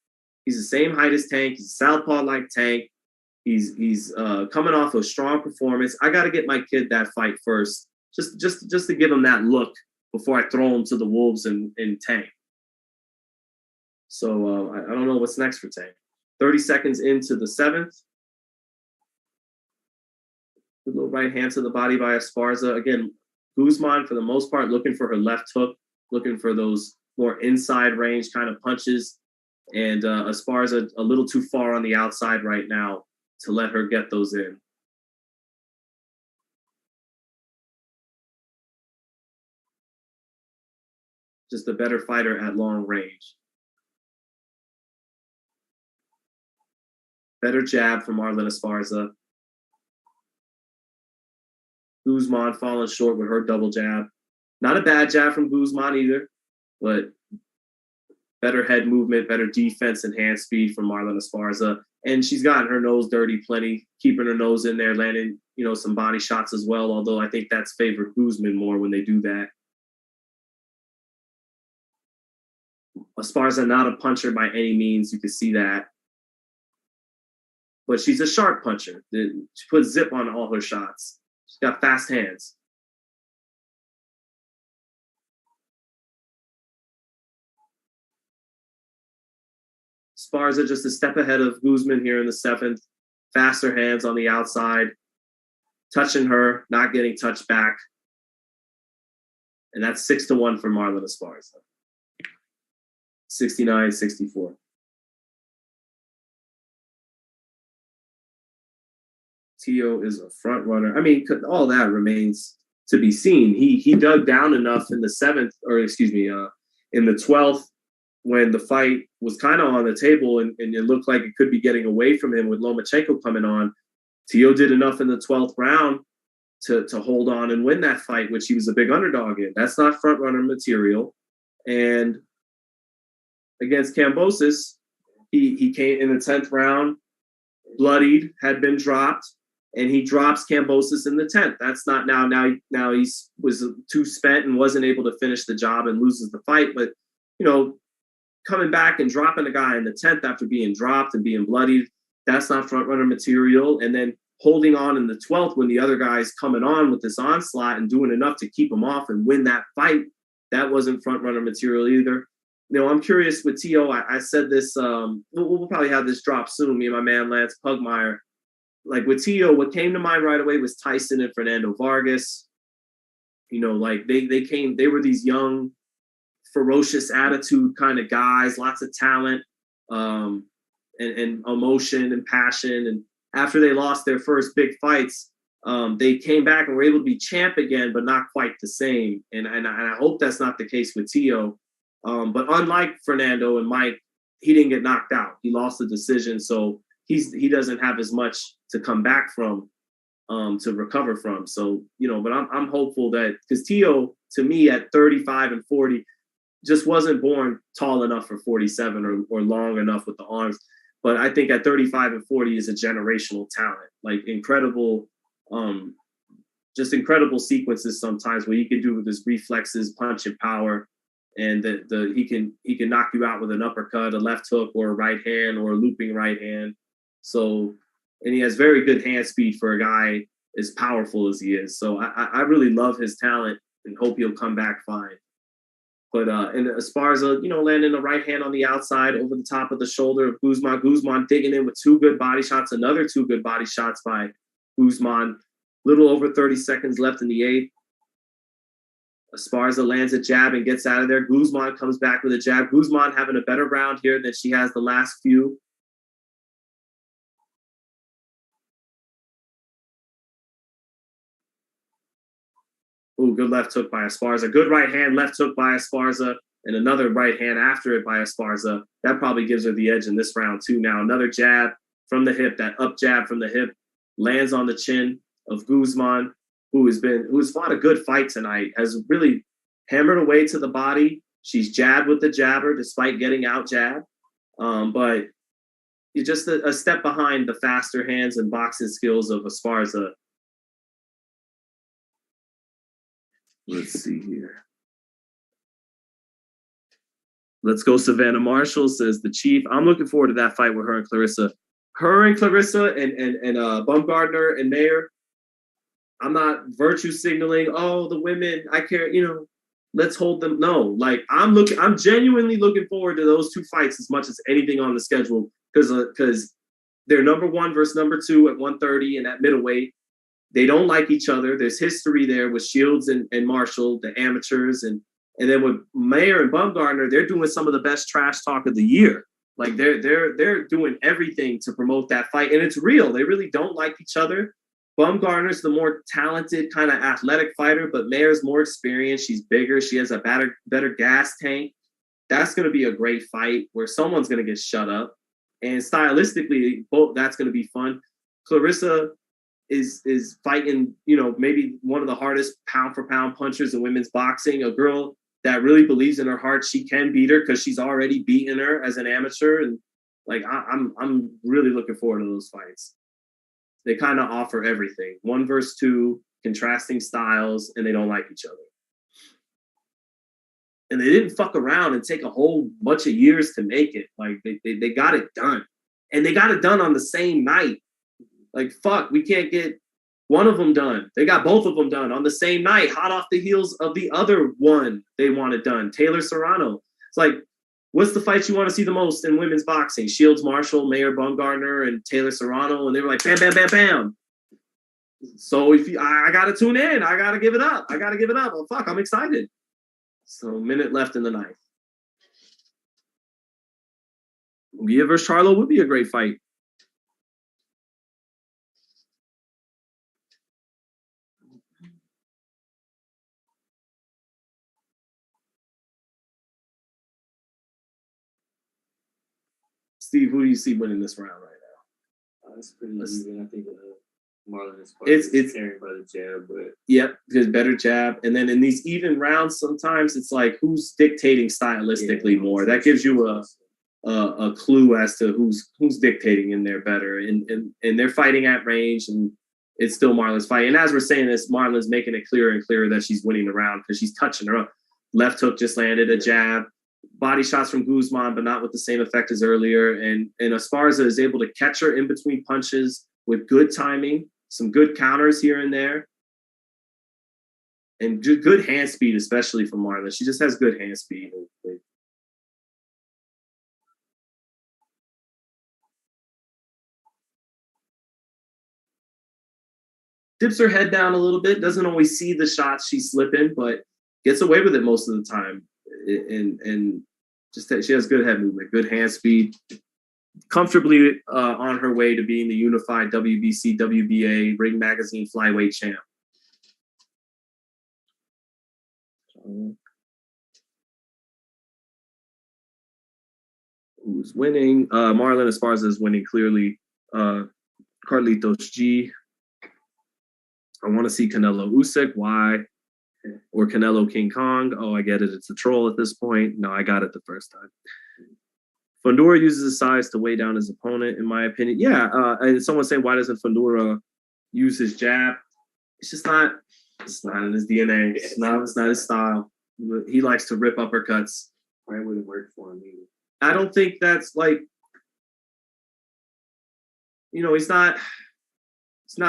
He's the same height as Tank. He's a southpaw like Tank. He's coming off a strong performance. I got to get my kid that fight first, just to give him that look before I throw him to the wolves in Tank. So I don't know what's next for Tank. 30 seconds into the 7th. Good little right hand to the body by Esparza. Again, Guzman, for the most part, looking for her left hook, looking for those more inside range kind of punches. And Esparza a little too far on the outside right now to let her get those in. Just a better fighter at long range. Better jab from Marlen Esparza. Guzman falling short with her double jab. Not a bad jab from Guzman either, but better head movement, better defense and hand speed from Marlen Esparza. And she's gotten her nose dirty plenty, keeping her nose in there, landing, some body shots as well, although I think that's favored Guzman more when they do that. Esparza not a puncher by any means, you can see that. But she's a sharp puncher. She puts zip on all her shots. She's got fast hands. Esparza just a step ahead of Guzman here in the 7th. Faster hands on the outside. Touching her, not getting touched back. And that's 6-1 for Marlon Esparza. 69-64. Tio is a front runner. I mean, all that remains to be seen. He dug down enough in the 7th, or excuse me, in the 12th, when the fight was kind of on the table and it looked like it could be getting away from him with Lomachenko coming on. Tio did enough in the 12th round to hold on and win that fight, which he was a big underdog in. That's not front runner material. And against Kambosos, he came in the 10th round, bloodied, had been dropped, and he drops Kambosos in the 10th. That's not now he was too spent and wasn't able to finish the job and loses the fight. But, you know, coming back and dropping a guy in the 10th after being dropped and being bloodied, that's not front runner material. And then holding on in the 12th when the other guy's coming on with this onslaught and doing enough to keep him off and win that fight, that wasn't front runner material either. You know, I'm curious with Tio. I said this, we'll probably have this drop soon, me and my man Lance Pugmire. Like with Tio, what came to mind right away was Tyson and Fernando Vargas. You know, like they were these young, ferocious attitude kind of guys, lots of talent, and emotion and passion. And after they lost their first big fights, they came back and were able to be champ again, but not quite the same. And I hope that's not the case with Tio. But unlike Fernando and Mike, he didn't get knocked out. He lost the decision, so he doesn't have as much to come back from, to recover from. So, you know, but I'm hopeful that, because Tio, to me, at 35 and 40, just wasn't born tall enough for 47 or long enough with the arms. But I think at 35 and 40 is a generational talent, like incredible, just incredible sequences sometimes where he can do with his reflexes, punch and power. And he can knock you out with an uppercut, a left hook, or a right hand, or a looping right hand. So, and he has very good hand speed for a guy as powerful as he is. So I really love his talent and hope he'll come back fine. But and Esparza, you know, landing a right hand on the outside over the top of the shoulder of Guzman. Guzman digging in with 2 good body shots, another 2 good body shots by Guzman. Little over 30 seconds left in the 8th. Esparza lands a jab and gets out of there. Guzman comes back with a jab. Guzman having a better round here than she has the last few. Ooh, good left hook by Esparza. Good right hand, left hook by Esparza, and another right hand after it by Esparza. That probably gives her the edge in this round too. Now another jab from the hip, that up jab from the hip, lands on the chin of Guzman, who's fought a good fight tonight, has really hammered away to the body. She's jabbed with the jabber despite getting out jabbed. But you're just a step behind the faster hands and boxing skills of Esparza. Let's see here. Let's go Savannah Marshall, says the Chief. I'm looking forward to that fight with her and Clarissa. Her and Clarissa and Baumgardner and Mayer. I'm not virtue signaling, oh, the women, I care, you know, let's hold them. No, like I'm genuinely looking forward to those 2 fights as much as anything on the schedule, because they're number 1 versus number 2 at 130 and at middleweight. They don't like each other. There's history there with Shields and Marshall, the amateurs, and then with Mayer and Baumgardner, they're doing some of the best trash talk of the year. Like they're doing everything to promote that fight, and it's real. They really don't like each other. Baumgartner's the more talented, kind of athletic fighter, but Mayer's more experienced. She's bigger. She has a better gas tank. That's going to be a great fight where someone's going to get shut up. And stylistically, that's going to be fun. Clarissa is fighting, you know, maybe one of the hardest pound-for-pound punchers in women's boxing, a girl that really believes in her heart she can beat her because she's already beaten her as an amateur. And, like, I'm really looking forward to those fights. They kind of offer everything. 1 versus 2, contrasting styles, and they don't like each other. And they didn't fuck around and take a whole bunch of years to make it. Like, they got it done. And they got it done on the same night. Like, fuck, we can't get one of them done. They got both of them done on the same night, hot off the heels of the other one they wanted done, Taylor Serrano. It's like, what's the fight you want to see the most in women's boxing? Shields Marshall, Mayor Baumgartner, and Taylor Serrano. And they were like, bam, bam, bam, bam. So I got to tune in. I got to give it up. Oh, fuck, I'm excited. So minute left in the ninth. Gia versus Charlo would be a great fight. Steve, who do you see winning this round right now? It's pretty even. I think Marlon Esparza is carrying by the jab, but yep, there's better jab. And then in these even rounds, sometimes it's like who's dictating stylistically more. That gives you a clue as to who's dictating in there better. And they're fighting at range, and it's still Marlon's fight. And as we're saying this, Marlon's making it clearer and clearer that she's winning the round because she's touching her up. Left hook just landed, a jab. Body shots from Guzman, but not with the same effect as earlier. And Esparza is able to catch her in between punches with good timing, some good counters here and there, and good hand speed, especially from Marlon. She just has good hand speed. Dips her head down a little bit, doesn't always see the shots she's slipping, but gets away with it most of the time. And just she has good head movement, good hand speed, comfortably on her way to being the unified WBC, WBA, Ring Magazine flyweight champ. Who's winning? Marlon Esparza is winning clearly. Carlitos G. I want to see Canelo Usyk. Why? Or Canelo King Kong. Oh, I get it. It's a troll at this point. No, I got it the first time. Fundora uses his size to weigh down his opponent, in my opinion. Yeah, and someone's saying, why doesn't Fundora use his jab? It's just not. It's not in his DNA. It's not his style. He likes to rip uppercuts. Probably wouldn't work for him either. I don't think that's like, he's not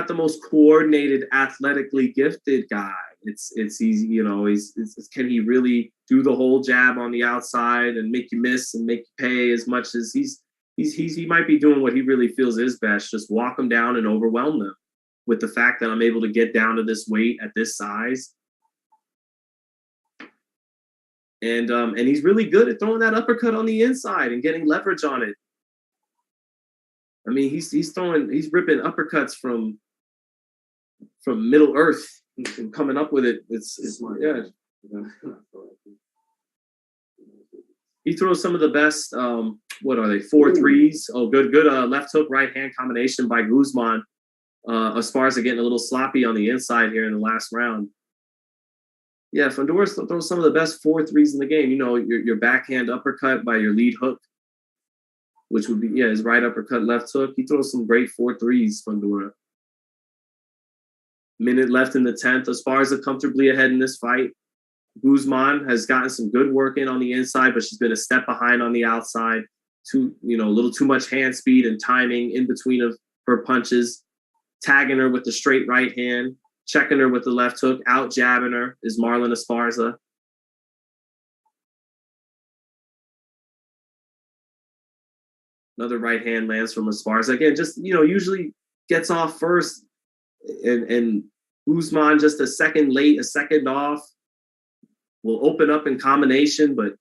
the most coordinated, athletically gifted guy. It's easy, it's can he really do the whole jab on the outside and make you miss and make you pay as much as he might be doing what he really feels is best, just walk them down and overwhelm them with the fact that I'm able to get down to this weight at this size. And he's really good at throwing that uppercut on the inside and getting leverage on it. I mean, he's ripping uppercuts from Middle Earth and coming up with it. It's smart. Yeah. He throws some of the best. What are they? 4 threes. Oh, good. Left hook, right hand combination by Guzman. Esparza getting a little sloppy on the inside here in the last round. Yeah, Fundora throws some of the best 4 threes in the game. Your backhand uppercut by your lead hook, which would be his right uppercut, left hook. He throws some great 4 threes, Fundora. Minute left in the 10th. Esparza comfortably ahead in this fight. Guzman has gotten some good work in on the inside, but she's been a step behind on the outside. A little too much hand speed and timing in between of her punches. Tagging her with the straight right hand, checking her with the left hook, out jabbing her is Marlon Esparza. Another right hand lands from Esparza. Again, just, usually gets off first. And Guzman just a second late, a second off. Will open up in combination, but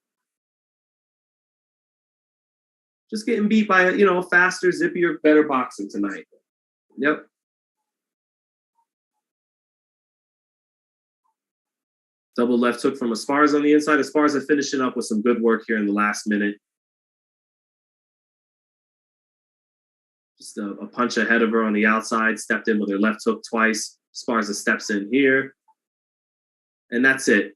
just getting beat by a faster, zippier, better boxer tonight. Yep. Double left hook from Esparza on the inside. Esparza finishing up with some good work here in the last minute. Just a punch ahead of her on the outside. Stepped in with her left hook twice. Esparza steps in here. And that's it.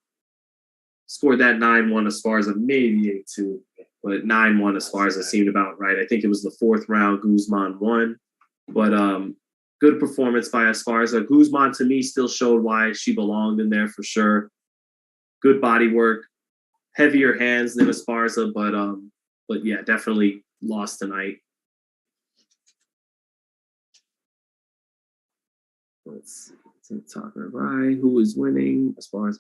Scored that 9-1 Esparza, maybe 8-2. But 9-1 Esparza seemed about right. I think it was the 4th round. Guzman won. But good performance by Esparza. Guzman, to me, still showed why she belonged in there for sure. Good body work. Heavier hands than Esparza, but yeah, definitely lost tonight. Let's see. Talking right. Who is winning? Esparza.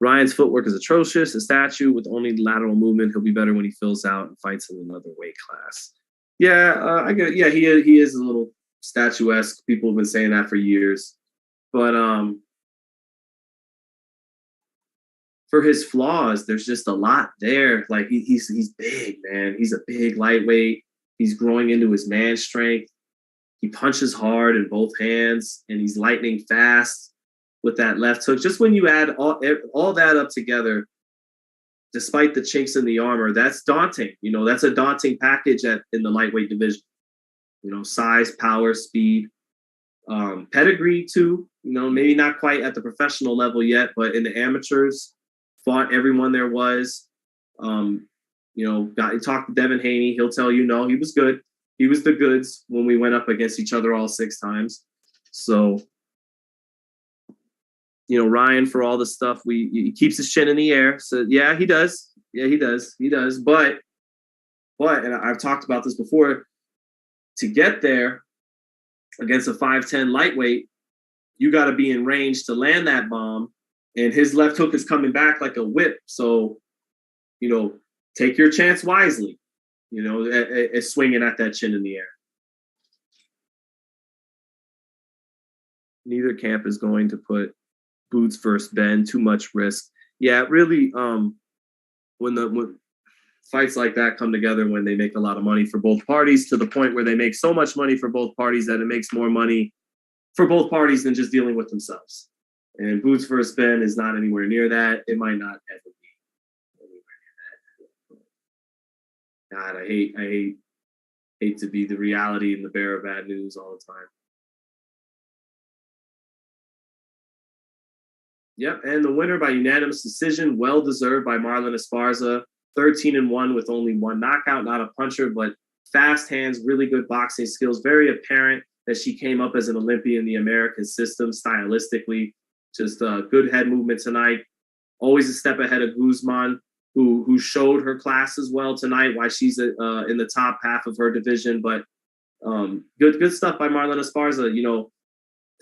Ryan's footwork is atrocious, a statue with only lateral movement. He'll be better when he fills out and fights in another weight class. Yeah, I get it. Yeah, he is a little statuesque. People have been saying that for years. But for his flaws, there's just a lot there. Like he's big, man. He's a big lightweight. He's growing into his man strength. He punches hard in both hands, and he's lightning fast with that left hook. Just when you add all that up together, despite the chinks in the armor, that's daunting. You know, that's a daunting package in the lightweight division. You know, size, power, speed, pedigree too. You know, maybe not quite at the professional level yet, but in the amateurs, fought everyone there was. You know, talked to Devin Haney. He'll tell you, no, he was good. He was the goods when we went up against each other all 6 times. So, you know, Ryan, for all the stuff, he keeps his chin in the air. So, yeah, he does. Yeah, he does. He does. But, and I've talked about this before, to get there against a 5'10" lightweight, you got to be in range to land that bomb. And his left hook is coming back like a whip. So, you know, take your chance wisely, you know, at swinging at that chin in the air. Neither camp is going to put Boots versus Ben, too much risk. Yeah, really, when fights like that come together, when they make a lot of money for both parties, to the point where they make so much money for both parties that it makes more money for both parties than just dealing with themselves. And Boots versus Ben is not anywhere near that. It might not ever be anywhere near that. God, I hate to be the reality and the bearer of bad news all the time. Yep, and the winner by unanimous decision, well deserved by Marlon Esparza, 13-1 with only 1 knockout, not a puncher, but fast hands, really good boxing skills. Very apparent that she came up as an Olympian in the American system stylistically. Just good head movement tonight. Always a step ahead of Guzman, who showed her class as well tonight, why she's in the top half of her division. But good stuff by Marlon Esparza. You know,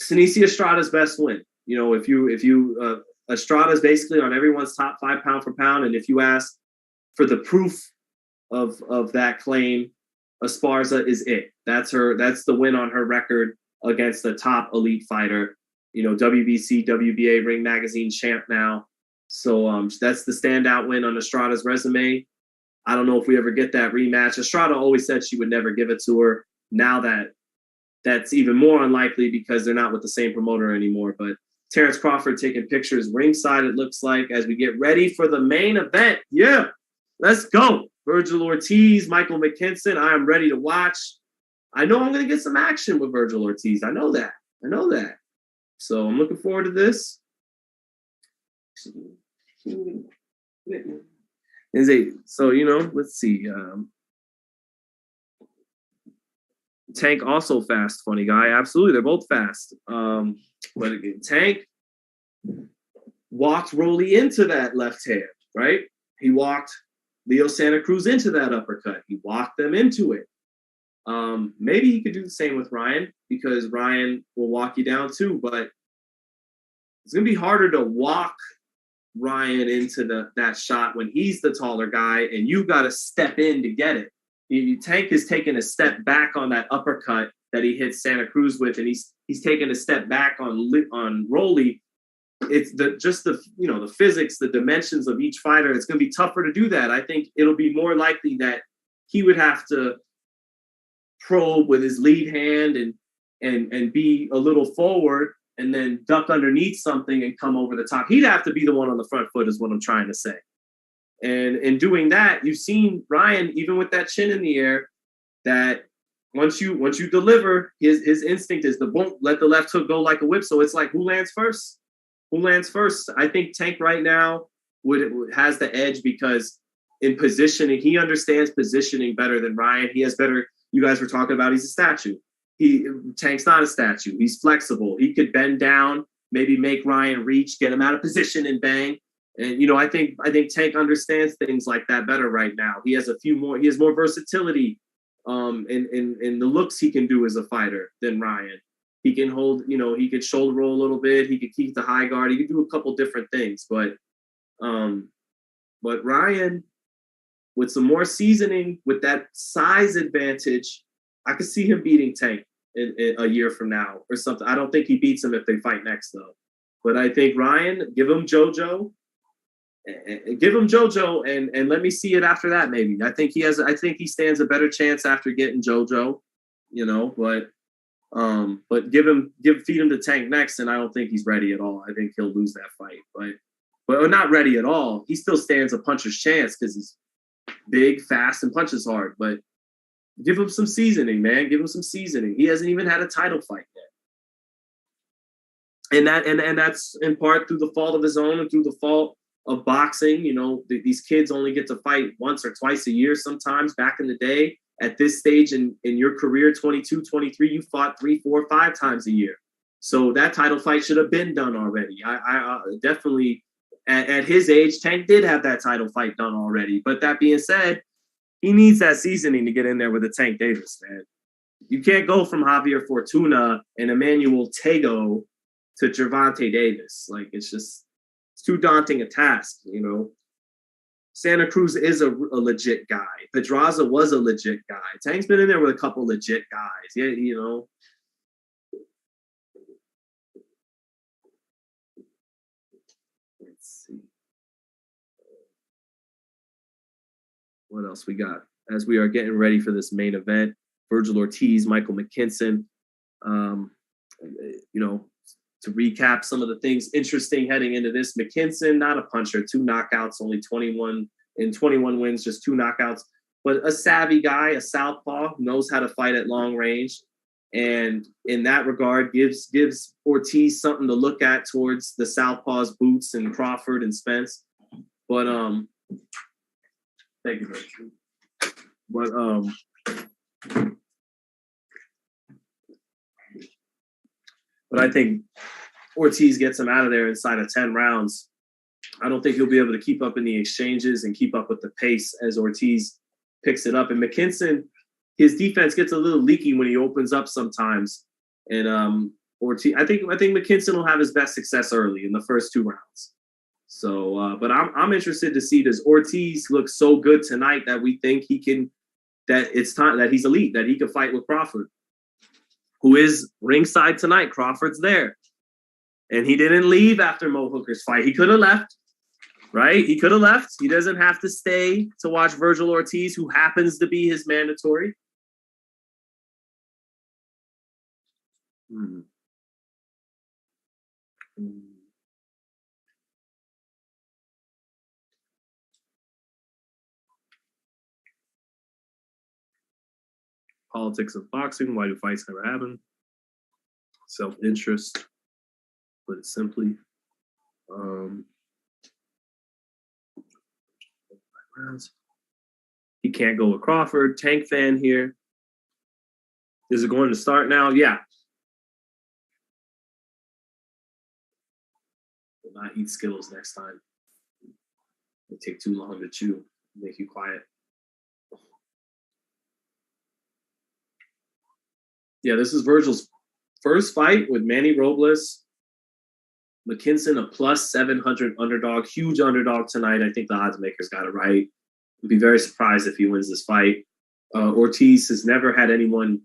Senicia Estrada's best win. You know, if you Estrada's basically on everyone's top 5 pound for pound, and if you ask for the proof of that claim, Esparza is it. That's the win on her record against the top elite fighter. You know, WBC, WBA, Ring Magazine champ now. So that's the standout win on Estrada's resume. I don't know if we ever get that rematch. Estrada always said she would never give it to her. Now that's even more unlikely because they're not with the same promoter anymore. But Terrence Crawford taking pictures ringside, it looks like, as we get ready for the main event. Yeah, let's go. Vergil Ortiz, Michael McKinson. I am ready to watch. I know I'm going to get some action with Vergil Ortiz. I know that. So I'm looking forward to this. So, you know, let's see. Tank also fast, funny guy. Absolutely, they're both fast. But again, Tank walked Rolly into that left hand, right? He walked Leo Santa Cruz into that uppercut. He walked them into it. Maybe he could do the same with Ryan, because Ryan will walk you down too, but it's going to be harder to walk Ryan into that shot when he's the taller guy and you got to step in to get it. Tank is taking a step back on that uppercut that he hit Santa Cruz with, and he's taking a step back on Rolly. It's the physics, the dimensions of each fighter. It's going to be tougher to do that. I think it'll be more likely that he would have to probe with his lead hand and be a little forward and then duck underneath something and come over the top. He'd have to be the one on the front foot is what I'm trying to say. And in doing that, you've seen Ryan, even with that chin in the air, that once you deliver, his instinct is to boom, let the left hook go like a whip. So it's like, who lands first? I think Tank right now has the edge because in positioning, he understands positioning better than Ryan. He has better, you guys were talking about, he's a statue. Tank's not a statue. He's flexible. He could bend down, maybe make Ryan reach, get him out of position and bang. And, you know, I think Tank understands things like that better right now. He has more versatility in the looks he can do as a fighter than Ryan. He can hold, you know, he could shoulder roll a little bit. He could keep the high guard. He could do a couple different things. But But Ryan, with some more seasoning, with that size advantage, I could see him beating Tank in a year from now or something. I don't think he beats him if they fight next, though. But I think Ryan, give him JoJo. Give him JoJo and let me see it after that, maybe. I think he stands a better chance after getting JoJo, but feed him to Tank next, and I don't think he's ready at all. I think he'll lose that fight. But not ready at all. He still stands a puncher's chance because he's big, fast, and punches hard. But give him some seasoning, man. Give him some seasoning. He hasn't even had a title fight yet. And that's in part through the fault of his own and through the fault of boxing. These kids only get to fight once or twice a year sometimes. Back in the day, at this stage in your career, 22, 23, you fought 3, 4, 5 times a year. So that title fight should have been done already. I definitely, at his age, Tank did have that title fight done already. But that being said, he needs that seasoning to get in there with a Tank Davis, man. You can't go from Javier Fortuna and Emmanuel Tego to Gervonta Davis. Like, it's too daunting a task, Santa Cruz is a legit guy. Pedraza was a legit guy. Tank's been in there with a couple legit guys. Yeah, Let's see. What else we got? As we are getting ready for this main event, Vergil Ortiz, Michael McKinson. To recap some of the things interesting heading into this, McKinson, not a puncher, 2 knockouts, only 21 wins, just 2 knockouts, but a savvy guy, a southpaw, knows how to fight at long range. And in that regard, gives Ortiz something to look at towards the southpaws, Boots and Crawford and Spence. But thank you. But I think Ortiz gets him out of there inside of 10 rounds. I don't think he'll be able to keep up in the exchanges and keep up with the pace as Ortiz picks it up. And McKinson, his defense gets a little leaky when he opens up sometimes. And Ortiz, I think McKinson will have his best success early in the first 2 rounds. So, but I'm interested to see, does Ortiz look so good tonight that we think that it's time that he's elite, that he can fight with Crawford, who is ringside tonight. Crawford's there. And he didn't leave after Mo Hooker's fight. He could have left, right? He could have left. He doesn't have to stay to watch Vergil Ortiz, who happens to be his mandatory. Politics of boxing. Why do fights never happen? Self-interest. Put it simply. He can't go with Crawford. Tank fan here. Is it going to start now? Yeah. Will not eat Skittles next time. They take too long to chew. Make you quiet. Yeah, this is Vergil's first fight with Manny Robles. McKinson, a plus 700 underdog, huge underdog tonight. I think the odds makers got it right. I'd be very surprised if he wins this fight. Ortiz has never had anyone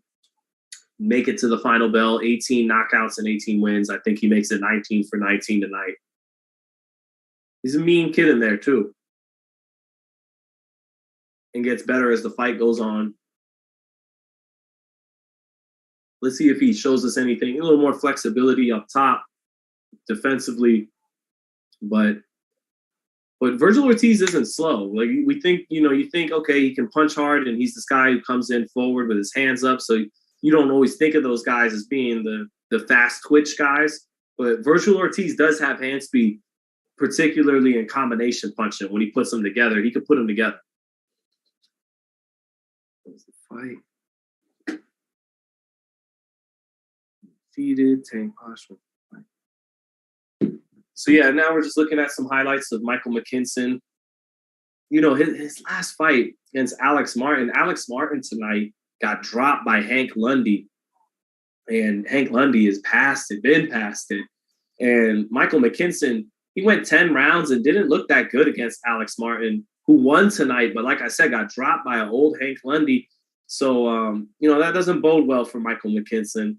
make it to the final bell, 18 knockouts and 18 wins. I think he makes it 19 for 19 tonight. He's a mean kid in there too. And gets better as the fight goes on. Let's see if he shows us anything, a little more flexibility up top defensively. But Vergil Ortiz isn't slow. Like we think, you think, okay, he can punch hard and he's this guy who comes in forward with his hands up. So you don't always think of those guys as being the fast twitch guys. But Vergil Ortiz does have hand speed, particularly in combination punching. When he puts them together, he can put them together. What's the fight? Defeated, Tank posture. So yeah, now we're just looking at some highlights of Michael McKinson. His last fight against Alex Martin. Alex Martin tonight got dropped by Hank Lundy. And Hank Lundy is been past it. And Michael McKinson he went 10 rounds and didn't look that good against Alex Martin, who won tonight, but like I said, got dropped by an old Hank Lundy. So, that doesn't bode well for Michael McKinson.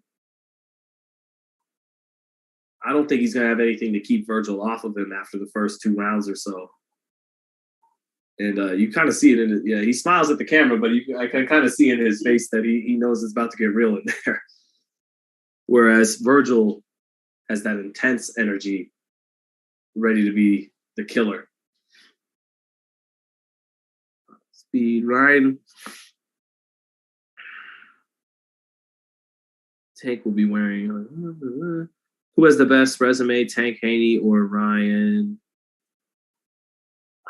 I don't think he's going to have anything to keep Vergil off of him after the first 2 rounds or so. And you kind of see it he smiles at the camera, but I can kind of see in his face that he knows it's about to get real in there. Whereas Vergil has that intense energy, ready to be the killer. Speed Ryan. Tank will be wearing. Who has the best resume, Tank Haney or Ryan?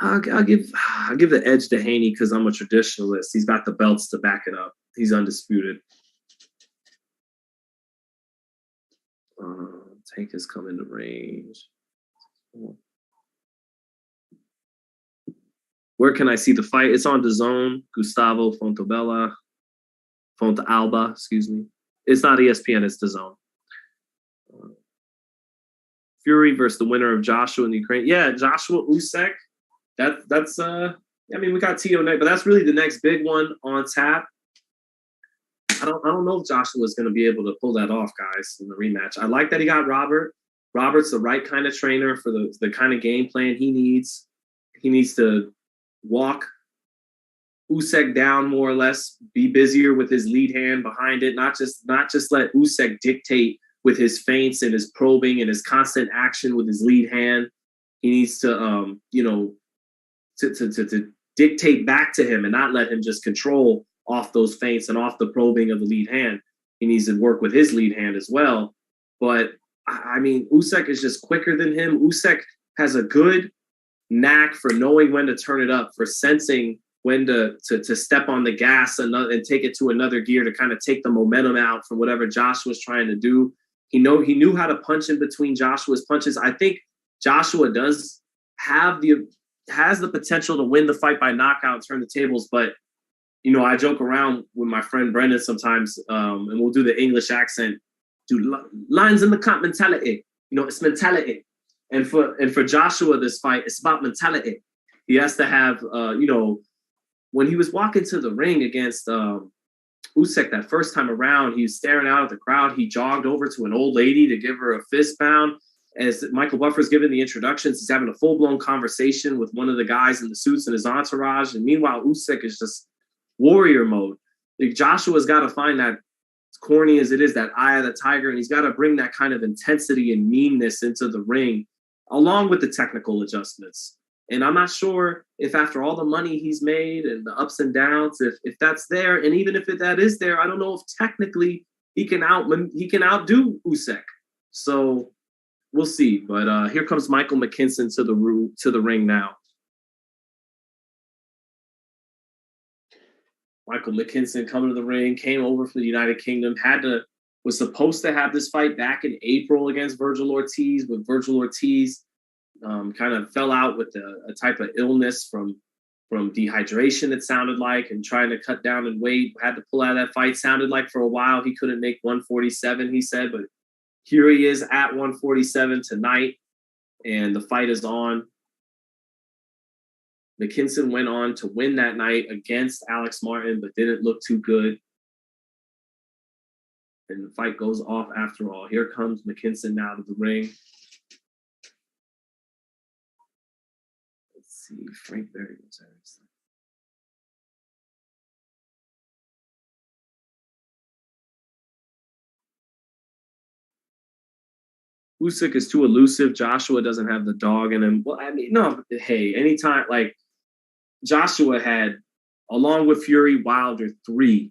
I'll give the edge to Haney because I'm a traditionalist. He's got the belts to back it up. He's undisputed. Tank has come into range. Where can I see the fight? It's on DAZN. Gustavo Fontalba, excuse me. It's not ESPN, it's DAZN. Fury versus the winner of Joshua in Ukraine. Yeah, Joshua Usyk. That's we got Tito next, but that's really the next big one on tap. I don't know if Joshua is going to be able to pull that off, guys, in the rematch. I like that he got Robert. Robert's the right kind of trainer for the kind of game plan he needs. He needs to walk Usyk down more or less, be busier with his lead hand behind it, not just let Usyk dictate with his feints and his probing and his constant action with his lead hand. He needs to to dictate back to him and not let him just control off those feints and off the probing of the lead hand. He needs to work with his lead hand as well. But Usyk is just quicker than him. Usyk has a good knack for knowing when to turn it up, for sensing when to step on the gas and take it to another gear to kind of take the momentum out from whatever Joshua's trying to do. He knew how to punch in between Joshua's punches. I think Joshua has the potential to win the fight by knockout and turn the tables, but I joke around with my friend Brendan sometimes, and we'll do the English accent, do lines in the comp mentality. It's mentality. And for Joshua, this fight, it's about mentality. He has to have, when he was walking to the ring against Usyk that first time around, he was staring out at the crowd. He jogged over to an old lady to give her a fist pound. As Michael Buffer's giving the introductions, he's having a full-blown conversation with one of the guys in the suits in his entourage. And meanwhile, Usyk is just warrior mode. Like, Joshua's got to find that, as corny as it is, that eye of the tiger, and he's got to bring that kind of intensity and meanness into the ring, along with the technical adjustments. And I'm not sure if after all the money he's made and the ups and downs, if that's there, and even if that is there, I don't know if technically he can outdo Usyk. So we'll see. But here comes Michael McKinson to the ring now. Michael McKinson coming to the ring, came over from the United Kingdom, was supposed to have this fight back in April against Vergil Ortiz, but Vergil Ortiz kind of fell out with a type of illness from dehydration, it sounded like, and trying to cut down in weight. Had to pull out of that fight. Sounded like for a while he couldn't make 147, he said, but here he is at 147 tonight, and the fight is on. McKinson went on to win that night against Alex Martin, but didn't look too good. And the fight goes off after all. Here comes McKinson now to the ring. Let's see, Frank Berry returns. Usyk is too elusive. Joshua doesn't have the dog in him. Well, anytime, like, Joshua had, along with Fury, Wilder 3,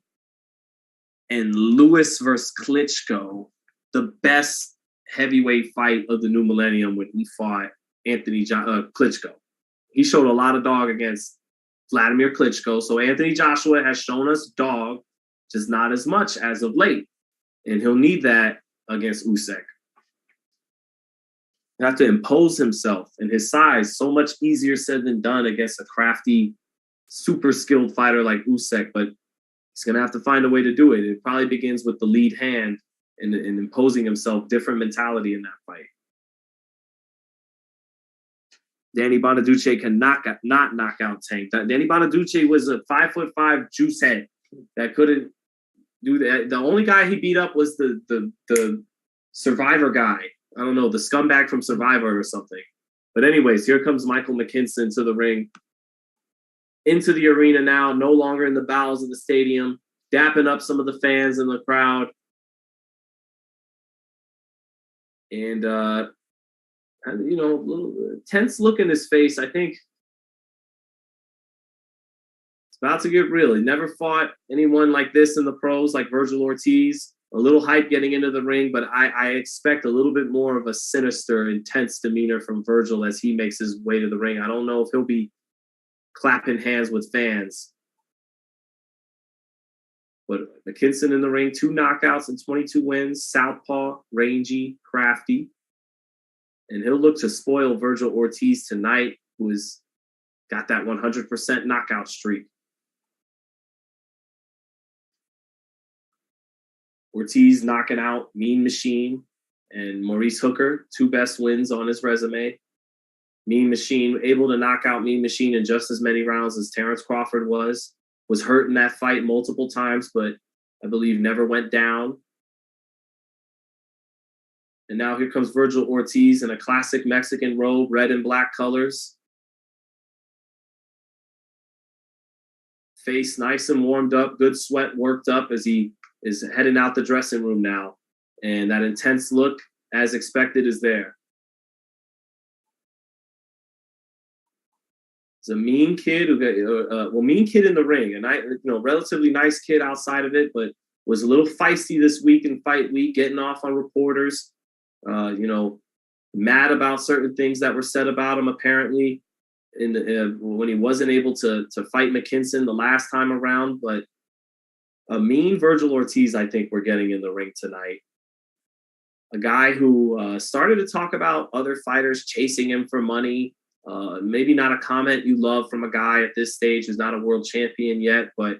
and Lewis versus Klitschko, the best heavyweight fight of the new millennium when he fought Anthony Klitschko. He showed a lot of dog against Vladimir Klitschko. So Anthony Joshua has shown us dog, just not as much as of late. And he'll need that against Usyk. He'll have to impose himself and his size. So much easier said than done against a crafty, super skilled fighter like Usyk, but he's going to have to find a way to do it. It probably begins with the lead hand and imposing himself, different mentality in that fight. Danny Bonaduce can not knock out Tank. Danny Bonaduce was a 5'5" juice head that couldn't do that. The only guy he beat up was the Survivor guy. I don't know, the scumbag from Survivor or something. But anyways, here comes Michael McKinson to the ring. Into the arena now, no longer in the bowels of the stadium, dapping up some of the fans in the crowd. And, you know, a little tense look in his face. I think it's about to get real. He never fought anyone like this in the pros, like Vergil Ortiz. A little hype getting into the ring, but I expect a little bit more of a sinister, intense demeanor from Vergil as he makes his way to the ring. I don't know if he'll be clapping hands with fans. But McKinson in the ring, 2 knockouts and 22 wins. Southpaw, rangy, crafty. And he'll look to spoil Vergil Ortiz tonight, who has got that 100% knockout streak. Ortiz knocking out Mean Machine and Maurice Hooker, 2 best wins on his resume. Mean Machine able to knock out Mean Machine in just as many rounds as Terrence Crawford was hurt in that fight multiple times, but I believe never went down. And now here comes Vergil Ortiz in a classic Mexican robe, red and black colors. Face nice and warmed up, good sweat worked up as he is heading out the dressing room now. And that intense look, as expected, is there. It's a mean kid who got, mean kid in the ring. And relatively nice kid outside of it, but was a little feisty this week in fight week, getting off on reporters, mad about certain things that were said about him, apparently, when he wasn't able to fight McKinson the last time around. But a mean Vergil Ortiz, I think we're getting in the ring tonight. A guy who started to talk about other fighters chasing him for money. Maybe not a comment you love from a guy at this stage who's not a world champion yet, but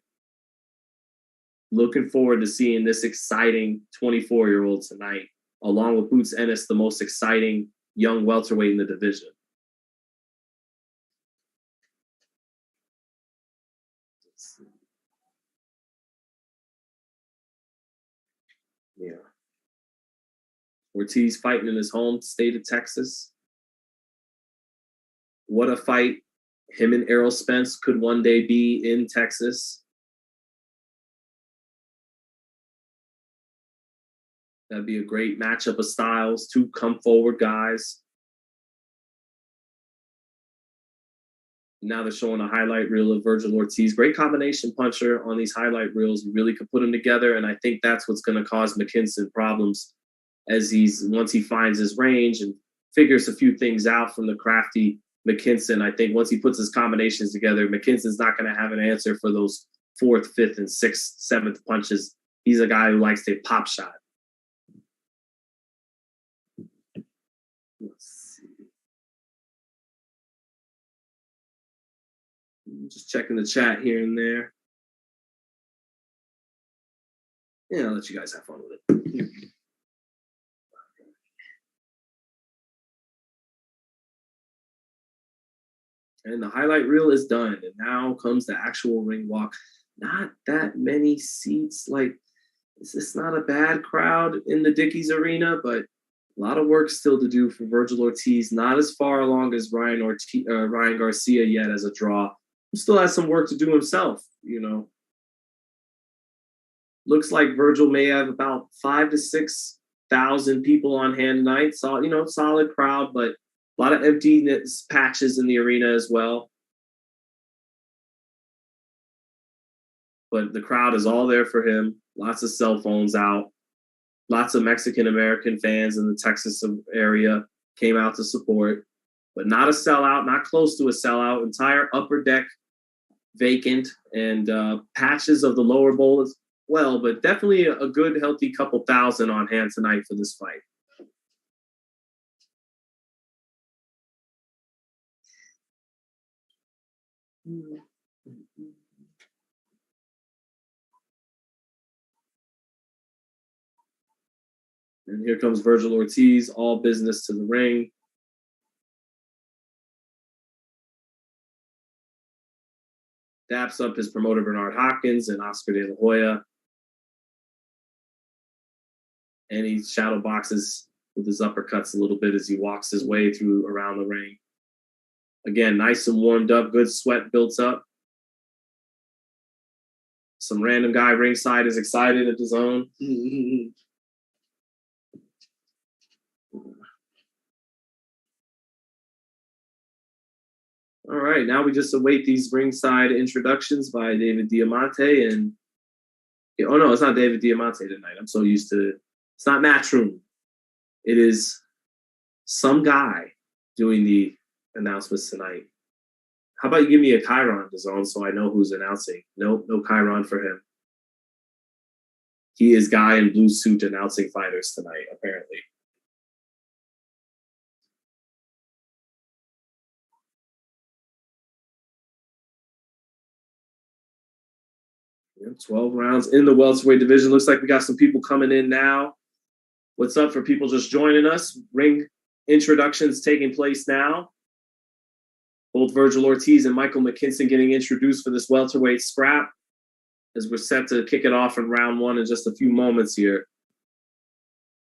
looking forward to seeing this exciting 24-year-old tonight, along with Boots Ennis, the most exciting young welterweight in the division. Yeah. Ortiz fighting in his home state of Texas. What a fight him and Errol Spence could one day be in Texas. That'd be a great matchup of styles, 2 come-forward guys. Now they're showing a highlight reel of Vergil Ortiz. Great combination puncher on these highlight reels. You really could put them together, and I think that's what's going to cause McKinson problems as once he finds his range and figures a few things out from the crafty McKinson. I think once he puts his combinations together, McKinson's not going to have an answer for those 4th, 5th, and 6th, 7th punches. He's a guy who likes to pop shot. Let's see. Just checking the chat here and there. Yeah, I'll let you guys have fun with it. And the highlight reel is done. And now comes the actual ring walk. Not that many seats. Like, it's not a bad crowd in the Dickies Arena, but a lot of work still to do for Vergil Ortiz. Not as far along as Ryan Garcia yet as a draw. He still has some work to do himself, Looks like Vergil may have about 5,000 to 6,000 people on hand tonight. So, solid crowd, but a lot of empty patches in the arena as well. But the crowd is all there for him. Lots of cell phones out. Lots of Mexican-American fans in the Texas area came out to support. But not a sellout, not close to a sellout. Entire upper deck vacant and patches of the lower bowl as well. But definitely a good, healthy couple thousand on hand tonight for this fight. And here comes Vergil Ortiz, all business to the ring. daps up his promoter Bernard Hopkins and Oscar De La Hoya. And he shadow boxes with his uppercuts a little bit as he walks his way through around the ring. Again, nice and warmed up, good sweat built up. Some random guy ringside is excited at the zone. All right, now we just await these ringside introductions by David Diamante and oh no, it's not David Diamante tonight. I'm so used to it. It's not Matchroom. It is some guy doing the announcements tonight. How about you give me a Chiron to zone so I know who's announcing? Nope, no Chiron for him. He is guy in blue suit announcing fighters tonight, apparently. Yeah, 12 rounds in the welterweight division. Looks like we got some people coming in now. What's up for people just joining us? Ring introductions taking place now. Both Vergil Ortiz and Michael McKinson getting introduced for this welterweight scrap as we're set to kick it off in round one in just a few moments here.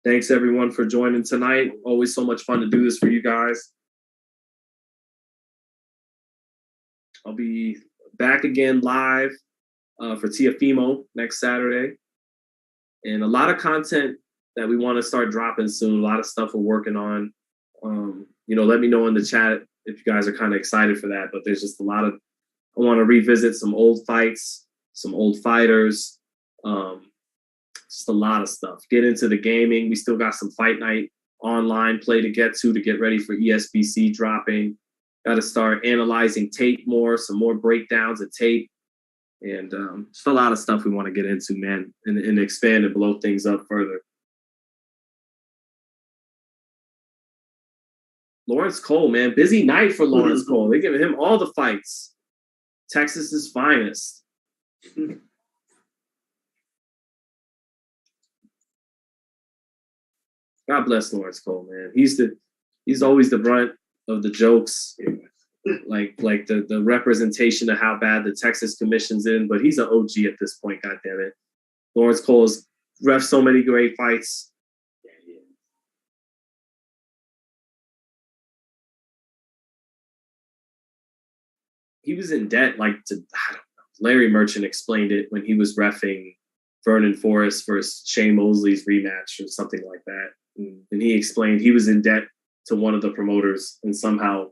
Thanks, everyone, for joining tonight. Always so much fun to do this for you guys. I'll be back again live for Tiafimo next Saturday. And a lot of content that we want to start dropping soon. A lot of stuff we're working on. Let me know in the chat if you guys are kind of excited for that. But there's just a lot of, I want to revisit some old fights, some old fighters, just a lot of stuff. Get into the gaming. We still got some Fight Night online play to get ready for ESBC dropping. Got to start analyzing tape more, some more breakdowns of tape. And just a lot of stuff we want to get into, man, and expand and blow things up further. Lawrence Cole, man. Busy night for Lawrence Cole. They're giving him all the fights. Texas's finest. God bless Lawrence Cole, man. He's always the brunt of the jokes. Like the representation of how bad the Texas commission's in, but he's an OG at this point, goddammit. Lawrence Cole has ref so many great fights. He was in debt, I don't know. Larry Merchant explained it when he was reffing Vernon Forrest versus Shane Mosley's rematch or something like that. And he explained he was in debt to one of the promoters and somehow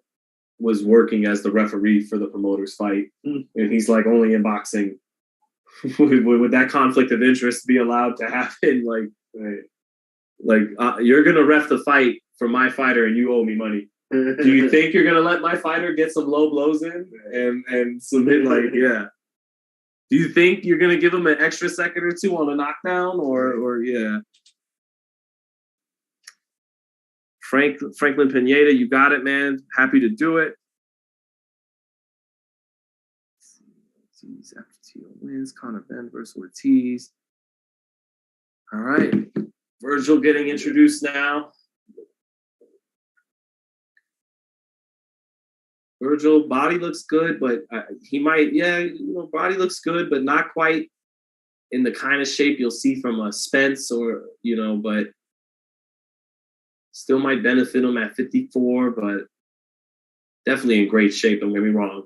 was working as the referee for the promoter's fight. And he's like, only in boxing would that conflict of interest be allowed to happen? You're going to ref the fight for my fighter and you owe me money. Do you think you're gonna let my fighter get some low blows in and submit? Yeah. Do you think you're gonna give him an extra second or two on a knockdown, or yeah? Franklin Pineda, you got it, man. Happy to do it. Ortiz after Tio wins. Conor Ben versus Ortiz. All right, Vergil getting introduced now. Vergil, body looks good, but he might, body looks good, but not quite in the kind of shape you'll see from a Spence or, but still might benefit him at 54, but definitely in great shape, don't get me wrong.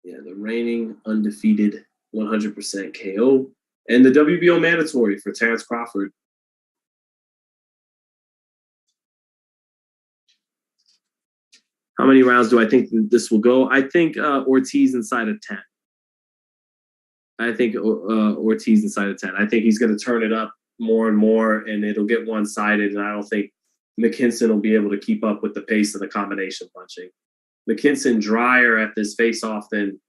Yeah, the reigning undefeated 100% KO, and the WBO mandatory for Terrence Crawford. How many rounds do I think this will go? I think Ortiz inside of 10. I think Ortiz inside of 10. I think he's going to turn it up more and more, and it'll get one-sided, and I don't think McKinson will be able to keep up with the pace of the combination punching. McKinson drier at this face-off than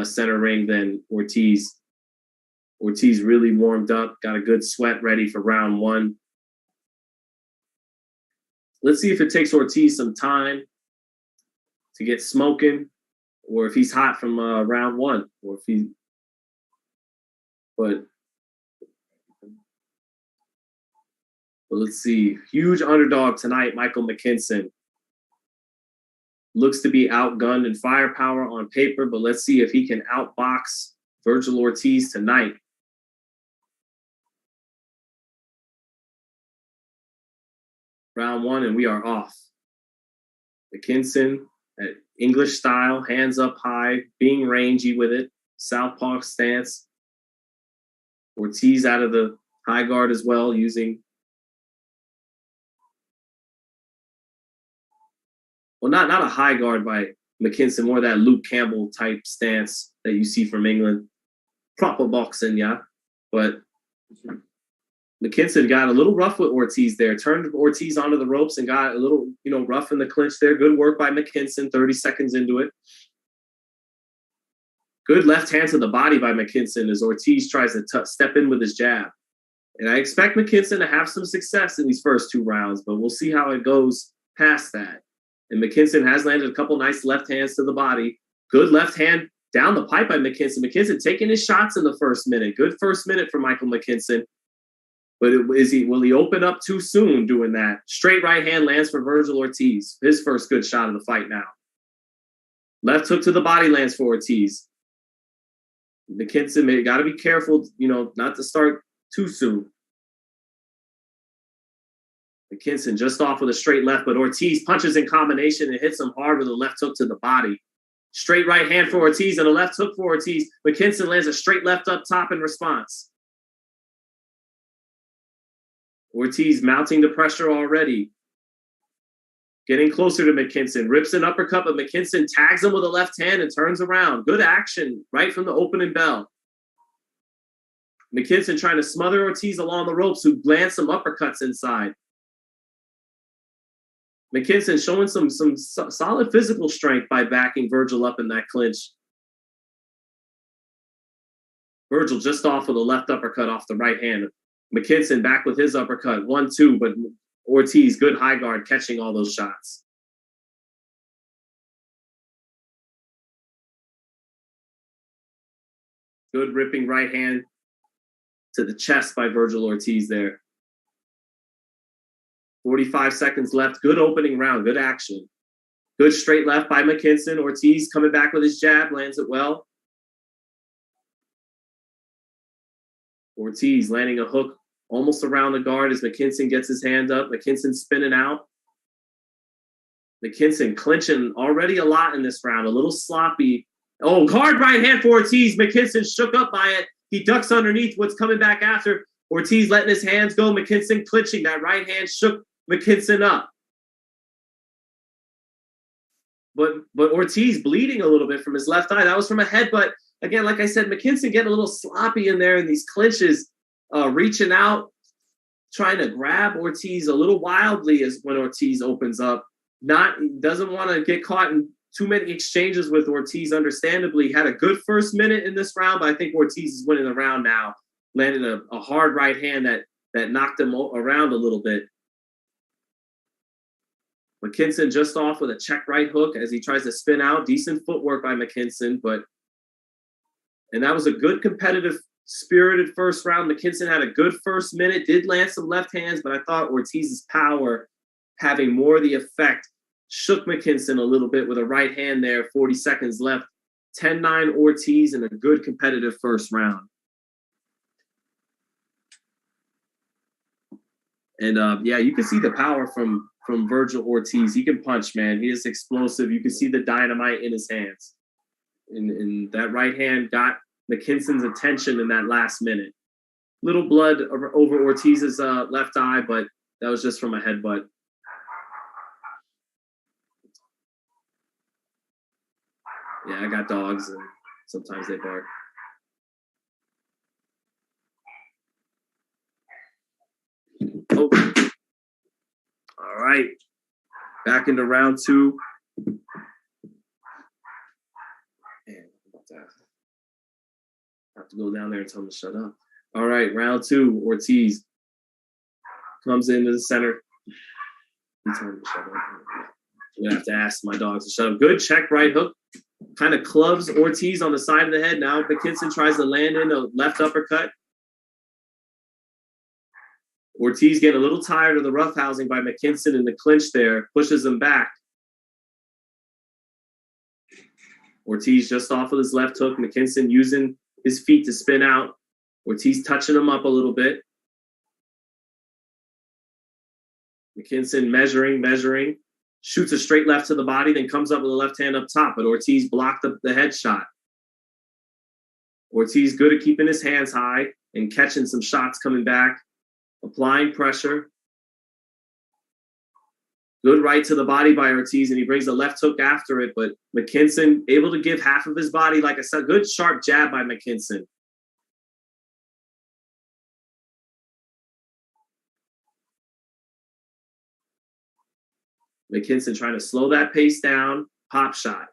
center ring than Ortiz. Ortiz really warmed up, got a good sweat ready for round one. Let's see if it takes Ortiz some time to get smoking, or if he's hot from round one, or if he. But But let's see. Huge underdog tonight, Michael McKinson. Looks to be outgunned in firepower on paper, but let's see if he can outbox Vergil Ortiz tonight. Round 1, and we are off. McKinson at English style, hands up high, being rangy with it, southpaw stance. Ortiz out of the high guard as well, using, well, not a high guard by McKinson, more that Luke Campbell type stance that you see from England. Proper boxing, yeah. But McKinson got a little rough with Ortiz there, turned Ortiz onto the ropes and got a little, rough in the clinch there. Good work by McKinson, 30 seconds into it. Good left hand to the body by McKinson as Ortiz tries to step in with his jab. And I expect McKinson to have some success in these first 2 rounds, but we'll see how it goes past that. And McKinson has landed a couple nice left hands to the body. Good left hand down the pipe by McKinson. McKinson taking his shots in the first minute. Good first minute for Michael McKinson. But will he open up too soon doing that? Straight right hand lands for Vergil Ortiz. His first good shot of the fight now. Left hook to the body lands for Ortiz. McKinson got to be careful, not to start too soon. McKinson just off with a straight left, but Ortiz punches in combination and hits him hard with a left hook to the body. Straight right hand for Ortiz and a left hook for Ortiz. McKinson lands a straight left up top in response. Ortiz mounting the pressure already. Getting closer to McKinson. Rips an uppercut, but McKinson tags him with a left hand and turns around. Good action right from the opening bell. McKinson trying to smother Ortiz along the ropes, who lands some uppercuts inside. McKinson showing some solid physical strength by backing Vergil up in that clinch. Vergil just off with a left uppercut off the right hand. McKinson back with his uppercut, 1-2, but Ortiz, good high guard, catching all those shots. Good ripping right hand to the chest by Vergil Ortiz there. 45 seconds left. Good opening round, good action. Good straight left by McKinson. Ortiz coming back with his jab, lands it well. Ortiz landing a hook almost around the guard as McKinson gets his hand up. McKinson spinning out. McKinson clinching already a lot in this round. A little sloppy. Oh, hard right hand for Ortiz. McKinson shook up by it. He ducks underneath what's coming back after. Ortiz letting his hands go. McKinson clinching. That right hand shook McKinson up. But Ortiz bleeding a little bit from his left eye. That was from a headbutt. Again, like I said, McKinson getting a little sloppy in there in these clinches, reaching out, trying to grab Ortiz a little wildly as when Ortiz opens up. Doesn't want to get caught in too many exchanges with Ortiz, understandably. Had a good first minute in this round, but I think Ortiz is winning the round now. Landed a hard right hand that knocked him around a little bit. McKinson just off with a check right hook as he tries to spin out. Decent footwork by McKinson, and that was a good competitive, spirited first round. McKinson had a good first minute, did land some left hands, but I thought Ortiz's power having more of the effect shook McKinson a little bit with a right hand there. 40 seconds left. 10-9 Ortiz in a good competitive first round. And yeah, you can see the power from Vergil Ortiz. He can punch, man. He is explosive. You can see the dynamite in his hands. And that right hand got McKinson's attention in that last minute. Little blood over Ortiz's left eye, but that was just from a headbutt. Yeah, I got dogs, and sometimes they bark. Oh. All right. Back into round 2. Man, about that. I have to go down there and tell him to shut up. All right, round 2. Ortiz comes into the center. He told him to shut up. I'm going to have to ask my dogs to shut up. Good check right hook. Kind of clubs Ortiz on the side of the head. Now McKinson tries to land in a left uppercut. Ortiz getting a little tired of the roughhousing by McKinson in the clinch there, pushes him back. Ortiz just off of his left hook. McKinson using his feet to spin out. Ortiz touching him up a little bit. McKinson measuring, shoots a straight left to the body, then comes up with a left hand up top, but Ortiz blocked the headshot. Ortiz good at keeping his hands high and catching some shots coming back, applying pressure. Good right to the body by Ortiz, and he brings the left hook after it, but McKinson able to give half of his body, like I said, good sharp jab by McKinson. McKinson trying to slow that pace down, pop shot.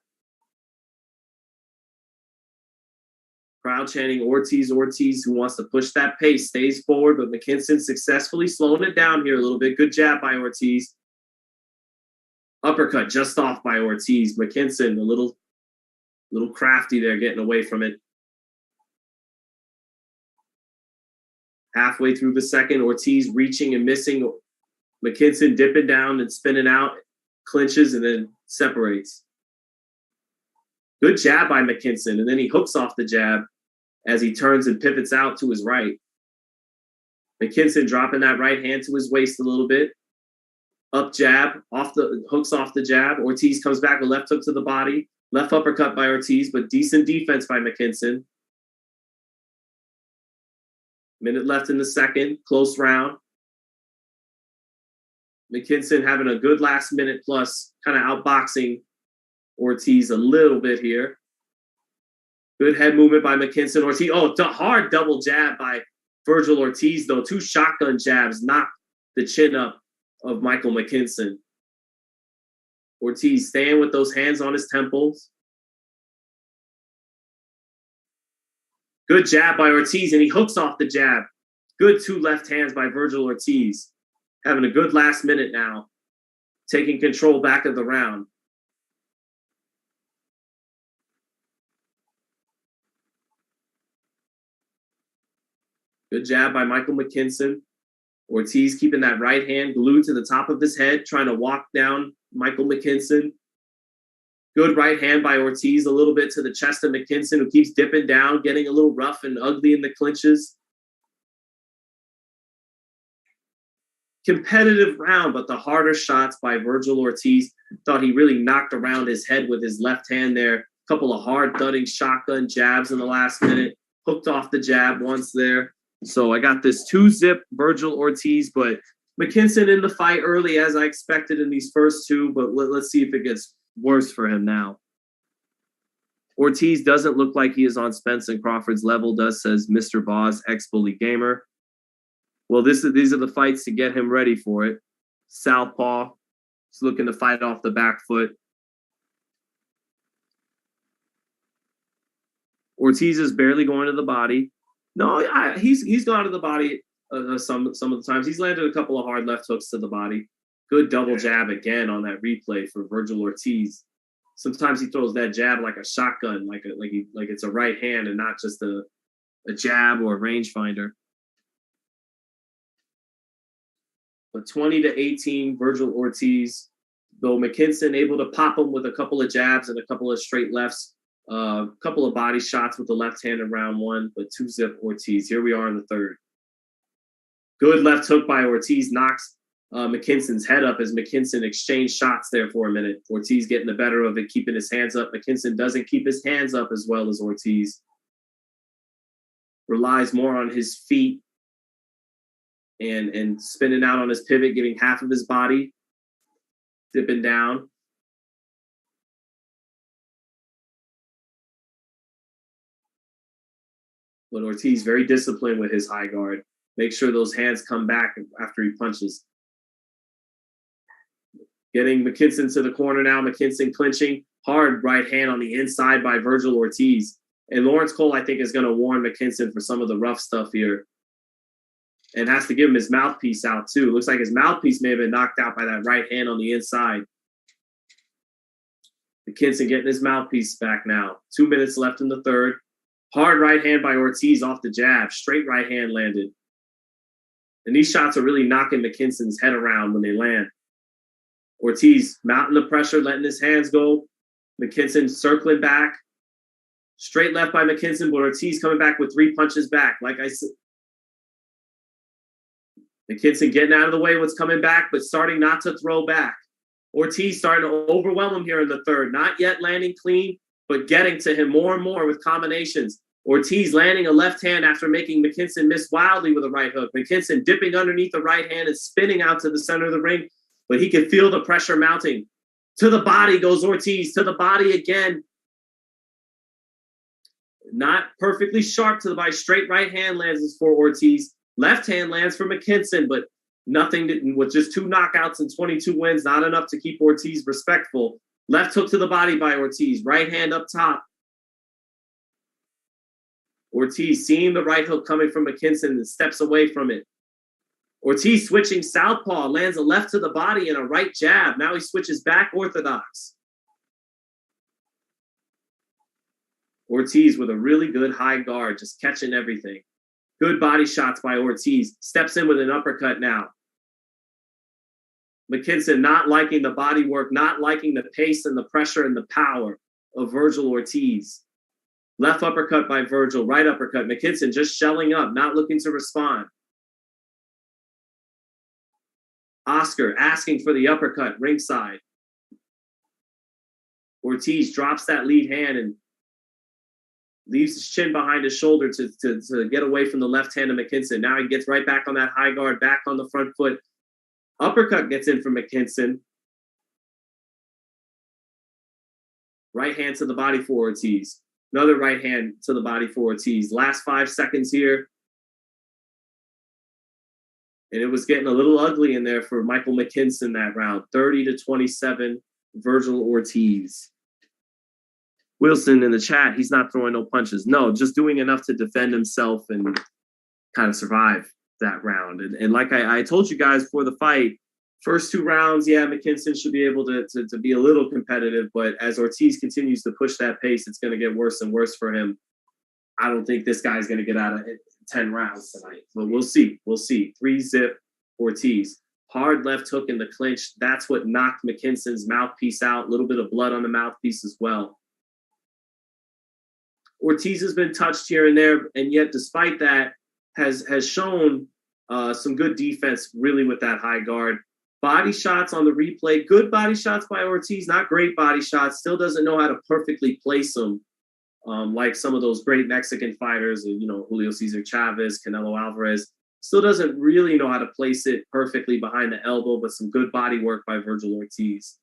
Crowd chanting Ortiz, who wants to push that pace, stays forward, but McKinson successfully slowing it down here a little bit. Good jab by Ortiz. Uppercut just off by Ortiz. McKinson, a little crafty there, getting away from it. Halfway through the second, Ortiz reaching and missing. McKinson dipping down and spinning out, clinches, and then separates. Good jab by McKinson, and then he hooks off the jab as he turns and pivots out to his right. McKinson dropping that right hand to his waist a little bit. Up jab, hooks off the jab. Ortiz comes back with left hook to the body. Left uppercut by Ortiz, but decent defense by McKinson. Minute left in the second, close round. McKinson having a good last minute plus, kind of outboxing Ortiz a little bit here. Good head movement by McKinson. Ortiz, hard double jab by Vergil Ortiz, though. 2 shotgun jabs knocked the chin up of Michael McKinson. Ortiz staying with those hands on his temples. Good jab by Ortiz, and he hooks off the jab. Good 2 left hands by Vergil Ortiz. Having a good last minute now. Taking control back of the round. Good jab by Michael McKinson. Ortiz keeping that right hand glued to the top of his head, trying to walk down Michael McKinson. Good right hand by Ortiz, a little bit to the chest of McKinson, who keeps dipping down, getting a little rough and ugly in the clinches. Competitive round, but the harder shots by Vergil Ortiz. Thought he really knocked around his head with his left hand there. A couple of hard thudding shotgun jabs in the last minute. Hooked off the jab once there. So I got this 2-zip Vergil Ortiz, but McKinson in the fight early as I expected in these first 2, but let's see if it gets worse for him now. Ortiz doesn't look like he is on Spence and Crawford's level, says Mr. Boz, ex-bully gamer. Well, these are the fights to get him ready for it. Southpaw is looking to fight off the back foot. Ortiz is barely going to the body. No, he's gone to the body some of the times. He's landed a couple of hard left hooks to the body. Good double jab again on that replay for Vergil Ortiz. Sometimes he throws that jab like a shotgun, like it's a right hand and not just a jab or a rangefinder. But 20-18, Vergil Ortiz, though McKinson able to pop him with a couple of jabs and a couple of straight lefts, a couple of body shots with the left hand in round 1, but 2-zip Ortiz. Here we are in the third. Good left hook by Ortiz knocks McKinson's head up as McKinson exchanged shots there for a minute. Ortiz getting the better of it, keeping his hands up. McKinson doesn't keep his hands up as well as Ortiz. Relies more on his feet and spinning out on his pivot, giving half of his body, dipping down. But Ortiz very disciplined with his high guard. Make sure those hands come back after he punches. Getting McKinson to the corner now. McKinson clinching. Hard right hand on the inside by Vergil Ortiz. And Lawrence Cole, I think, is going to warn McKinson for some of the rough stuff here. And has to give him his mouthpiece out, too. Looks like his mouthpiece may have been knocked out by that right hand on the inside. McKinson getting his mouthpiece back now. 2 minutes left in the third. Hard right hand by Ortiz off the jab. Straight right hand landed. And these shots are really knocking McKinson's head around when they land. Ortiz mounting the pressure, letting his hands go. McKinson circling back. Straight left by McKinson, but Ortiz coming back with 3 punches back. Like I said, McKinson getting out of the way what's coming back, but starting not to throw back. Ortiz starting to overwhelm him here in the third. Not yet landing clean, but getting to him more and more with combinations. Ortiz landing a left hand after making McKinson miss wildly with a right hook. McKinson dipping underneath the right hand and spinning out to the center of the ring, but he could feel the pressure mounting. To the body goes Ortiz, to the body again. Not perfectly sharp to the body. Straight right hand lands for Ortiz. Left hand lands for McKinson, but nothing with just 2 knockouts and 22 wins, not enough to keep Ortiz respectful. Left hook to the body by Ortiz. Right hand up top. Ortiz seeing the right hook coming from McKinson and steps away from it. Ortiz switching southpaw, lands a left to the body and a right jab. Now he switches back orthodox. Ortiz with a really good high guard, just catching everything. Good body shots by Ortiz. Steps in with an uppercut now. McKinson not liking the body work, not liking the pace and the pressure and the power of Vergil Ortiz. Left uppercut by Vergil, right uppercut. McKinson just shelling up, not looking to respond. Oscar asking for the uppercut ringside. Ortiz drops that lead hand and leaves his chin behind his shoulder to get away from the left hand of McKinson. Now he gets right back on that high guard, back on the front foot. Uppercut gets in from McKinson. Right hand to the body for Ortiz. Another right hand to the body for Ortiz. Last 5 seconds here. And it was getting a little ugly in there for Michael McKinson that round. 30-27, Vergil Ortiz. Wilson in the chat, he's not throwing no punches. No, just doing enough to defend himself and kind of survive that round. And like I told you guys before the fight, first 2 rounds, yeah, McKinson should be able to be a little competitive. But as Ortiz continues to push that pace, it's going to get worse and worse for him. I don't think this guy's going to get out of 10 rounds tonight. But we'll see. We'll see. 3-0 Ortiz. Hard left hook in the clinch. That's what knocked McKinson's mouthpiece out. A little bit of blood on the mouthpiece as well. Ortiz has been touched here and there, and yet despite that, has shown some good defense really with that high guard. Body shots on the replay, good body shots by Ortiz, not great body shots. Still doesn't know how to perfectly place them like some of those great Mexican fighters, Julio Cesar Chavez, Canelo Alvarez. Still doesn't really know how to place it perfectly behind the elbow, but some good body work by Vergil Ortiz.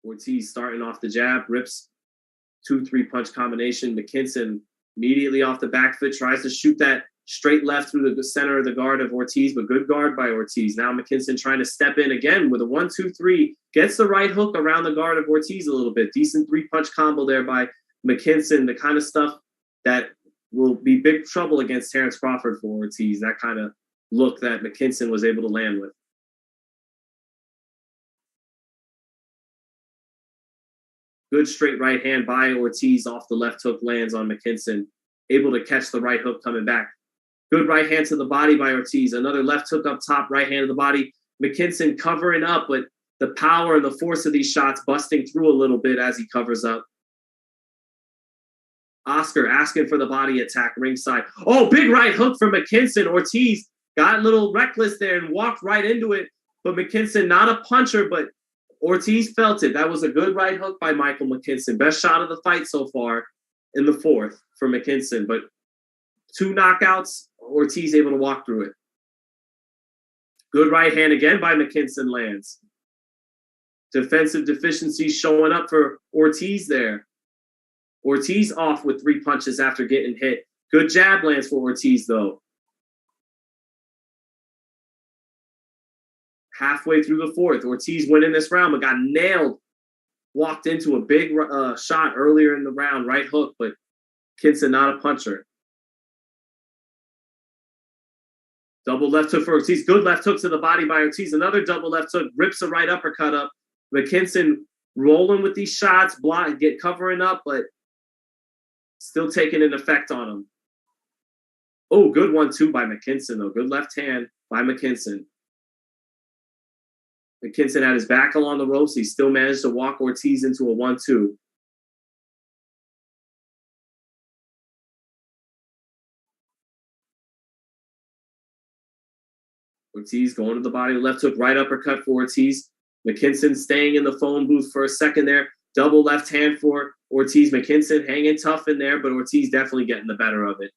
Ortiz starting off the jab, rips 2-3 punch combination. McKinson immediately off the back foot tries to shoot that straight left through the center of the guard of Ortiz, but good guard by Ortiz. Now McKinson trying to step in again with a 1-2-3, gets the right hook around the guard of Ortiz a little bit. Decent 3-punch combo there by McKinson, the kind of stuff that will be big trouble against Terrence Crawford for Ortiz, that kind of look that McKinson was able to land with. Good straight right hand by Ortiz off the left hook, lands on McKinson. Able to catch the right hook coming back. Good right hand to the body by Ortiz. Another left hook up top, right hand to the body. McKinson covering up, but the power and the force of these shots busting through a little bit as he covers up. Oscar asking for the body attack ringside. Oh, big right hook from McKinson. Ortiz got a little reckless there and walked right into it. But McKinson, not a puncher, but Ortiz felt it. That was a good right hook by Michael McKinson. Best shot of the fight so far in the 4th for McKinson. But 2 knockouts, Ortiz able to walk through it. Good right hand again by McKinson lands. Defensive deficiency showing up for Ortiz there. Ortiz off with 3 punches after getting hit. Good jab lands for Ortiz, though. Halfway through the 4th, Ortiz winning this round, but got nailed. Walked into a big shot earlier in the round, right hook, but McKinson not a puncher. Double left hook for Ortiz. Good left hook to the body by Ortiz. Another double left hook, rips a right uppercut up. McKinson rolling with these shots, covering up, but Still taking an effect on him. Oh, good one, too, by McKinson, though. Good left hand by McKinson. McKinson had his back along the ropes. He still managed to walk Ortiz into a 1-2. Ortiz going to the body, left hook, right uppercut for Ortiz. McKinson staying in the phone booth for a second there. Double left hand for Ortiz. McKinson hanging tough in there, but Ortiz definitely getting the better of it.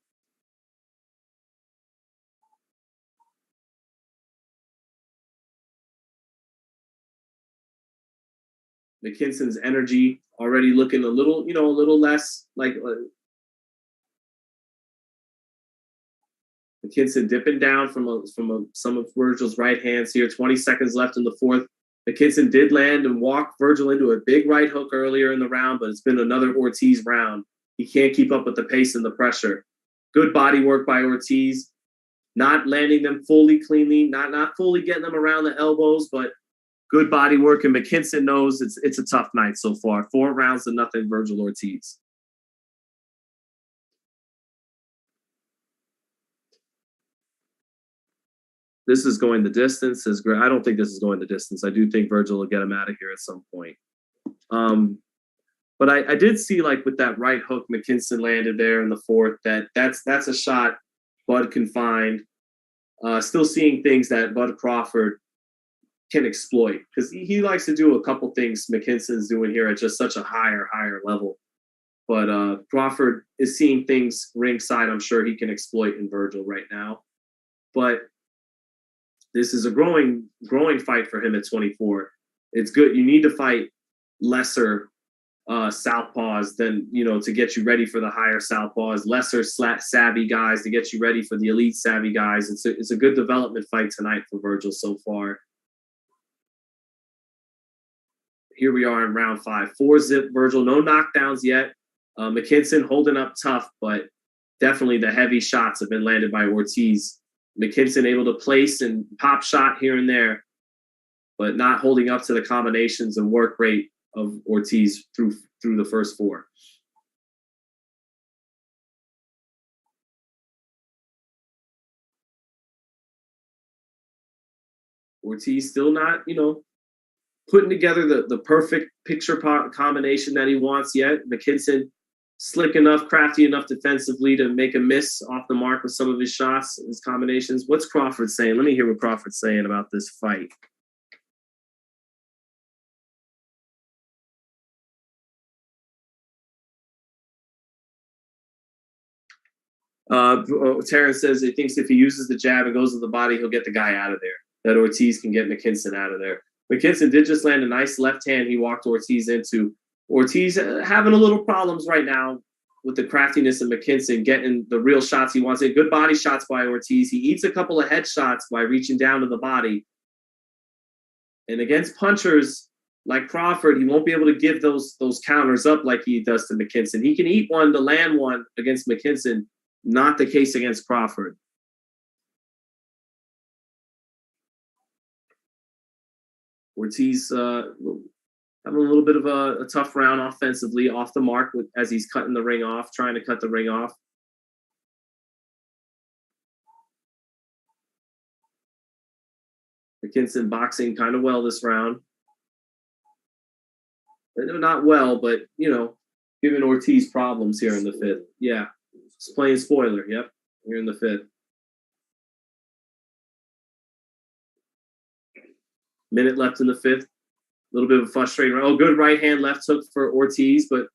McKinson's energy already looking a little, a little less like McKinson dipping down from some of Vergil's right hands here. 20 seconds left in the fourth. McKinson did land and walk Vergil into a big right hook earlier in the round, but it's been another Ortiz round. He can't keep up with the pace and the pressure. Good body work by Ortiz. Not landing them fully cleanly, not fully getting them around the elbows, but good body work. And McKinson knows it's a tough night so far. 4 rounds to nothing, Vergil Ortiz. This is going the distance. I don't think this is going the distance. I do think Vergil will get him out of here at some point. But I did see, like, with that right hook McKinson landed there in the fourth, that's a shot Bud can find. Still seeing things that Bud Crawford can exploit, because he likes to do a couple things McKinson's doing here at just such a higher level. But Crawford is seeing things ringside I'm sure he can exploit in Vergil right now. But this is a growing fight for him at 24. It's good. You need to fight lesser southpaws than, to get you ready for the higher southpaws, lesser savvy guys to get you ready for the elite savvy guys. It's a good development fight tonight for Vergil so far. Here we are in round 5. 4-zip Vergil, no knockdowns yet. McKinson holding up tough, but definitely the heavy shots have been landed by Ortiz. McKinson able to place and pop shot here and there, but not holding up to the combinations and work rate of Ortiz through the first 4. Ortiz still not, putting together the perfect picture combination that he wants yet. McKinson slick enough, crafty enough defensively to make a miss off the mark with some of his shots, his combinations. What's Crawford saying? Let me hear what Crawford's saying about this fight. Terrence says he thinks if he uses the jab and goes to the body, he'll get the guy out of there. That Ortiz can get McKinson out of there. McKinson did just land a nice left hand he walked Ortiz into. Ortiz having a little problems right now with the craftiness of McKinson, getting the real shots he wants. Good body shots by Ortiz. He eats a couple of head shots by reaching down to the body. And against punchers like Crawford, he won't be able to give those counters up like he does to McKinson. He can eat one to land one against McKinson. Not the case against Crawford. Ortiz having a little bit of a tough round offensively, off the mark as he's cutting the ring off, trying to cut the ring off. McKinson boxing kind of well this round. Not well, but, giving Ortiz problems here in the 5th. Yeah, just playing spoiler. Yep, here in the 5th. Minute left in the 5th. A little bit of a frustrating round. Oh, good right hand, left hook for Ortiz, but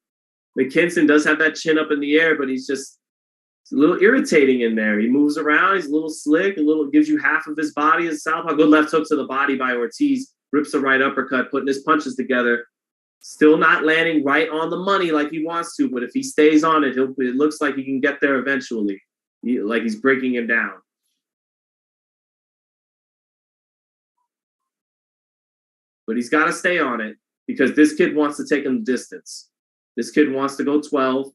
McKinson does have that chin up in the air, but it's a little irritating in there. He moves around. He's a little slick, gives you half of his body as southpaw. Good left hook to the body by Ortiz. Rips a right uppercut, putting his punches together. Still not landing right on the money like he wants to, but if he stays on it, it looks like he can get there eventually. Like he's breaking him down. But he's got to stay on it because this kid wants to take him the distance. This kid wants to go 12,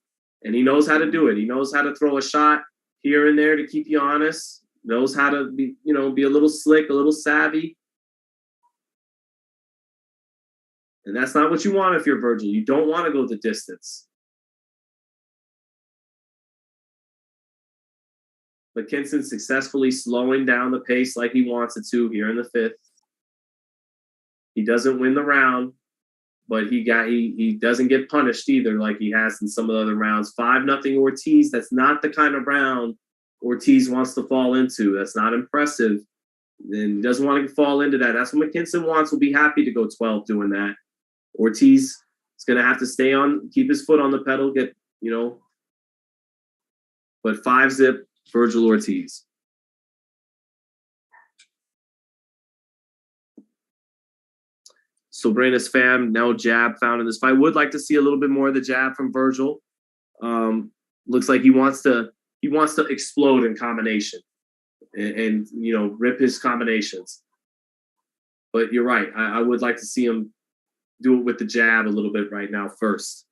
and he knows how to do it. He knows how to throw a shot here and there to keep you honest. Knows how to be a little slick, a little savvy. And that's not what you want if you're Vergil. You don't want to go the distance. McKinson successfully slowing down the pace like he wants it to here in the 5th. He doesn't win the round, but he doesn't get punished either like he has in some of the other rounds. 5-0 Ortiz. That's not the kind of round Ortiz wants to fall into. That's not impressive. And he doesn't want to fall into that. That's what McKinson wants. Will be happy to go 12 doing that. Ortiz is going to have to keep his foot on the pedal, but 5-zip Vergil Ortiz. Sobrina's fam, no jab found in this fight. Would like to see a little bit more of the jab from Vergil. Looks like he wants to explode in combination and rip his combinations. But you're right. I would like to see him do it with the jab a little bit right now first.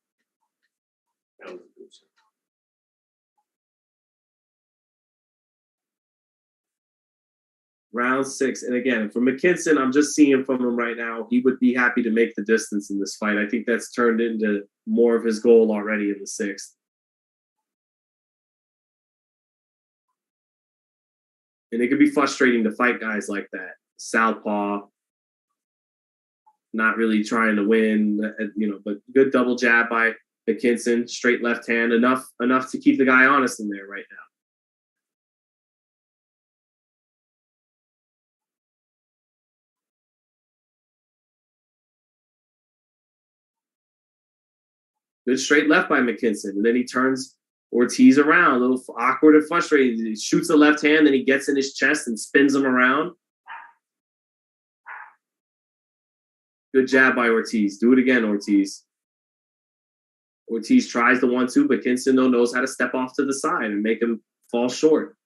Round 6. And again, for McKinson, I'm just seeing from him right now, he would be happy to make the distance in this fight. I think that's turned into more of his goal already in the 6th. And it could be frustrating to fight guys like that. Southpaw, not really trying to win, but good double jab by McKinson, straight left hand, enough to keep the guy honest in there right now. Good straight left by McKinson. And then he turns Ortiz around, a little awkward and frustrated. He shoots the left hand, then he gets in his chest and spins him around. Good jab by Ortiz. Do it again, Ortiz. Ortiz tries the 1-2, but McKinson knows how to step off to the side and make him fall short.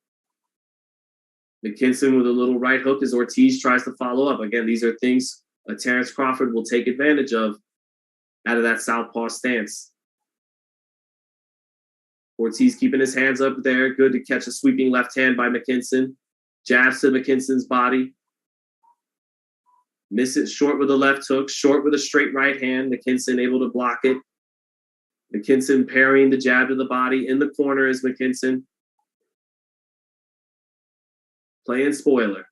McKinson with a little right hook as Ortiz tries to follow up. Again, these are things Terrence Crawford will take advantage of out of that southpaw stance. Ortiz keeping his hands up there. Good to catch a sweeping left hand by McKinson. Jabs to McKinson's body. Miss it short with a left hook. Short with a straight right hand. McKinson able to block it. McKinson parrying the jab to the body. In the corner is McKinson. Playing spoiler.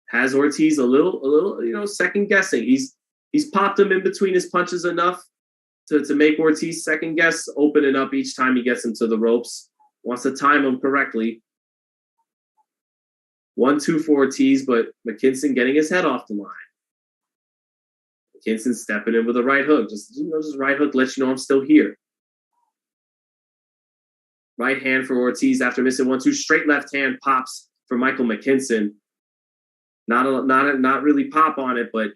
Has Ortiz a little, second guessing. He's popped him in between his punches enough to make Ortiz second guess, open it up each time he gets him to the ropes. Wants to time him correctly. 1-2 for Ortiz, but McKinson getting his head off the line. McKinson stepping in with a right hook. Just right hook lets you know I'm still here. Right hand for Ortiz after missing 1-2. Straight left hand pops for Michael McKinson. Not really pop on it, but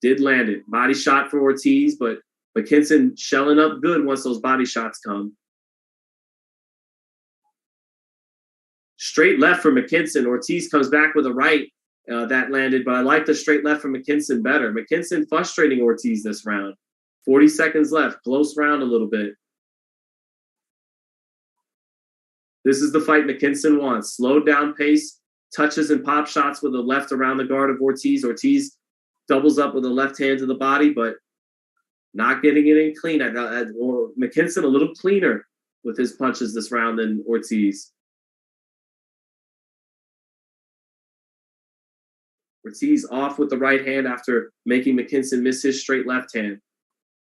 did land it. Body shot for Ortiz, but McKinson shelling up good once those body shots come. Straight left for McKinson. Ortiz comes back with a right that landed, but I like the straight left from McKinson better. McKinson frustrating Ortiz this round. 40 seconds left. Close round a little bit. This is the fight McKinson wants. Slowed down pace. Touches and pop shots with a left around the guard of Ortiz. Ortiz doubles up with a left hand to the body, but not getting it in clean. McKinson a little cleaner with his punches this round than Ortiz. Ortiz off with the right hand after making McKinson miss his straight left hand.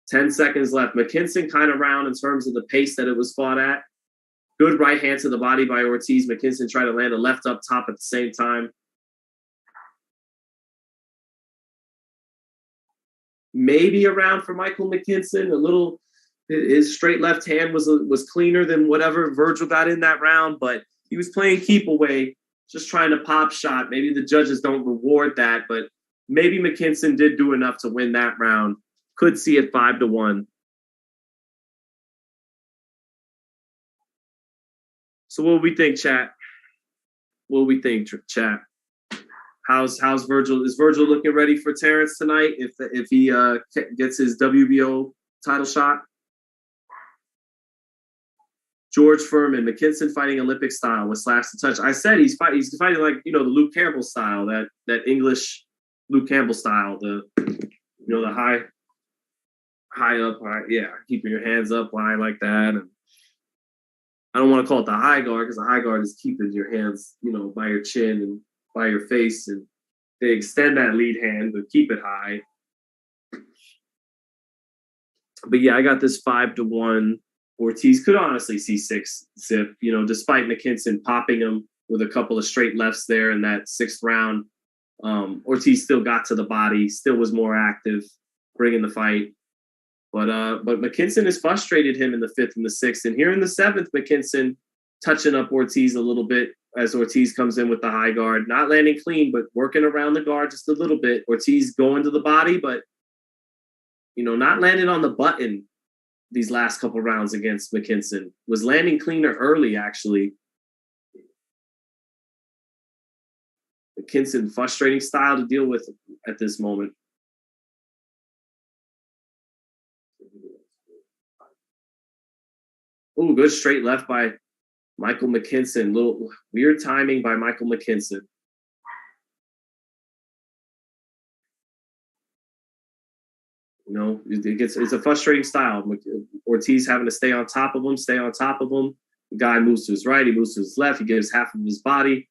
10 seconds left. McKinson kind of round in terms of the pace that it was fought at. Good right hand to the body by Ortiz. McKinson tried to land a left up top at the same time. Maybe a round for Michael McKinson. His straight left hand was cleaner than whatever Vergil got in that round, but he was playing keep away, just trying to pop shot. Maybe the judges don't reward that, but maybe McKinson did do enough to win that round. Could see it 5-1. So what do we think, chat? What do we think, chat? How's Vergil? Is Vergil looking ready for Terrence tonight if he gets his WBO title shot? George Furman, McKinson fighting Olympic style with slaps to touch. I said he's fighting like the Luke Campbell style, that English Luke Campbell style, the high up, high, keeping your hands up high like that, and I don't want to call it the high guard because the high guard is keeping your hands, by your chin and by your face, and they extend that lead hand but keep it high. But yeah, I got this 5-1. Ortiz could honestly see 6 zip, despite McKinson popping him with a couple of straight lefts there in that 6th round. Ortiz still got to the body, still was more active, bringing the fight. But McKinson has frustrated him in the 5th and the 6th. And here in the 7th, McKinson touching up Ortiz a little bit as Ortiz comes in with the high guard, not landing clean, but working around the guard just a little bit. Ortiz going to the body, but, not landing on the button these last couple rounds against McKinson. Was landing cleaner early, actually. McKinson, frustrating style to deal with at this moment. Ooh, good straight left by Michael McKinson. Little weird timing by Michael McKinson. It's a frustrating style. Ortiz having to stay on top of him. The guy moves to his right, he moves to his left, he gives half of his body,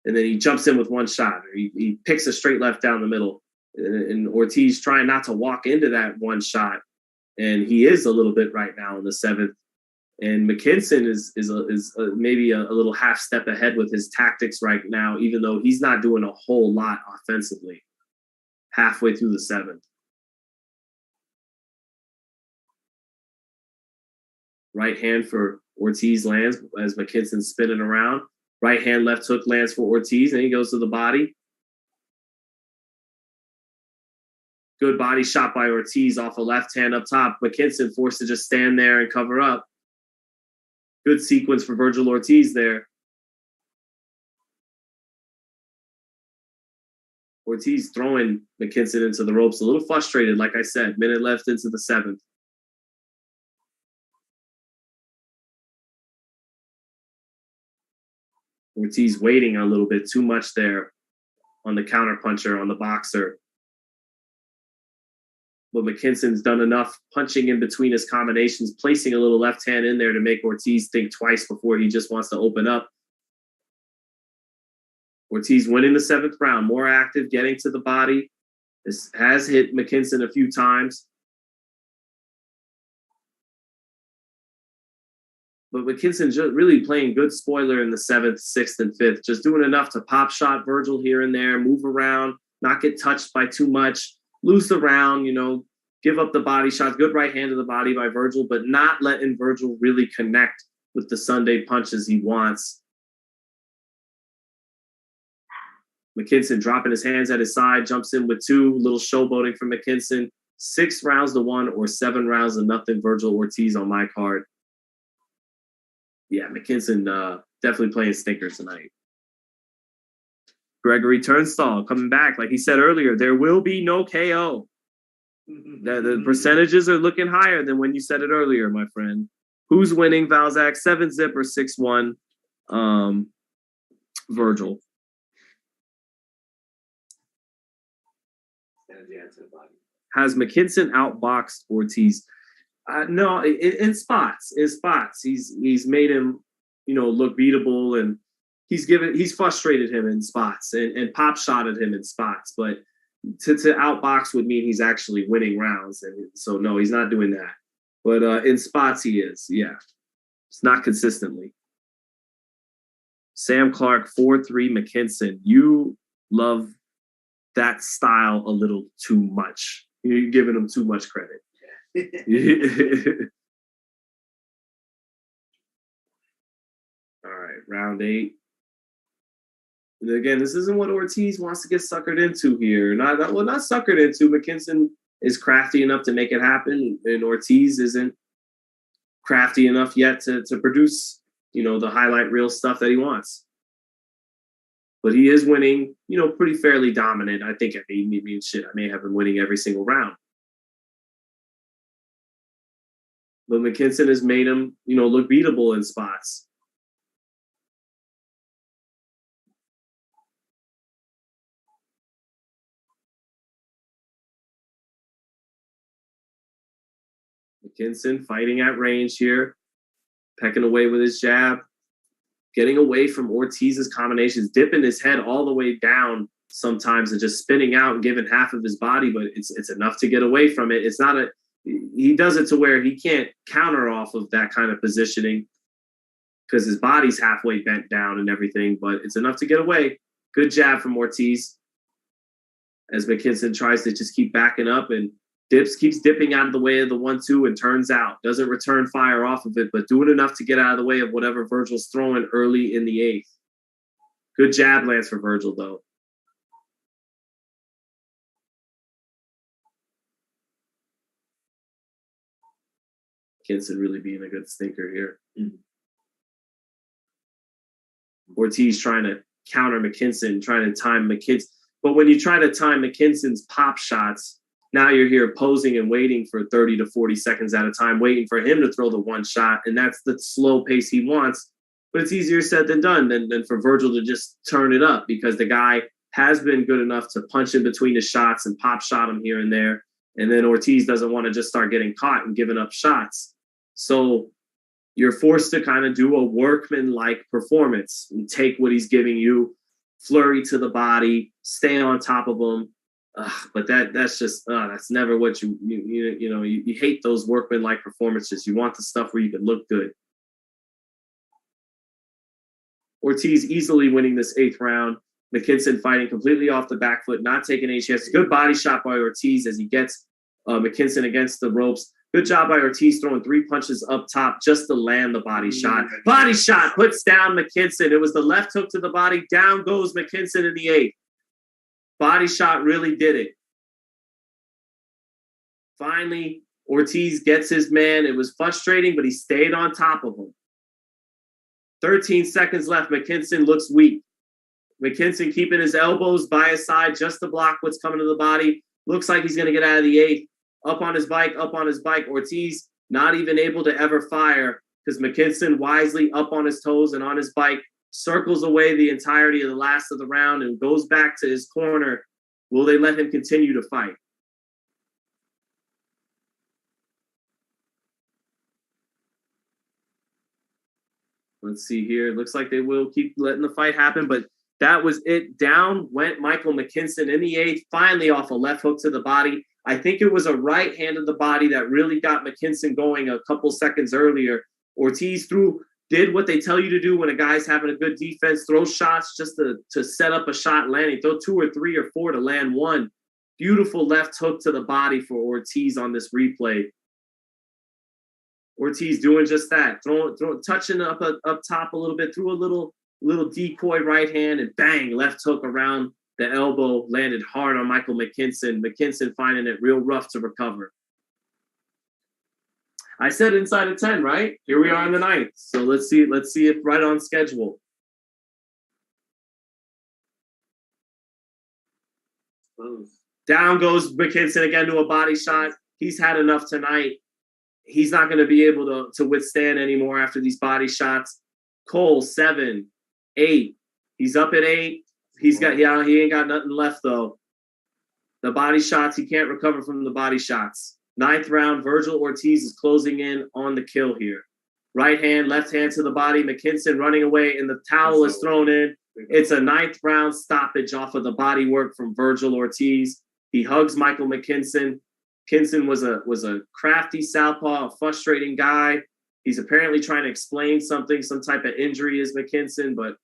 and then he jumps in with one shot. He picks a straight left down the middle. And Ortiz trying not to walk into that one shot. And he is a little bit right now in the 7th. And McKinson is maybe a little half step ahead with his tactics right now, even though he's not doing a whole lot offensively halfway through the 7th. Right hand for Ortiz lands as McKinson's spinning around. Right hand, left hook lands for Ortiz, and he goes to the body. Good body shot by Ortiz off a left hand up top. McKinson forced to just stand there and cover up. Good sequence for Vergil Ortiz there. Ortiz throwing McKinson into the ropes, a little frustrated, like I said. Minute left into the 7th. Ortiz waiting a little bit too much there on the counter puncher, on the boxer. But McKinson's done enough punching in between his combinations, placing a little left hand in there to make Ortiz think twice before he just wants to open up. Ortiz winning the 7th round, more active, getting to the body. This has hit McKinson a few times. But McKinson's just really playing good spoiler in the 7th, 6th, and 5th, just doing enough to pop shot Vergil here and there, move around, not get touched by too much, lose the round, give up the body shots. Good right hand to the body by Vergil, but not letting Vergil really connect with the Sunday punches he wants. McKinson dropping his hands at his side, jumps in with 2, little showboating from McKinson. 6 rounds to 1 or 7 rounds to nothing, Vergil Ortiz on my card. Yeah, McKinson definitely playing stinker tonight. Gregory Turnstall coming back. Like he said earlier, there will be no KO. The percentages are looking higher than when you said it earlier, my friend. Who's winning, Valzak? 7-zip or 6-1? Vergil. Has McKinson outboxed Ortiz? No, in spots. He's made him, look beatable, and he's frustrated him in spots and pop shotted him in spots. But to outbox would mean he's actually winning rounds, and so no, he's not doing that. But in spots he is, yeah. It's not consistently. Sam Clark 4-3 McKinson. You love that style a little too much. You're giving him too much credit. All right, round 8. And again, this isn't what Ortiz wants to get suckered into here. Not suckered into. McKinson is crafty enough to make it happen, and Ortiz isn't crafty enough yet to produce, the highlight reel stuff that he wants. But he is winning, pretty fairly dominant. I think I may have been winning every single round. But McKinson has made him, look beatable in spots. McKinson fighting at range here. pecking away with his jab, getting away from Ortiz's combinations, dipping his head all the way down sometimes and just spinning out and giving half of his body, but it's enough to get away from it. It's not he does it to where he can't counter off of that kind of positioning because his body's halfway bent down and everything, but it's enough to get away. Good jab from Ortiz as McKinson tries to just keep backing up and keeps dipping out of the way of the 1-2 and turns out. Doesn't return fire off of it, but doing enough to get out of the way of whatever Vergil's throwing early in the 8th. Good jab lands for Vergil, though. McKinson really being a good stinker here. Mm-hmm. Ortiz trying to counter McKinson, trying to time McKinson. But when you try to time McKinson's pop shots, now you're here posing and waiting for 30 to 40 seconds at a time, waiting for him to throw the one shot. And that's the slow pace he wants. But it's easier said than done than for Vergil to just turn it up because the guy has been good enough to punch in between his shots and pop shot him here and there. And then Ortiz doesn't want to just start getting caught and giving up shots. So you're forced to kind of do a workman-like performance and take what he's giving you, flurry to the body, stay on top of him. But that's just that's never what you hate those workman-like performances. You want the stuff where you can look good. Ortiz easily winning this 8th round. McKinson fighting completely off the back foot, not taking any chances. Good body shot by Ortiz as he gets McKinson against the ropes. Good job by Ortiz throwing 3 punches up top just to land the body shot. Body shot puts down McKinson. It was the left hook to the body. Down goes McKinson in the 8th. Body shot really did it. Finally, Ortiz gets his man. It was frustrating, but he stayed on top of him. 13 seconds left. McKinson looks weak. McKinson keeping his elbows by his side just to block what's coming to the body. Looks like he's going to get out of the 8th. Up on his bike. Ortiz not even able to ever fire because McKinson wisely up on his toes and on his bike, circles away the entirety of the last of the round and goes back to his corner. Will they let him continue to fight? Let's see here. It looks like they will keep letting the fight happen, but that was it. Down went Michael McKinson in the 8th, finally off a left hook to the body. I think it was a right hand of the body that really got McKinson going a couple seconds earlier. Ortiz did what they tell you to do when a guy's having a good defense, throw shots just to set up a shot landing, throw 2 or 3 or 4 to land one. Beautiful left hook to the body for Ortiz on this replay. Ortiz doing just that, touching up top a little bit, threw a little decoy right hand and bang, left hook around the elbow, landed hard on Michael McKinson. McKinson finding it real rough to recover. I said inside of 10, right? Here we are in the 9th. So let's see if right on schedule. Down goes McKinson again to a body shot. He's had enough tonight. He's not going to be able to withstand anymore after these body shots. Cole, 7, 8. He's up at 8. He ain't got nothing left, though. The body shots, he can't recover from the body shots. 9th round, Vergil Ortiz is closing in on the kill here. Right hand, left hand to the body. McKinson running away, and the towel is thrown in. It's a 9th round stoppage off of the body work from Vergil Ortiz. He hugs Michael McKinson. McKinson was a crafty southpaw, a frustrating guy. He's apparently trying to explain something, some type of injury is McKinson, but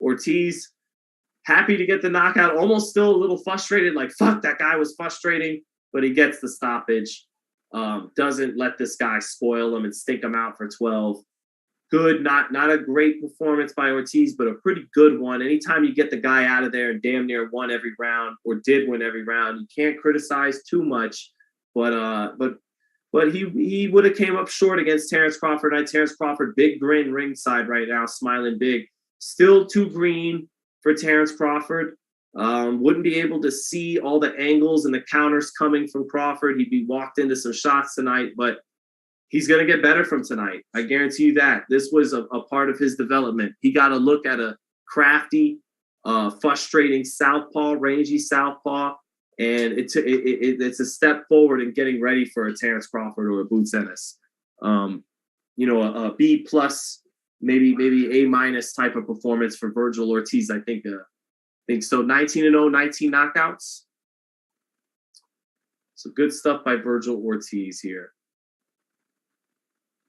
Ortiz happy to get the knockout, almost still a little frustrated, like, fuck, that guy was frustrating, but he gets the stoppage. Doesn't let this guy spoil him and stink him out for 12. Good, not a great performance by Ortiz, but a pretty good one. Anytime you get the guy out of there and damn near won every round or did win every round, you can't criticize too much. But he would have came up short against Terrence Crawford. Terrence Crawford, big grin ringside right now, smiling big. Still too green for Terrence Crawford. Wouldn't be able to see all the angles and the counters coming from Crawford. He'd be walked into some shots tonight, but he's going to get better from tonight. I guarantee you that. This was a part of his development. He got a look at a crafty, frustrating southpaw, rangy southpaw, and it's a step forward in getting ready for a Terrence Crawford or a Boots Ennis. a B plus, maybe A minus type of performance for Vergil Ortiz. I think so. 19-0, 19 knockouts. So good stuff by Vergil Ortiz here.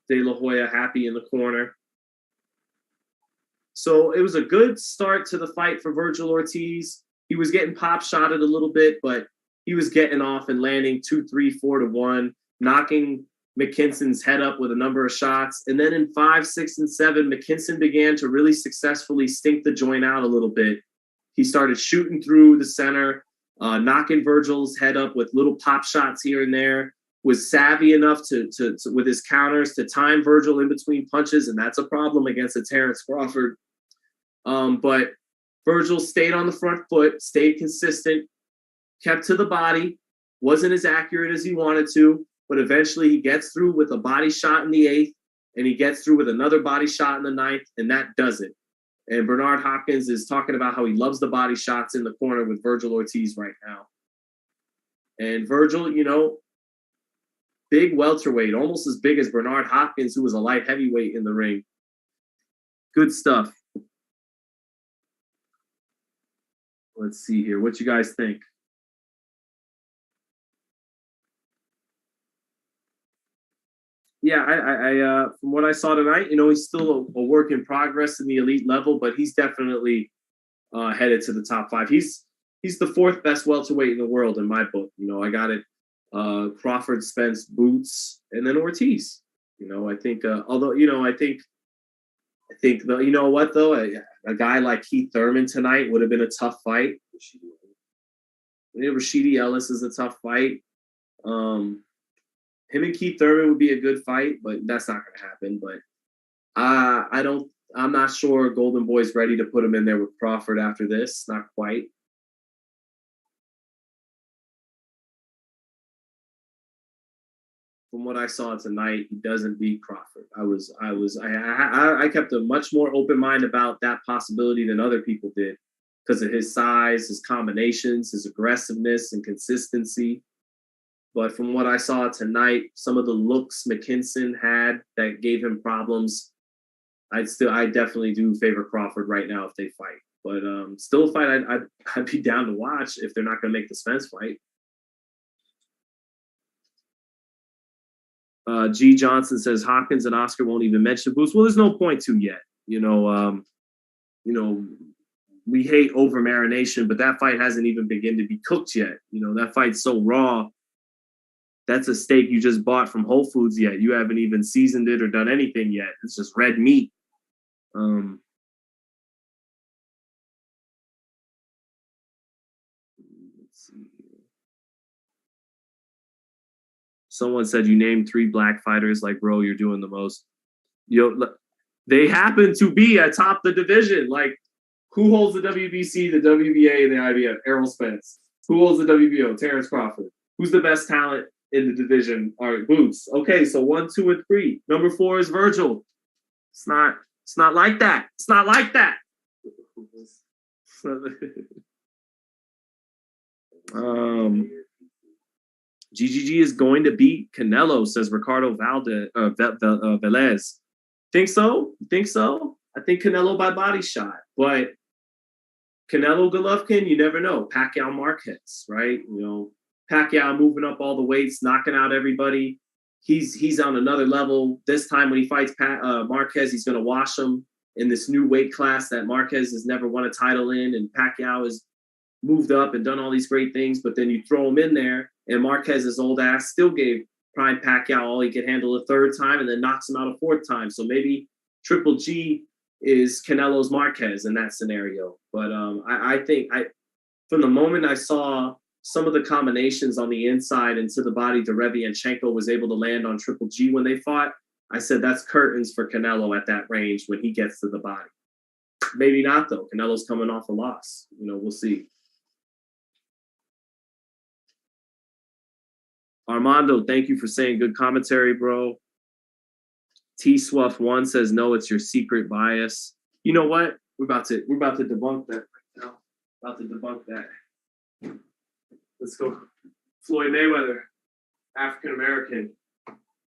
De La Hoya happy in the corner. So it was a good start to the fight for Vergil Ortiz. He was getting pop shotted a little bit, but he was getting off and landing 2, 3, 4 to 1, knocking McKinson's head up with a number of shots. And then in 5, 6, and 7, McKinson began to really successfully stink the joint out a little bit. He started shooting through the center, knocking Vergil's head up with little pop shots here and there, was savvy enough to with his counters to time Vergil in between punches, and that's a problem against a Terrence Crawford. But Vergil stayed on the front foot, stayed consistent, kept to the body, wasn't as accurate as he wanted to, but eventually he gets through with a body shot in the 8th, and he gets through with another body shot in the 9th, and that does it. And Bernard Hopkins is talking about how he loves the body shots in the corner with Vergil Ortiz right now. And Vergil, big welterweight, almost as big as Bernard Hopkins, who was a light heavyweight in the ring. Good stuff. Let's see here. What you guys think? Yeah, I from what I saw tonight, he's still a work in progress in the elite level, but he's definitely headed to the top 5. He's the 4th best welterweight in the world in my book. I got it. Crawford, Spence, Boots, and then Ortiz. I think. I think you know what though, a guy like Keith Thurman tonight would have been a tough fight. Rashidi Ellis is a tough fight. Him and Keith Thurman would be a good fight, but that's not going to happen. But I'm not sure Golden Boy's ready to put him in there with Crawford after this. Not quite. From what I saw tonight, he doesn't beat Crawford. I kept a much more open mind about that possibility than other people did because of his size, his combinations, his aggressiveness and consistency. But from what I saw tonight, some of the looks McKinson had that gave him problems, I definitely do favor Crawford right now if they fight. But still a fight I'd be down to watch if they're not going to make the Spence fight. G. Johnson says Hopkins and Oscar won't even mention Boots. Well, there's no point to yet. We hate over marination, but that fight hasn't even begun to be cooked yet. That fight's so raw. That's a steak you just bought from Whole Foods yet. You haven't even seasoned it or done anything yet. It's just red meat. Let's see here. Someone said you named 3 black fighters. Like, bro, you're doing the most. They happen to be atop the division. Like, who holds the WBC, the WBA, and the IBF? Errol Spence. Who holds the WBO? Terrence Crawford. Who's the best talent in the division? All right, Boots. Okay, so 1, 2, and 3. Number 4 is Vergil. It's not like that. It's not like that. GGG is going to beat Canelo, says Ricardo Velez. Think so? Think so? I think Canelo by body shot, but Canelo Golovkin, you never know. Pacquiao Marquez, right? Pacquiao moving up all the weights, knocking out everybody. He's on another level. This time when he fights Marquez, he's going to wash him in this new weight class that Marquez has never won a title in, and Pacquiao has moved up and done all these great things, but then you throw him in there, and Marquez's old ass still gave prime Pacquiao all he could handle a 3rd time and then knocks him out a 4th time. So maybe Triple G is Canelo's Marquez in that scenario. But I think from the moment I saw some of the combinations on the inside and to the body Derevianchenko was able to land on Triple G when they fought, I said that's curtains for Canelo at that range when he gets to the body. Maybe not, though. Canelo's coming off a loss. We'll see. Armando, thank you for saying good commentary, bro. T-Swaff1 says, no, it's your secret bias. You know what? We're about to debunk that right now. About to debunk that. Let's go. Floyd Mayweather, African-American.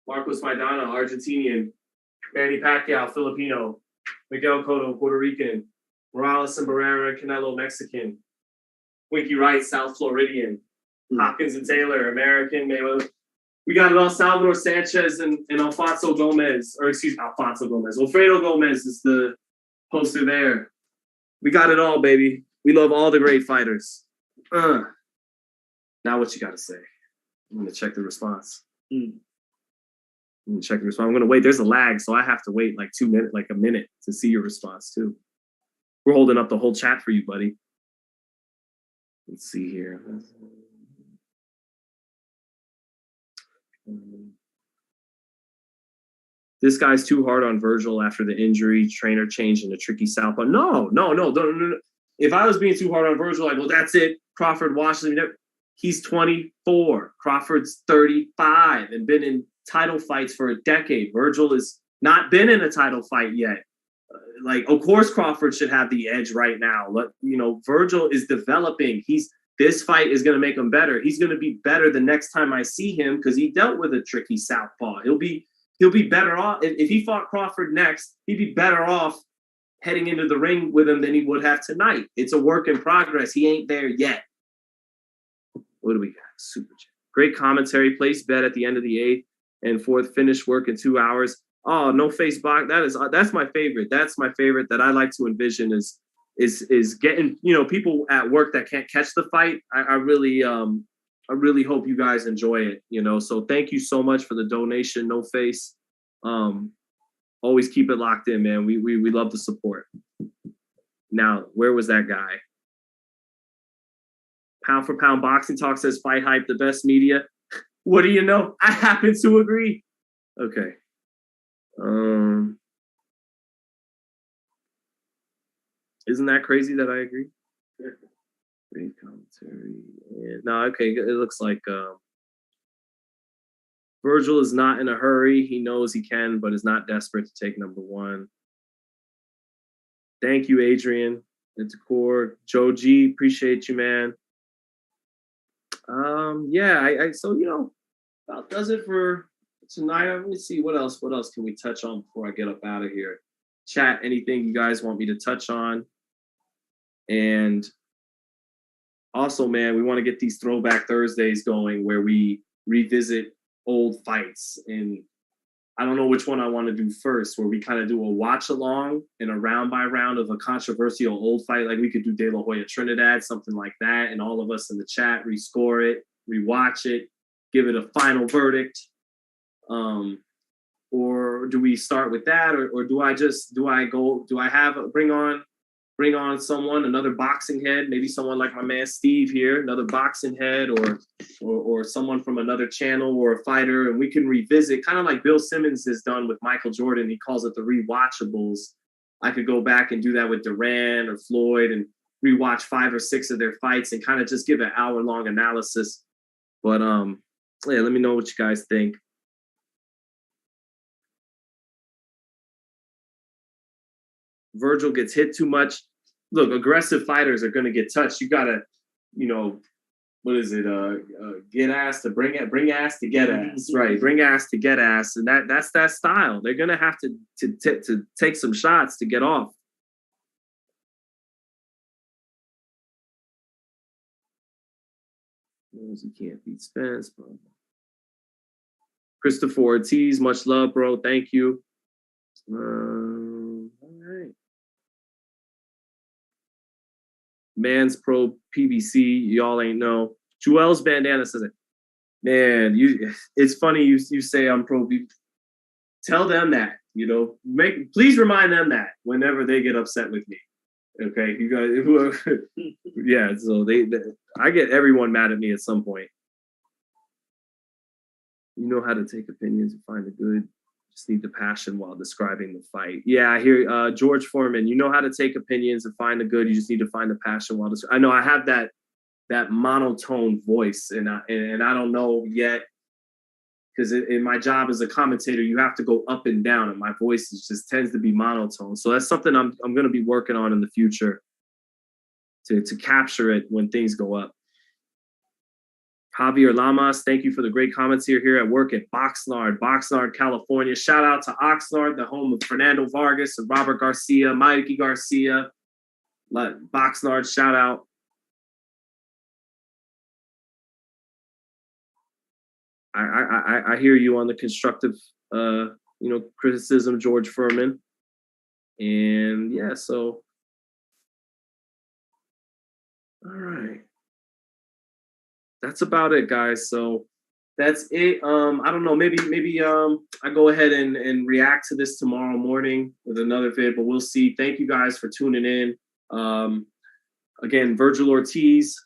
Marcos Maidana, Argentinian. Manny Pacquiao, Filipino. Miguel Cotto, Puerto Rican. Morales and Barrera, Canelo, Mexican. Winky Wright, South Floridian. Hopkins and Taylor, American. Mayweather. We got it all. Salvador Sanchez and Alfonso Gomez. Alfonso Gomez. Alfredo Gomez is the poster there. We got it all, baby. We love all the great fighters. Now what you got to say? I'm going to check the response. I'm going to check the response. I'm going to wait. There's a lag, so I have to wait like 2 minutes, like a minute to see your response too. We're holding up the whole chat for you, buddy. Let's see here. This guy's too hard on Vergil after the injury. Trainer changed into tricky southpaw. No. If I was being too hard on Vergil, I'd go, that's it. Crawford washes me. He's 24. Crawford's 35 and been in title fights for a decade. Vergil has not been in a title fight yet. Of course, Crawford should have the edge right now. Vergil is developing. This fight is going to make him better. He's going to be better the next time I see him because he dealt with a tricky southpaw. He'll be better off if he fought Crawford next. He'd be better off heading into the ring with him than he would have tonight. It's a work in progress. He ain't there yet. What do we got? Super chat. Great commentary. Place bet at the end of the 8th and 4th. Finish work in 2 hours. Oh, no face box. That's my favorite. That's my favorite that I like to envision is getting people at work that can't catch the fight. I really hope you guys enjoy it. So thank you so much for the donation. No face. Always keep it locked in, man. We love the support. Now, where was that guy? Pound for Pound Boxing Talk says FightHype, the best media. What do you know? I happen to agree. Okay. Isn't that crazy that I agree? Great commentary. No, okay. It looks like Vergil is not in a hurry. He knows he can, but is not desperate to take number 1. Thank you, Adrian. It's core. Joe G, appreciate you, man. So about does it for tonight. Let me see what else can we touch on before I get up out of here. Chat anything you guys want me to touch on. And also, man, we want to get these Throwback Thursdays going where we revisit old fights. And I don't know which one I want to do first, where we kind of do a watch along and a round by round of a controversial old fight. Like we could do De La Hoya Trinidad, something like that. And all of us in the chat rescore it, rewatch it, give it a final verdict. Or do we start with that? Or do I bring on someone, another boxing head, maybe someone like my man Steve here, another boxing head, or someone from another channel or a fighter, and we can revisit, kind of like Bill Simmons has done with Michael Jordan. He calls it the rewatchables. I could go back and do that with Duran or Floyd and rewatch 5 or 6 of their fights and kind of just give an hour-long analysis. But let me know what you guys think. Vergil gets hit too much. Look, aggressive fighters are going to get touched. You got to, what is it? Get ass to bring ass to get ass, right? Bring ass to get ass, and that's that style. They're going to have to take some shots to get off. You can't beat Spence, bro. Christopher Ortiz, much love, bro. Thank you. All right. Man's Pro PBC, y'all ain't know. Joel's Bandana says it. Man, it's funny you say I'm pro PBC. Tell them that, please remind them that whenever they get upset with me. Okay, you guys, yeah. So I get everyone mad at me at some point. You know how to take opinions and find the good. Just need the passion while describing the fight. Yeah, I hear George Foreman. You know how to take opinions and find the good. You just need to find the passion while I know I have that monotone voice, and I don't know yet, because in my job as a commentator, you have to go up and down, and my voice just tends to be monotone. So that's something I'm going to be working on in the future to capture it when things go up. Javier Lamas, thank you for the great comments here at work at Boxnard, California. Shout out to Oxnard, the home of Fernando Vargas and Robert Garcia, Mikey Garcia. Boxnard, shout out. I hear you on the constructive, criticism, George Furman. And yeah, so all right. That's about it, guys. So that's it. I don't know. Maybe I go ahead and react to this tomorrow morning with another vid, but we'll see. Thank you guys for tuning in. Again, Vergil Ortiz,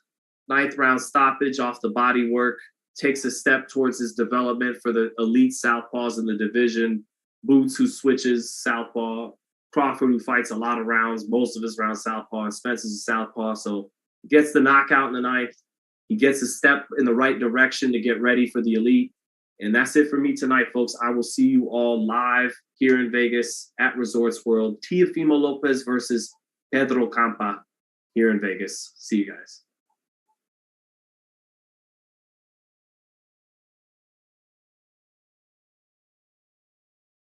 9th round stoppage off the body work, takes a step towards his development for the elite southpaws in the division. Boots, who switches southpaw. Crawford, who fights a lot of rounds, most of his rounds southpaw, and Spencer's a southpaw. So gets the knockout in the 9th. He gets a step in the right direction to get ready for the elite. And that's it for me tonight, folks. I will see you all live here in Vegas at Resorts World. Teofimo Lopez versus Pedro Campa here in Vegas. See you guys.